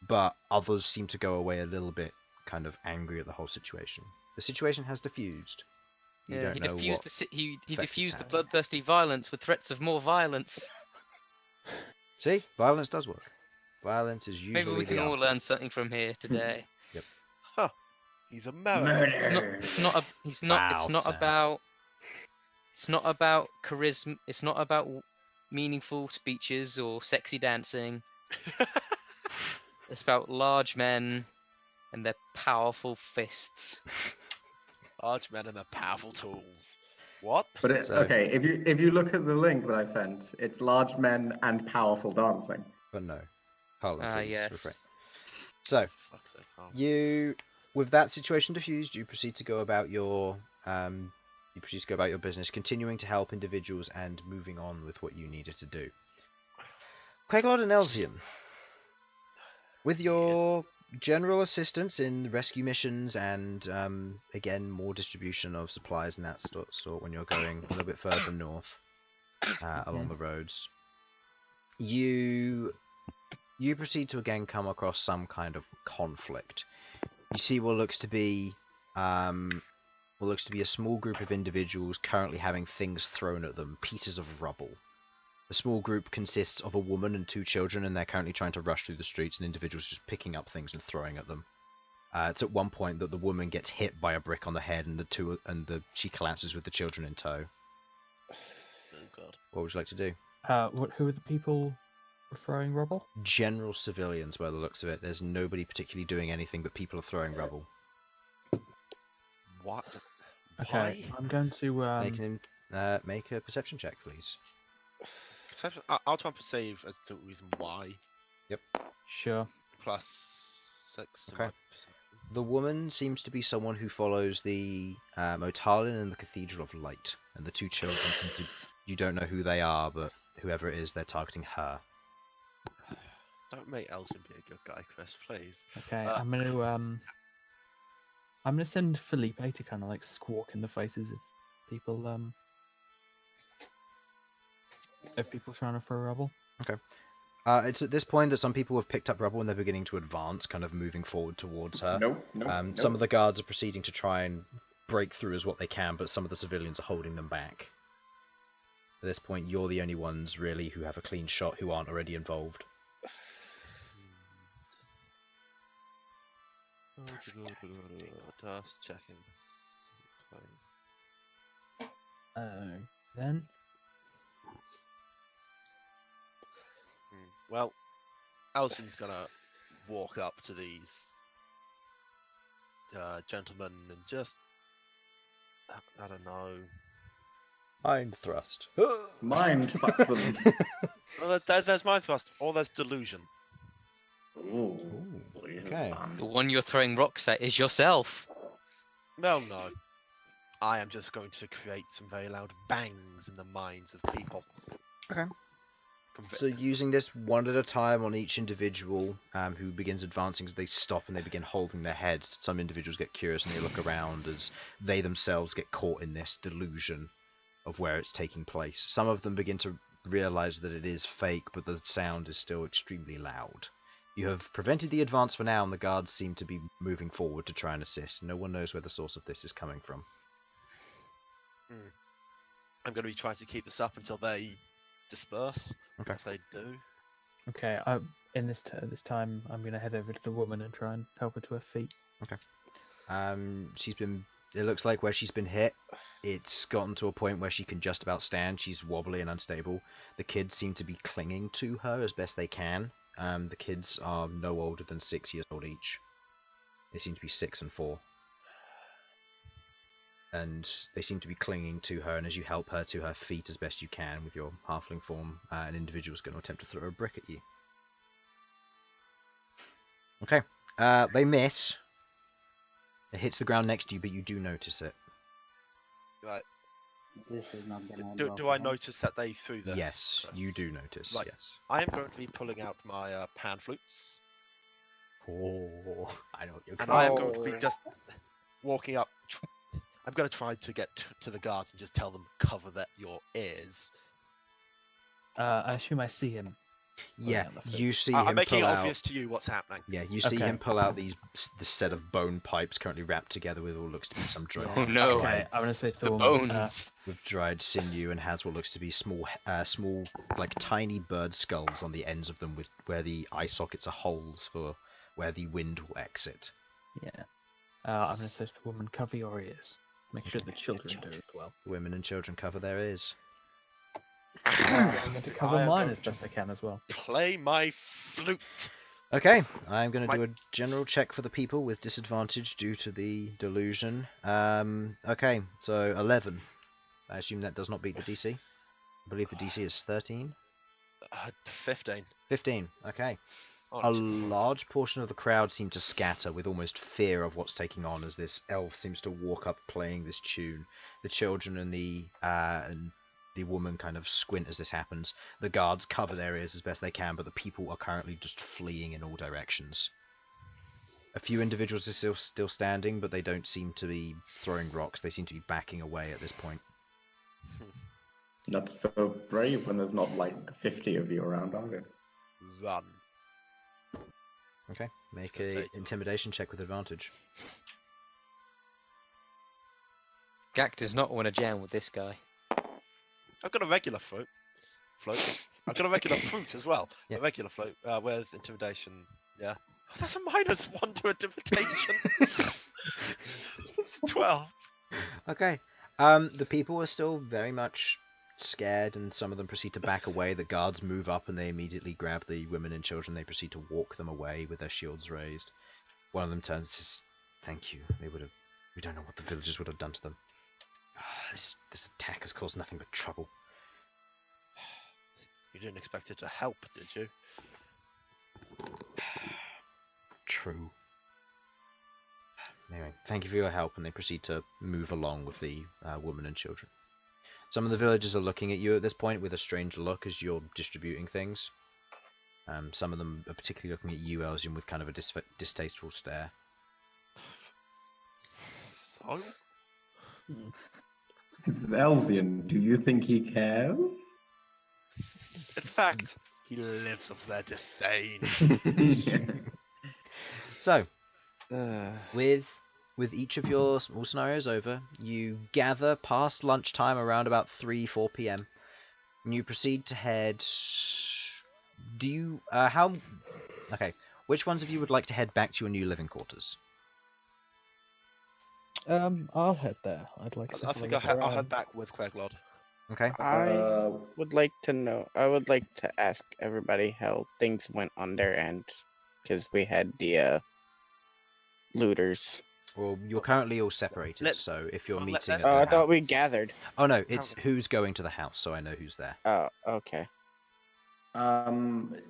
But others seem to go away a little bit kind of angry at the whole situation. The situation has diffused. You Yeah, don't he know diffused what he effect it's diffused the had. bloodthirsty violence with threats of more violence. See, violence does work. Violence is usually Maybe we can the all answer. learn something from here today. Huh. He's American. It's not about charisma. It's not about meaningful speeches or sexy dancing. It's about large men and their powerful fists. Large men and their powerful tools. What? But it, So- okay, if you look at the link that I sent, it's large men and powerful dancing. But no. Harlan, Ah, please yes. refrain. So, Fuck's sake. Oh. you, with that situation diffused, you proceed to go about your business, continuing to help individuals and moving on with what you needed to do. Queglod and Elsyan, with your general assistance in rescue missions and again more distribution of supplies and that sort when you're going a little bit further north along the roads, you proceed to again come across some kind of conflict. You see what looks to be a small group of individuals currently having things thrown at them, pieces of rubble. The small group consists of a woman and 2 children, and they're currently trying to rush through the streets, and individuals just picking up things and throwing at them. It's at one point that the woman gets hit by a brick on the head, and she collapses with the children in tow. Oh god. What would you like to do? Who are the people throwing rubble? General civilians, by the looks of it. There's nobody particularly doing anything, but people are throwing rubble. What? Okay, Why? I'm going to Make a perception check, please. I'll try and perceive as to the reason why. Sure. Plus 6 to Okay. my perception. The woman seems to be someone who follows the Otalin and the Cathedral of Light, and the 2 children seem to, you don't know who they are, but whoever it is, they're targeting her. Don't make Elsyan be a good guy, Chris, please. Okay, I'm gonna send Felipe to kind of like squawk in the faces of people trying to throw rubble. It's at this point that some people have picked up rubble and they're beginning to advance, kind of moving forward towards her. Nope. Some of the guards are proceeding to try and break through as what they can, but some of the civilians are holding them back. At this point, you're the only ones really who have a clean shot who aren't already involved. Just checking something. Then Well, Elsyan's gonna walk up to these gentlemen and just, I don't know. Mind thrust. Mind fuck them. Well, there's mind thrust, or there's delusion. Ooh. Okay. The one you're throwing rocks at is yourself. Well, no. I am just going to create some very loud bangs in the minds of people. Okay. So using this one at a time on each individual who begins advancing, as they stop and they begin holding their heads. Some individuals get curious and they look around as they themselves get caught in this delusion of where it's taking place. Some of them begin to realize that it is fake, but the sound is still extremely loud. You have prevented the advance for now, and the guards seem to be moving forward to try and assist. No one knows where the source of this is coming from. I'm going to be trying to keep this up until they disperse. Okay. If they do. Okay, in this time, I'm going to head over to the woman and try and help her to her feet. Okay. It looks like where she's been hit, it's gotten to a point where she can just about stand. She's wobbly and unstable. The kids seem to be clinging to her as best they can. The kids are no older than 6 years old each. They seem to be 6 and 4. And they seem to be clinging to her, and as you help her to her feet as best you can with your halfling form, an individual is going to attempt to throw a brick at you. Okay. They miss. It hits the ground next to you, but you do notice it. Right. This is not gonna. Do I notice that they threw this? Yes, you do notice. Right. Yes. I am going to be pulling out my pan flutes. Oh, I know what you're And going I am Oh. going to be just walking up. I'm going to try to get to the guards and just tell them, cover your ears. I assume I see him. Yeah, out the flute. you see I'm him making it pull out. obvious to you what's happening. Yeah, you see Okay. him pull out this set of bone pipes currently wrapped together with what looks to be some dried, Oh no! Okay, I'm going to say to the The woman, bones. with dried sinew, and has what looks to be small, like tiny bird skulls on the ends of them, with where the eye sockets are holes for where the wind will exit. yeah. I'm going to say to the woman, cover your ears. Make sure the children do as well. Women and children cover their ears. I'm going to cover I am mine going as best I can as well. Play my flute. Okay, I'm going to My- do a general check for the people with disadvantage due to the delusion. Okay, so 11. I assume that does not beat the DC. I believe the DC is 13. 15. 15, okay. Oh, A large portion of the crowd seem to scatter with almost fear of what's taking on as this elf seems to walk up playing this tune. The children and the woman kind of squint as this happens. The guards cover their ears as best they can, but the people are currently just fleeing in all directions. A few individuals are still standing, but they don't seem to be throwing rocks. They seem to be backing away at this point. Not so brave when there's not like 50 of you around, are there? Run. Okay, make Just gonna a say- intimidation check with advantage. Ghaakt does not want to jam with this guy. I've got a regular float. I've got a regular fruit as well. Yeah. A regular float with intimidation. Yeah. Oh, that's a -1 to intimidation. It's 12. Okay. The people are still very much scared, and some of them proceed to back away. The guards move up, and they immediately grab the women and children. They proceed to walk them away with their shields raised. One of them turns and says, "Thank you. We don't know what the villagers would have done to them. This attack has caused nothing but trouble." You didn't expect it to help, did you? True. Anyway, thank you for your help, and they proceed to move along with the women and children. Some of the villagers are looking at you at this point with a strange look as you're distributing things. Some of them are particularly looking at you, Elsyan, with kind of a distasteful stare. So? This is Elsyan. Do you think he cares? In fact, he lives off their disdain. So, with each of your small scenarios over, you gather past lunchtime around about 3-4 p.m. and you proceed to head. Okay, which ones of you would like to head back to your new living quarters? I'll head there. I'd like to. I think I'll head back with Queglod. Okay. I would like to know. I would like to ask everybody how things went on their end, because we had the looters. Well, you're currently all separated, Let- so if you're well, let- meeting at let's- the Oh, I house... thought we gathered. Oh no, it's who's going to the house, so I know who's there. Oh, okay.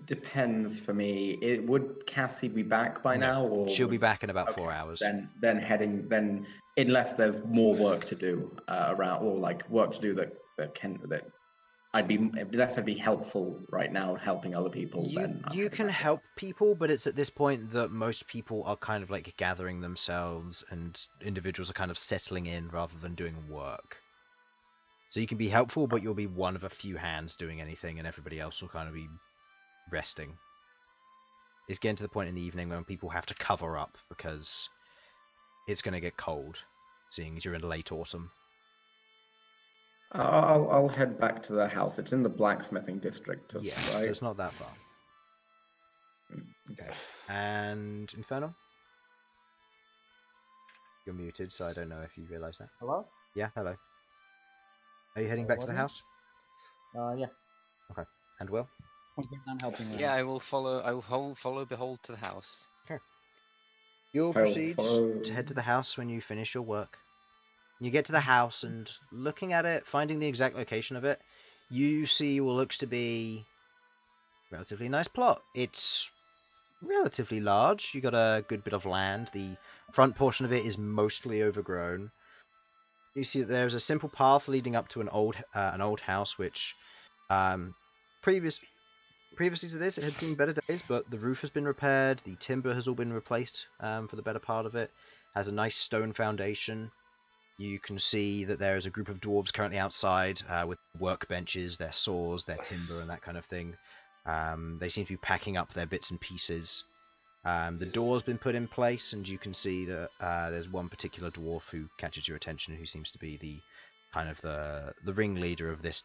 Depends for me. Would Cassie be back by No, now, or She'll be would- back in about okay, 4 hours. Then unless there's more work to do around, or like work to do that I'd be helpful right now, helping other people. Then I'm You heading can back. help people, but it's at this point that most people are kind of like gathering themselves, and individuals are kind of settling in rather than doing work. So you can be helpful, but you'll be one of a few hands doing anything, and everybody else will kind of be resting. It's getting to the point in the evening when people have to cover up because it's going to get cold, seeing as you're in late autumn. I'll head back to the house. It's in the blacksmithing district, Yeah, right? so it's not that far. Okay. And Infernal? You're muted, so I don't know if you realise that. Hello? Yeah, hello. Are you heading back to the house? Yeah. Okay. And Will? I'm helping. Yeah, I will follow. I will follow Behold to the house. You'll I'll proceed follow- to head to the house when you finish your work. You get to the house and looking at it, finding the exact location of it, you see what looks to be a relatively nice plot. It's relatively large. You got a good bit of land. The front portion of it is mostly overgrown. You see that there's a simple path leading up to an old house, which previously to this it had seen better days, but the roof has been repaired. The timber has all been replaced for the better part of it. Has a nice stone foundation. You can see that there is a group of dwarves currently outside with workbenches, their saws, their timber, and that kind of thing. They seem to be packing up their bits and pieces. The door's been put in place, and you can see that there's one particular dwarf who catches your attention, who seems to be the kind of the ringleader of this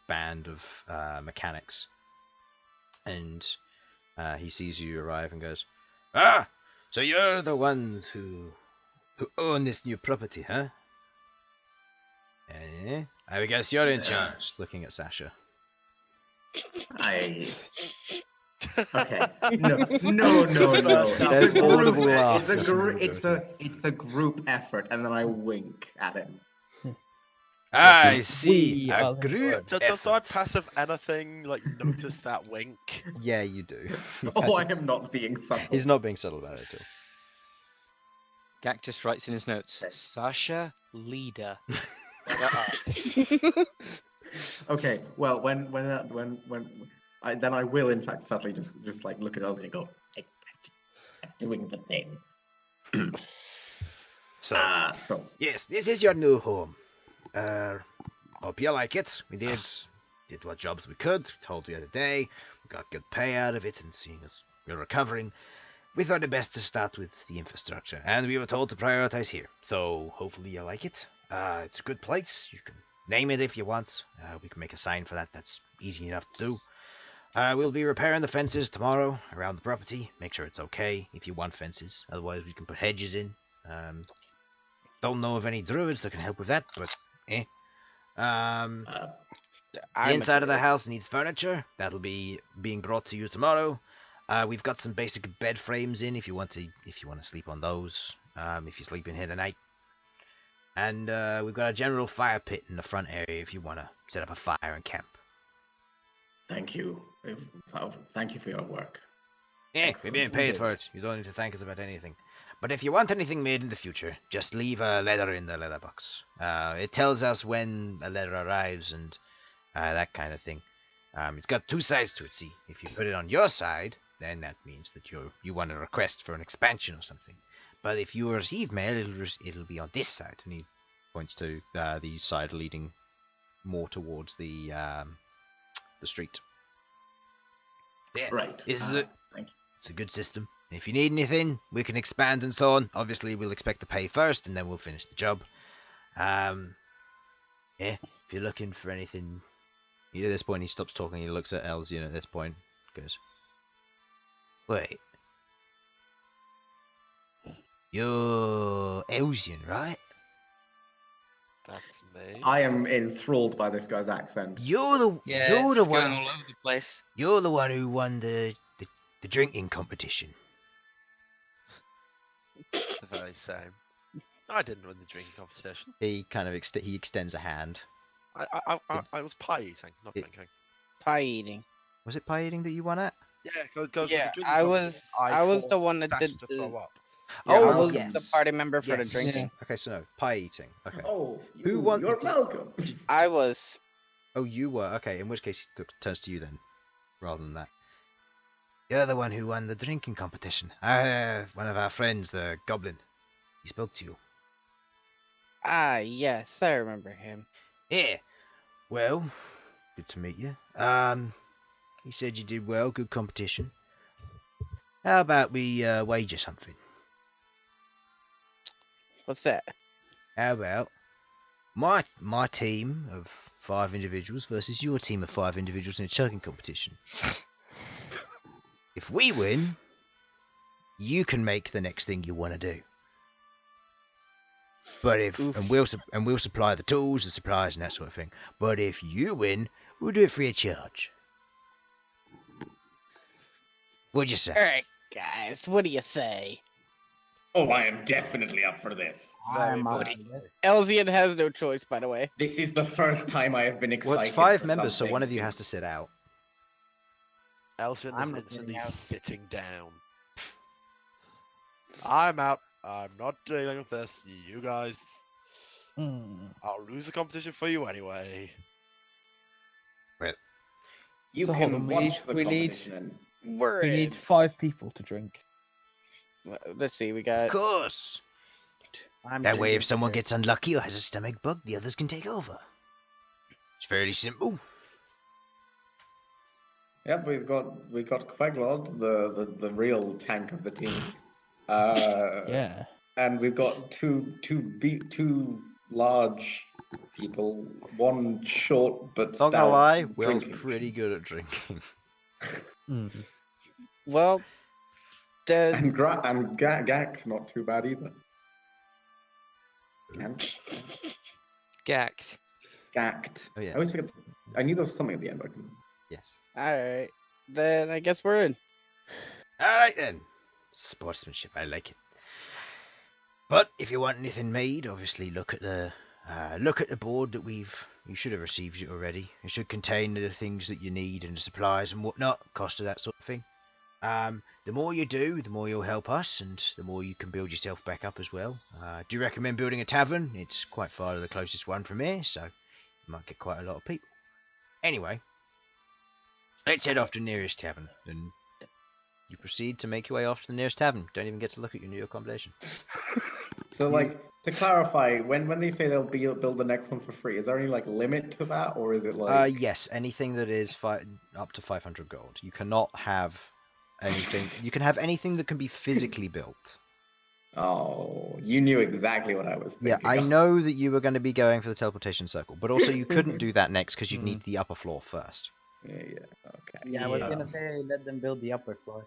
band of mechanics. And he sees you arrive and goes, "Ah, so you're the ones who own this new property, huh? I guess you're in charge." Looking at Sasha. Okay. No. There's audible laugh. It's a group effort, and then I wink at him. I see. We A are- group Does our effort. passive anything like notice that wink? Yeah, you do. Oh, I am not being subtle. He's not being subtle about it at all. Ghaakt just writes in his notes, Sasha, leader. Okay. Well, when then I will in fact subtly just like look at Elsyan and go, I'm doing the thing. So, yes, this is your new home. Hope you like it. We did what jobs we could. Told you the other day. We got good pay out of it, and seeing as we're recovering, we thought it best to start with the infrastructure, and we were told to prioritize here. So hopefully you like it. It's a good place. You can name it if you want. We can make a sign for that. That's easy enough to do. We'll be repairing the fences tomorrow around the property. Make sure it's okay if you want fences. Otherwise, we can put hedges in. Don't know of any druids that can help with that, but the inside of the house needs furniture. That'll be being brought to you tomorrow. We've got some basic bed frames in if you want to sleep on those. If you're sleeping here tonight. And we've got a general fire pit in the front area if you want to set up a fire and camp. Thank you. Thank you for your work. Yeah, we're being paid for it. You don't need to thank us about anything. But if you want anything made in the future, just leave a letter in the letterbox. It tells us when a letter arrives and that kind of thing. It's got two sides to it, see. If you put it on your side, then that means that you want a request for an expansion or something. But if you receive mail, it'll be on this side. And he points to the side leading more towards the street. Yeah, Right. This is Thank you. it's a good system. If you need anything, we can expand and so on. Obviously, we'll expect to pay first, and then we'll finish the job. Yeah, if you're looking for anything... At this point, he stops talking. He looks at Elsyan at this point. Goes, "Wait. You're Elsyan, right? That's me. I am enthralled by this guy's accent. You're the Yeah, you're it's the going one. all over the place. You're the one who won the drinking competition." The very same. I didn't win the drinking competition. He kind of he extends a hand. I was pie eating, not drinking. Pie eating. Was it pie eating that you won at? Yeah, goes Yeah, with the drinking I was- competition. I was the forced one that Sasha did to the- throw up. I Oh, was yes. the party member for the Yes. drinking. Okay, so no, pie eating. Okay. Oh, Who won- You're welcome. I was. Oh, you were? Okay, in which case he turns to you then, rather than that. You're the one who won the drinking competition. One of our friends, the goblin. He spoke to you. Ah, yes, I remember him. Yeah, Well, good to meet you. You said you did well, good competition. How about we wager something? What's that? How about my team of 5 individuals versus your team of 5 individuals in a chugging competition? If we win, you can make the next thing you want to do. But if we'll supply the tools, the supplies, and that sort of thing. But if you win, we'll do it free of charge. What'd you say? All right, guys, what do you say? Oh, I am definitely up for this. I'm Very up good. for this. Elsyan has no choice, by the way. This is the first time I have been excited. Well, it's 5 for members, so something one of you since- has to sit out. Elsyan I'm is not instantly getting out. sitting down. I'm out. I'm not dealing with this. You guys. I'll lose the competition for you anyway. You So can hold on, watch the we need- competition. We're We in. need 5 people to drink. Let's see, we Of got. course. I'm That way, drinking if someone beer. gets unlucky or has a stomach bug, the others can take over. It's fairly simple. Yep, we got Queglod, the real tank of the team. Yeah. And we've got two large people, one short but Not stout. gonna lie, Will's drinking. pretty good at drinking. Mm. Well, then. And Ghakt's not too bad either. Ghaakt. Ghaakt. Oh, yeah. I always forget. I knew there was something at the end. But I couldn't- Yes. Alright. Then I guess we're in. Alright then. Sportsmanship, I like it. But if you want anything made, obviously look at the board that you should have received it already. It should contain the things that you need and the supplies and whatnot, cost of that sort of thing. The more you do, the more you'll help us, and the more you can build yourself back up as well. I do recommend building a tavern. It's quite far to the closest one from here, so you might get quite a lot of people. Anyway, let's head off to the nearest tavern, and you proceed to make your way off to the nearest tavern. Don't even get to look at your new accommodation. So, like, to clarify, when they say they'll build the next one for free, is there any like limit to that, or is it like? Yes, anything that is up to 500 gold. You cannot have anything. You can have anything that can be physically built. Oh, you knew exactly what I was thinking. Yeah, I of. know that you were going to be going for the teleportation circle, but also you couldn't do that next because you'd need the upper floor first. Yeah, okay. Yeah, I was gonna say let them build the upper floor.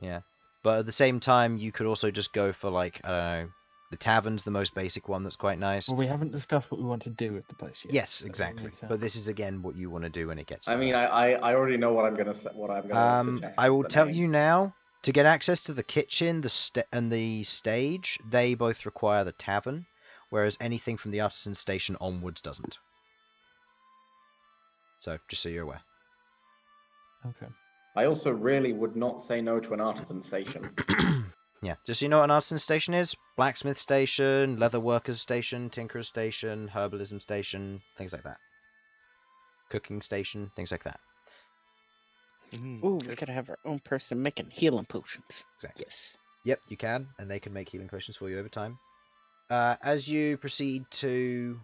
Yeah, but at the same time, you could also just go for like, I don't know, the tavern's the most basic one that's quite nice. Well, we haven't discussed what we want to do with the place yet. Yes, so we exactly. need to- But this is again what you want to do when it gets to I mean, that. I already know what I'm gonna say. What I'm gonna suggest. I is will the tell name. you now, to get access to the kitchen, and the stage, they both require the tavern, whereas anything from the artisan station onwards doesn't. So, just so you're aware. Okay. I also really would not say no to an artisan station. Yeah, just so you know what an artisan station is: blacksmith station, leather workers station, tinker's station, herbalism station, things like that. Cooking station, things like that. Ooh, we gotta have our own person making healing potions. Exactly. Yes. Yep, you can, and they can make healing potions for you over time. As you proceed to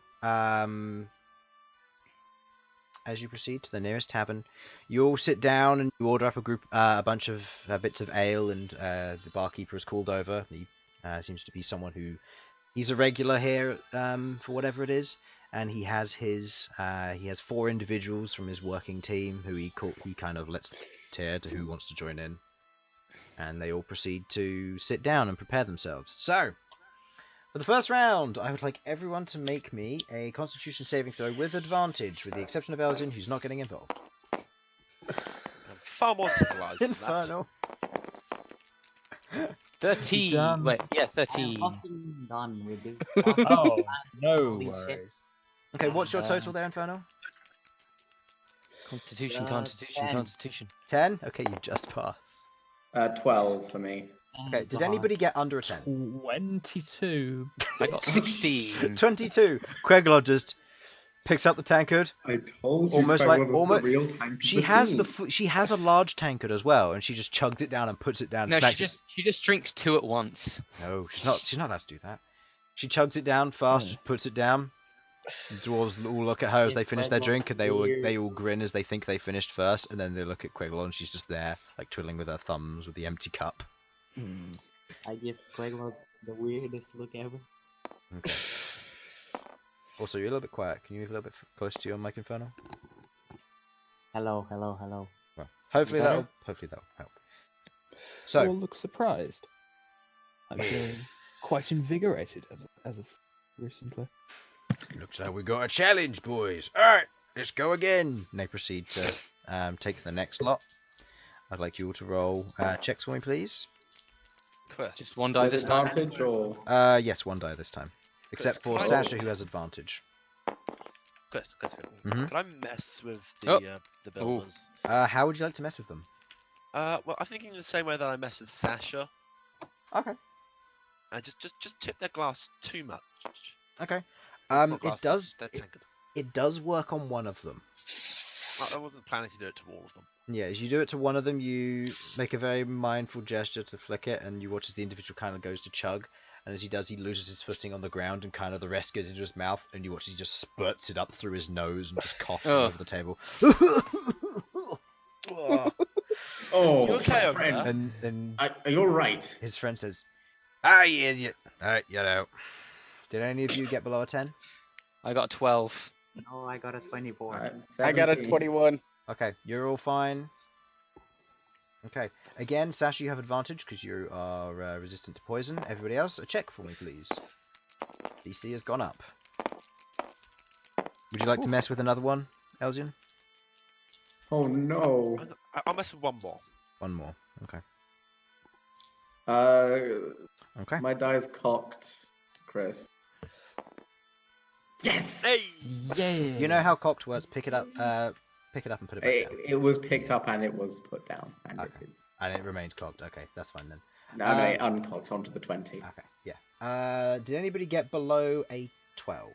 the nearest tavern, you all sit down and you order up a bunch of bits of ale, and the barkeeper is called over. He seems to be someone he's a regular here for whatever it is, and he has 4 individuals from his working team who he kind of lets tier to who wants to join in, and they all proceed to sit down and prepare themselves. So, for the first round, I would like everyone to make me a Constitution saving throw with advantage, with the exception of Elsyan, who's not getting involved. I'm far more civilized than that. Infernal. 13. Done. Wait, yeah, I'm 13. fucking done with this. Oh, no Holy shit. worries. Okay, what's your total there, Infernal? Constitution, 10. Constitution. 10? Okay, you just pass. 12 for me. Okay, did anybody get under a 10? 22. I got 16. 22. Queglod just picks up the tankard. I told you. Almost like- Queglod was almost- the real tank of She the has team. she has a large tankard as well, and she just chugs it down and puts it down. No, smacks she just drinks 2 at once. No, she's not allowed to do that. She chugs it down fast, Yeah. just puts it down. Dwarves all look at her as Yes, they finish their Queglod, drink, and they weird. all grin as they think they finished first, and then they look at Queglod, and she's just there, like twiddling with her thumbs with the empty cup. I give Queglod the weirdest look ever. Okay. Also, you're a little bit quiet. Can you move a little bit closer to your mic, Infernal? Hello, hello, hello. Well, hopefully that'll help. So, You all look surprised. I'm feeling quite invigorated as of recently. looks like we got a challenge, boys. All right, let's go again. And they proceed to take the next lot. I'd like you all to roll checks for me, please. Chris, Just one die this time. Advantage or Yes, one die this time, except for can I- Sasha, who has advantage. Chris, Mhm. can I mess with Oh. the builders? How would you like to mess with them? Well, I'm thinking the same way that I messed with Sasha. Okay. Just tip their glass too much. Okay. Not It glass, does. They're tankard. It does work on one of them. I wasn't planning to do it to all of them. Yeah, as you do it to one of them, you make a very mindful gesture to flick it, and you watch as the individual kind of goes to chug, and as he does, he loses his footing on the ground, and kind of the rest goes into his mouth, and you watch as he just spurts it up through his nose and just coughs all Oh. over the table. oh, You okay my over friend. there? And Are you alright? his friend says, "Ah, you idiot! Alright, get out." Did any of you get below a 10? I got a 12. No, I got a 24. I got a 17. 21. Okay, you're all fine. Okay, again, Sasha, you have advantage because you are resistant to poison. Everybody else, a check for me, please. DC has gone up. Would you like to mess with another one, Elsyan? Oh no. I'll mess with one more. One more. Okay. Okay. My die's cocked, Chris. Yes. Hey! Yay! You know how cocked works. Pick it up and put it back down. It was picked up and it was put down, and Okay. it is And it remains cocked. Okay, that's fine then. now uncocked onto the 20. Okay, yeah. Did anybody get below a 12?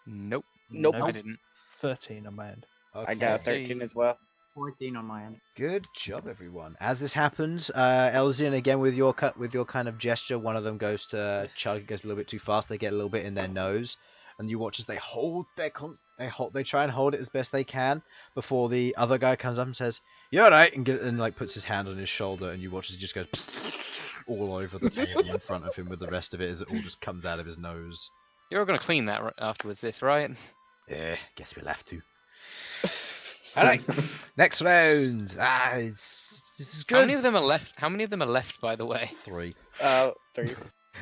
Nope. Nope. I didn't. 13 on my end. Okay. I got a 13 as well. 14 on my end. Good job, everyone. As this happens, Elsyan, again with your kind of gesture, one of them goes to chug, it goes a little bit too fast. They get a little bit in their nose, and you watch as they hold they try and hold it as best they can before the other guy comes up and says, "You're right," and like puts his hand on his shoulder, and you watch as he just goes all over the table in front of him with the rest of it as it all just comes out of his nose. You're all gonna clean that afterwards, this, right? Yeah, guess we'll have to. Alright, next round. This is good. How many of them are left? How many of them are left, by the way? 3. 3.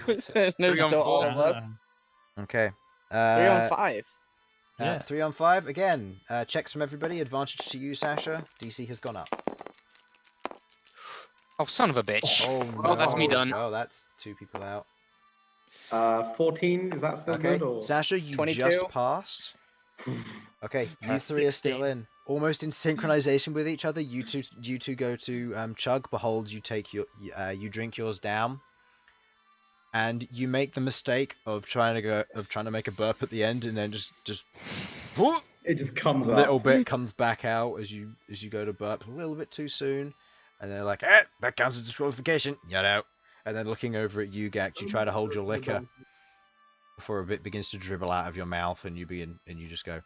There's 3 on still all 4. of us. Okay. 3 on 5. Yeah. 3 on 5. Again, checks from everybody. Advantage to you, Sasha. DC has gone up. Oh, son of a bitch. Oh, Well, that's me done. Oh, that's 2 people out. 14, is that still Okay, good? Or... Sasha, you 22. just passed. Okay, you 3 are 16. still in. Almost in synchronization with each other. You two go to chug. Behold, you take your you drink yours down, and you make the mistake of trying to make a burp at the end, and then just It just comes a up. little bit comes back out as you go to burp a little bit too soon, and they're like, that counts as disqualification. Get out. And then looking over at you, Ghaakt, you try to hold your liquor before a bit begins to dribble out of your mouth, and you just go,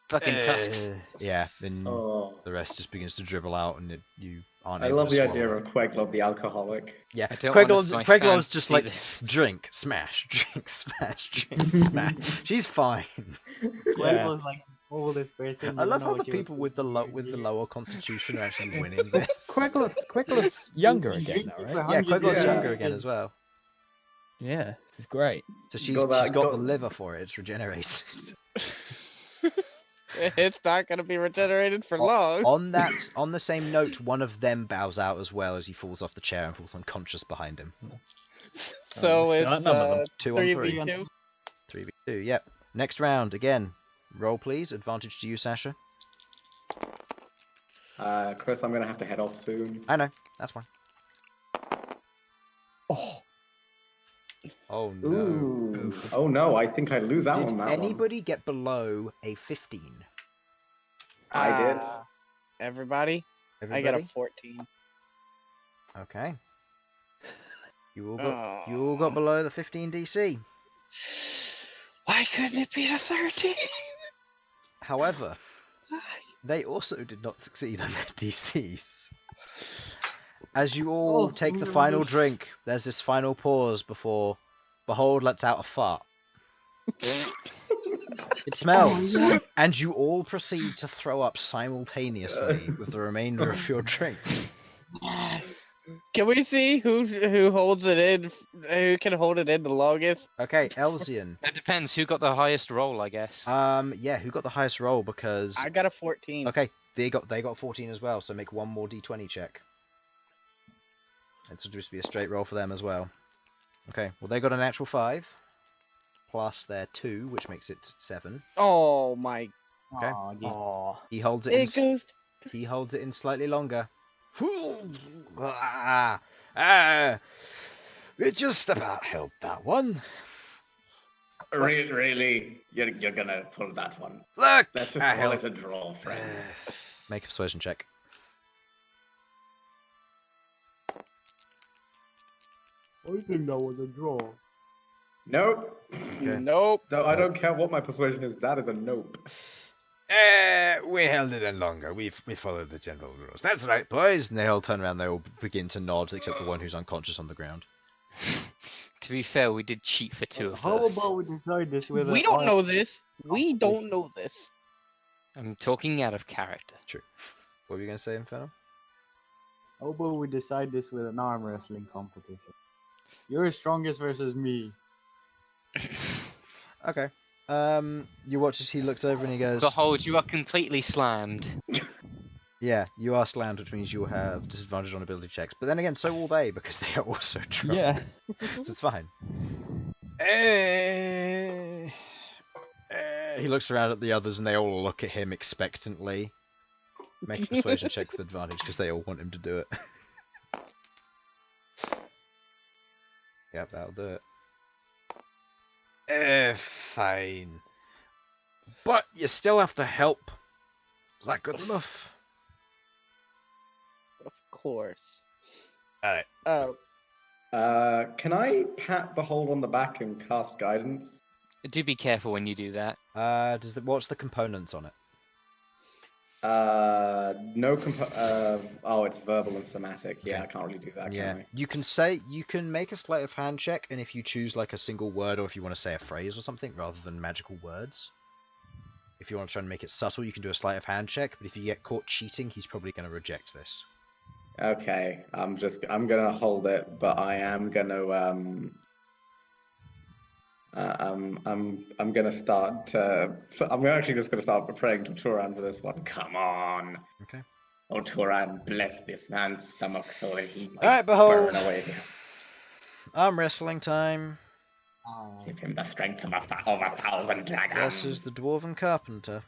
Fucking tusks. yeah. Then Oh. the rest just begins to dribble out, and you aren't. I able love to the swallow idea it. of Queglod the alcoholic. Yeah, I don't want my Queglod's fans to just see like this. drink, smash, drink, smash, drink, smash. She's fine. Queglod's like the oldest person. I you love know how what the she was people with the doing. lower constitution are actually winning this. Queglod's younger again now, right? Yeah, Queglod's Yeah. younger again as well. Yeah, this is great. So she's Got that- she's got got- the liver for it. It's regenerated. It's not going to be regenerated for Oh, long. On the same note, one of them bows out as well as he falls off the chair and falls unconscious behind him. So we still it's outnumber them. 2 on 3. 3v2. 3v2. Yep. Next round again. Roll please. Advantage to you, Sasha. Chris, I'm gonna have to head off soon. I know. That's fine. Oh, Oh no. Ooh. Oh no, I think I lose out Did on that anybody get below a 15? one. I did. Everybody? Everybody? I got a 14. Okay. You all got below the 15 DC. Why Why couldn't it be the 13? However, they also did not succeed on their DCs. As you all take the final drink, there's this final pause before Bhold lets out a fart. It smells, and you all proceed to throw up simultaneously with the remainder of your drink. Can we see who holds it in? Who can hold it in the longest? Okay, Elsyan. It depends. Who got the highest roll, I guess. Yeah, who got the highest roll? Because I got a 14. okay, they got 14 as well. So make one more d20 check. It's supposed to be a straight roll for them as well. Okay, well they got a natural 5 plus their 2, which makes it 7. Oh my! Okay. Oh, He holds it. He holds it in slightly longer. It just about held that one. Really? You're gonna pull that one? Look! Let's just call it a draw, friend. Make a persuasion check. I think that was a draw. Nope. Okay. Nope. No, I don't care what my persuasion is. That is a nope. We held it in longer. We followed the general rules. That's right, boys. And they all turn around. They all begin to nod, except the one who's unconscious on the ground. To be fair, we did cheat for 2 of How those. about we decide this with We don't know this. We don't know this. I'm talking out of character. True. What were you going to say, Infernal? How about we decide this with an arm wrestling competition? You're strongest versus me. Okay. You watch as he looks over and he goes, Behold, you are completely slammed. yeah, you are slammed, which means you will have disadvantage on ability checks. But then again, so will they, because they are also drunk. yeah. So it's fine. He looks around at the others and they all look at him expectantly. Make a persuasion check with advantage, because they all want him to do it. Yep, that'll do it. Fine. But you still have to help. Is that good enough? Of course. Alright. Can I pat Bhold on the back and cast guidance? Do be careful when you do that. What's the components on it? No oh, it's verbal and somatic. Yeah, Okay. I can't really do that. Yeah, Can you can make a sleight of hand check, and if you choose like a single word, or if you want to say a phrase or something rather than magical words, if you want to try and make it subtle, you can do a sleight of hand check. But if you get caught cheating, he's probably going to reject this. I? Okay, I'm gonna hold it, but I am gonna I'm gonna start. I'm actually just gonna start praying to Turan for this one. Come on. Okay. Oh, Turan, bless this man's stomach so that he might Alright, Bhold. burn away. Arm wrestling time. Give him the strength of 1,000 dragons. Versus the dwarven carpenter.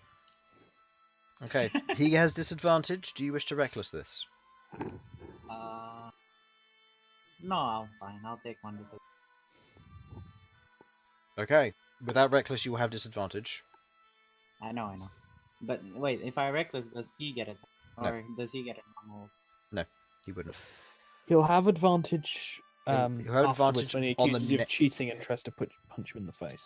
Okay, he has disadvantage. Do you wish to reckless this? No, I'm fine. I'll take one disadvantage. Okay, without reckless, you will have disadvantage. I know. But wait, if I reckless, does he get it? Or does he get it normal? No, he wouldn't. He'll have advantage. He'll have afterwards advantage when he on the accuses you of cheating and tries to punch you in the face.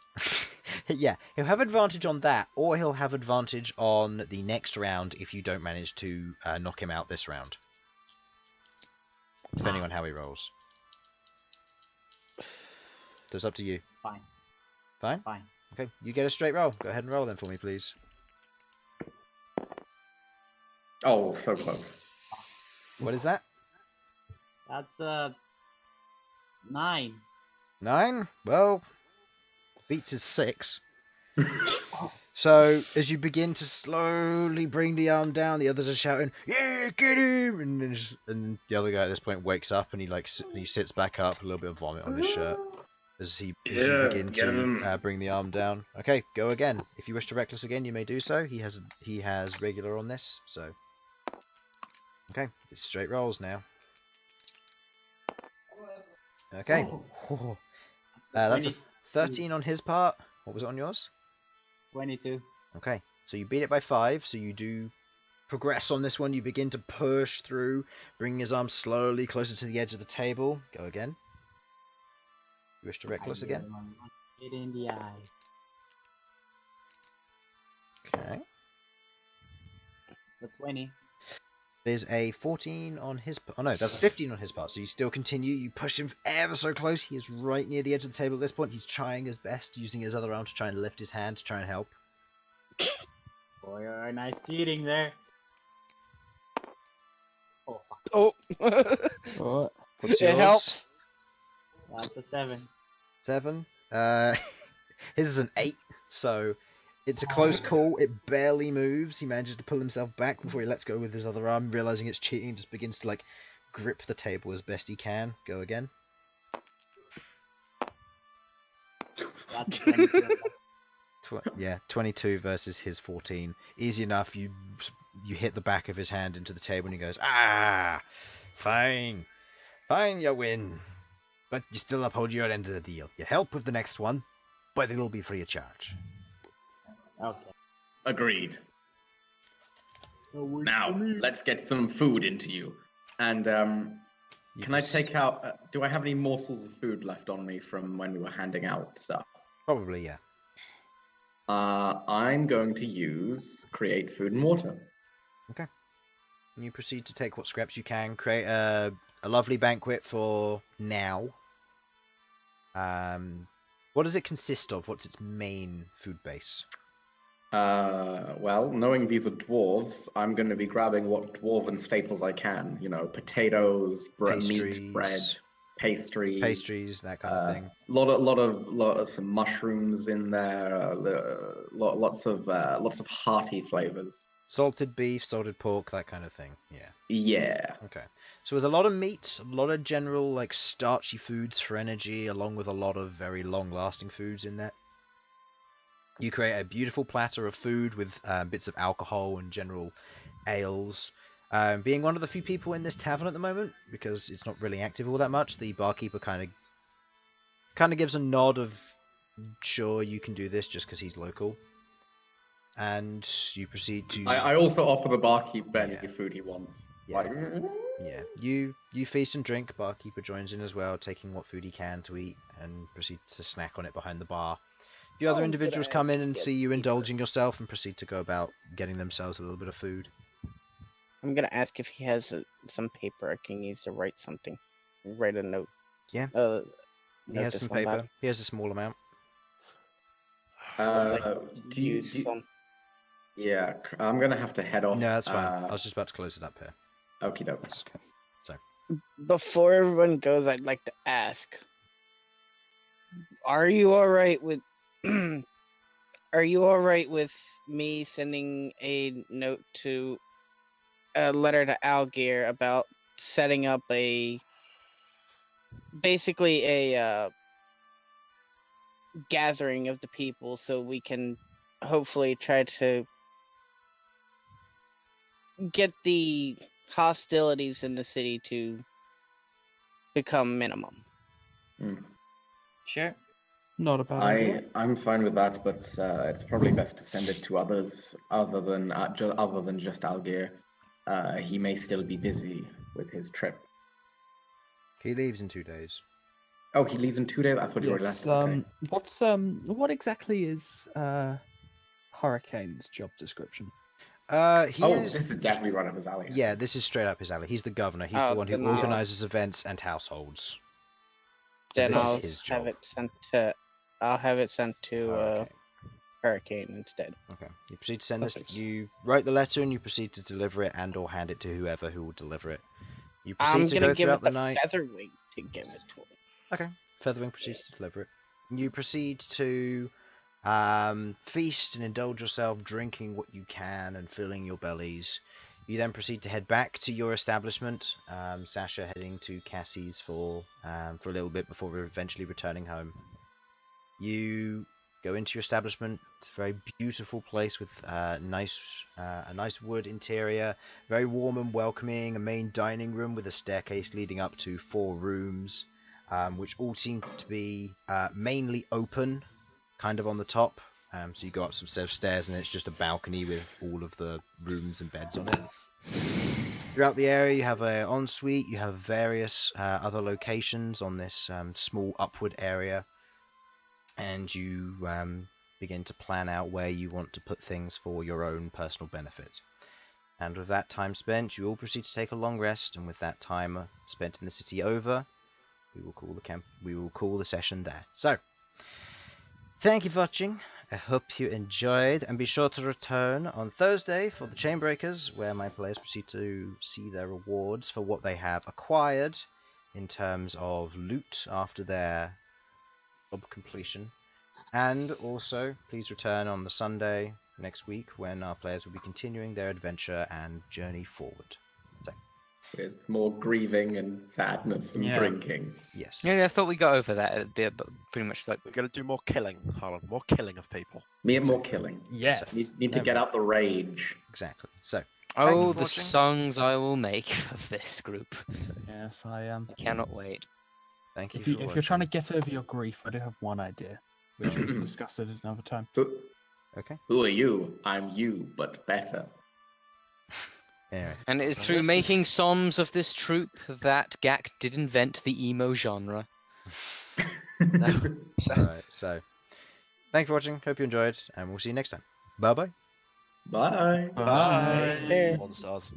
Yeah, he'll have advantage on that, or he'll have advantage on the next round if you don't manage to knock him out this round. Depending on how he rolls. So it's up to you. Fine. Fine? Fine. Okay, you get a straight roll. Go ahead and roll then for me, please. Oh, so close. What is that? That's 9. 9? Well, beats his 6. So, as you begin to slowly bring the arm down, the others are shouting, "Yeah, get him!" And the other guy at this point wakes up and he sits back up, a little bit of vomit on his shirt, as you begin to bring the arm down. Okay, go again. If you wish to reckless again, you may do so. He has regular on this, so okay, it's straight rolls now. Okay, that's a 13 on his part. What was it on yours? 22. Okay, so you beat it by 5, so you do progress on this one. You begin to push through, bringing his arm slowly closer to the edge of the table. Go again. You wish to reckless again? Get in the eye. Okay. It's a 20. There's a 14 on his. Oh no, that's 15 on his part. So you still continue. You push him ever so close. He is right near the edge of the table at this point. He's trying his best, using his other arm to try and lift his hand to try and help. Boy, nice cheating there. Oh, fuck. Oh. What? What's It yours? helps. That's a 7. 7. His is an 8. So it's a close call. It barely moves. He manages to pull himself back before he lets go with his other arm, realizing it's cheating. Just begins to grip the table as best he can. Go again. That's a 22. Yeah, 22 versus his 14. Easy enough. You hit the back of his hand into the table, and he goes, "Ah, fine, you win, but you still uphold your end of the deal. You help with the next one, but it'll be free of charge." Okay. Agreed. Now, let's get some food into you. And can I take out... do I have any morsels of food left on me from when we were handing out stuff? Probably, yeah. I'm going to use Create Food and Water. Okay. You proceed to take what scraps you can, create a lovely banquet for now. What does it consist of? What's its main food base? Well, knowing these are dwarves, I'm going to be grabbing what dwarven staples I can. You know, potatoes, meat, bread, pastries, that kind of thing. Lot of some mushrooms in there. Lots of hearty flavors. Salted beef, salted pork, that kind of thing. Yeah. Yeah. Okay. So with a lot of meat, a lot of general starchy foods for energy, along with a lot of very long-lasting foods in there, you create a beautiful platter of food with bits of alcohol and general ales. Being one of the few people in this tavern at the moment, because it's not really active all that much, the barkeeper kind of gives a nod of, sure, you can do this, just because he's local. And you proceed to... I also offer the barkeep any food he wants. Yeah. Yeah. You feast and drink. Barkeeper joins in as well, taking what food he can to eat, and proceeds to snack on it behind the bar. A few other individuals come in and see you indulging yourself and proceed to go about getting themselves a little bit of food. I'm gonna ask if he has some paper I can use to write something. Write a note. Yeah. He has some paper. He has a small amount. Do you use some? Yeah, I'm gonna have to head off. No, that's fine. I was just about to close it up here. Okie doke. So, before everyone goes, I'd like to ask: Are you all right with? Are you all right with me sending a letter to Aleuir about setting up basically a gathering of the people, so we can hopefully try to get the hostilities in the city to become minimum? Sure. Not a bad idea. I'm fine with that, but it's probably best to send it to others other than just Aleuir. He may still be busy with his trip. He leaves in 2 days. Oh, he leaves in 2 days? I thought he already left. Okay. What exactly is Hurricane's job description? This is definitely right up his alley. Yeah, this is straight up his alley. He's the governor. He's the one who organizes events and households. Then I'll have it sent to. I'll have it sent to Hurricane instead. Okay. You proceed to send this. You write the letter and you proceed to deliver it and/or hand it to whoever who will deliver it. You proceed to go throughout the night. Featherwing to give it to him. Okay. Featherwing proceeds to deliver it. You proceed to feast and indulge yourself, drinking what you can and filling your bellies. You then proceed to head back to your establishment. Sasha heading to Cassie's for a little bit before eventually returning home. You go into your establishment. It's a very beautiful place with a nice wood interior, very warm and welcoming. A main dining room with a staircase leading up to 4 rooms, which all seem to be mainly open, kind of on the top. So you go up some set of stairs and it's just a balcony with all of the rooms and beds on it. Throughout the area you have an ensuite, you have various other locations on this small upward area, and you begin to plan out where you want to put things for your own personal benefit. And with that time spent, you all proceed to take a long rest, and with that time spent in the city over, we will call the session there. So, thank you for watching. I hope you enjoyed, and be sure to return on Thursday for the Chainbreakers, where my players proceed to see their rewards for what they have acquired in terms of loot after their job completion. And also, please return on the Sunday next week when our players will be continuing their adventure and journey forward. So, With more grieving and sadness and drinking. yes. Yeah, I thought we got over that. It'd be pretty much like We're going to do more killing, Harlan. More killing of people. More killing. Yes. Need to get out the rage. Exactly. So, oh, for the watching. songs I will make of this group. Yes, I am. Cannot wait. thank you If, for if you're trying to watching. get over your grief, I do have one idea, which we can discuss at another time. Okay. Who are you? I'm you, but better. Anyway. And it is Well, through this making is- psalms of this troop that Ghaakt did invent the emo genre. Alright, so thank you for watching. Hope you enjoyed, and we'll see you next time. Bye bye. Bye. Bye. 1 stars.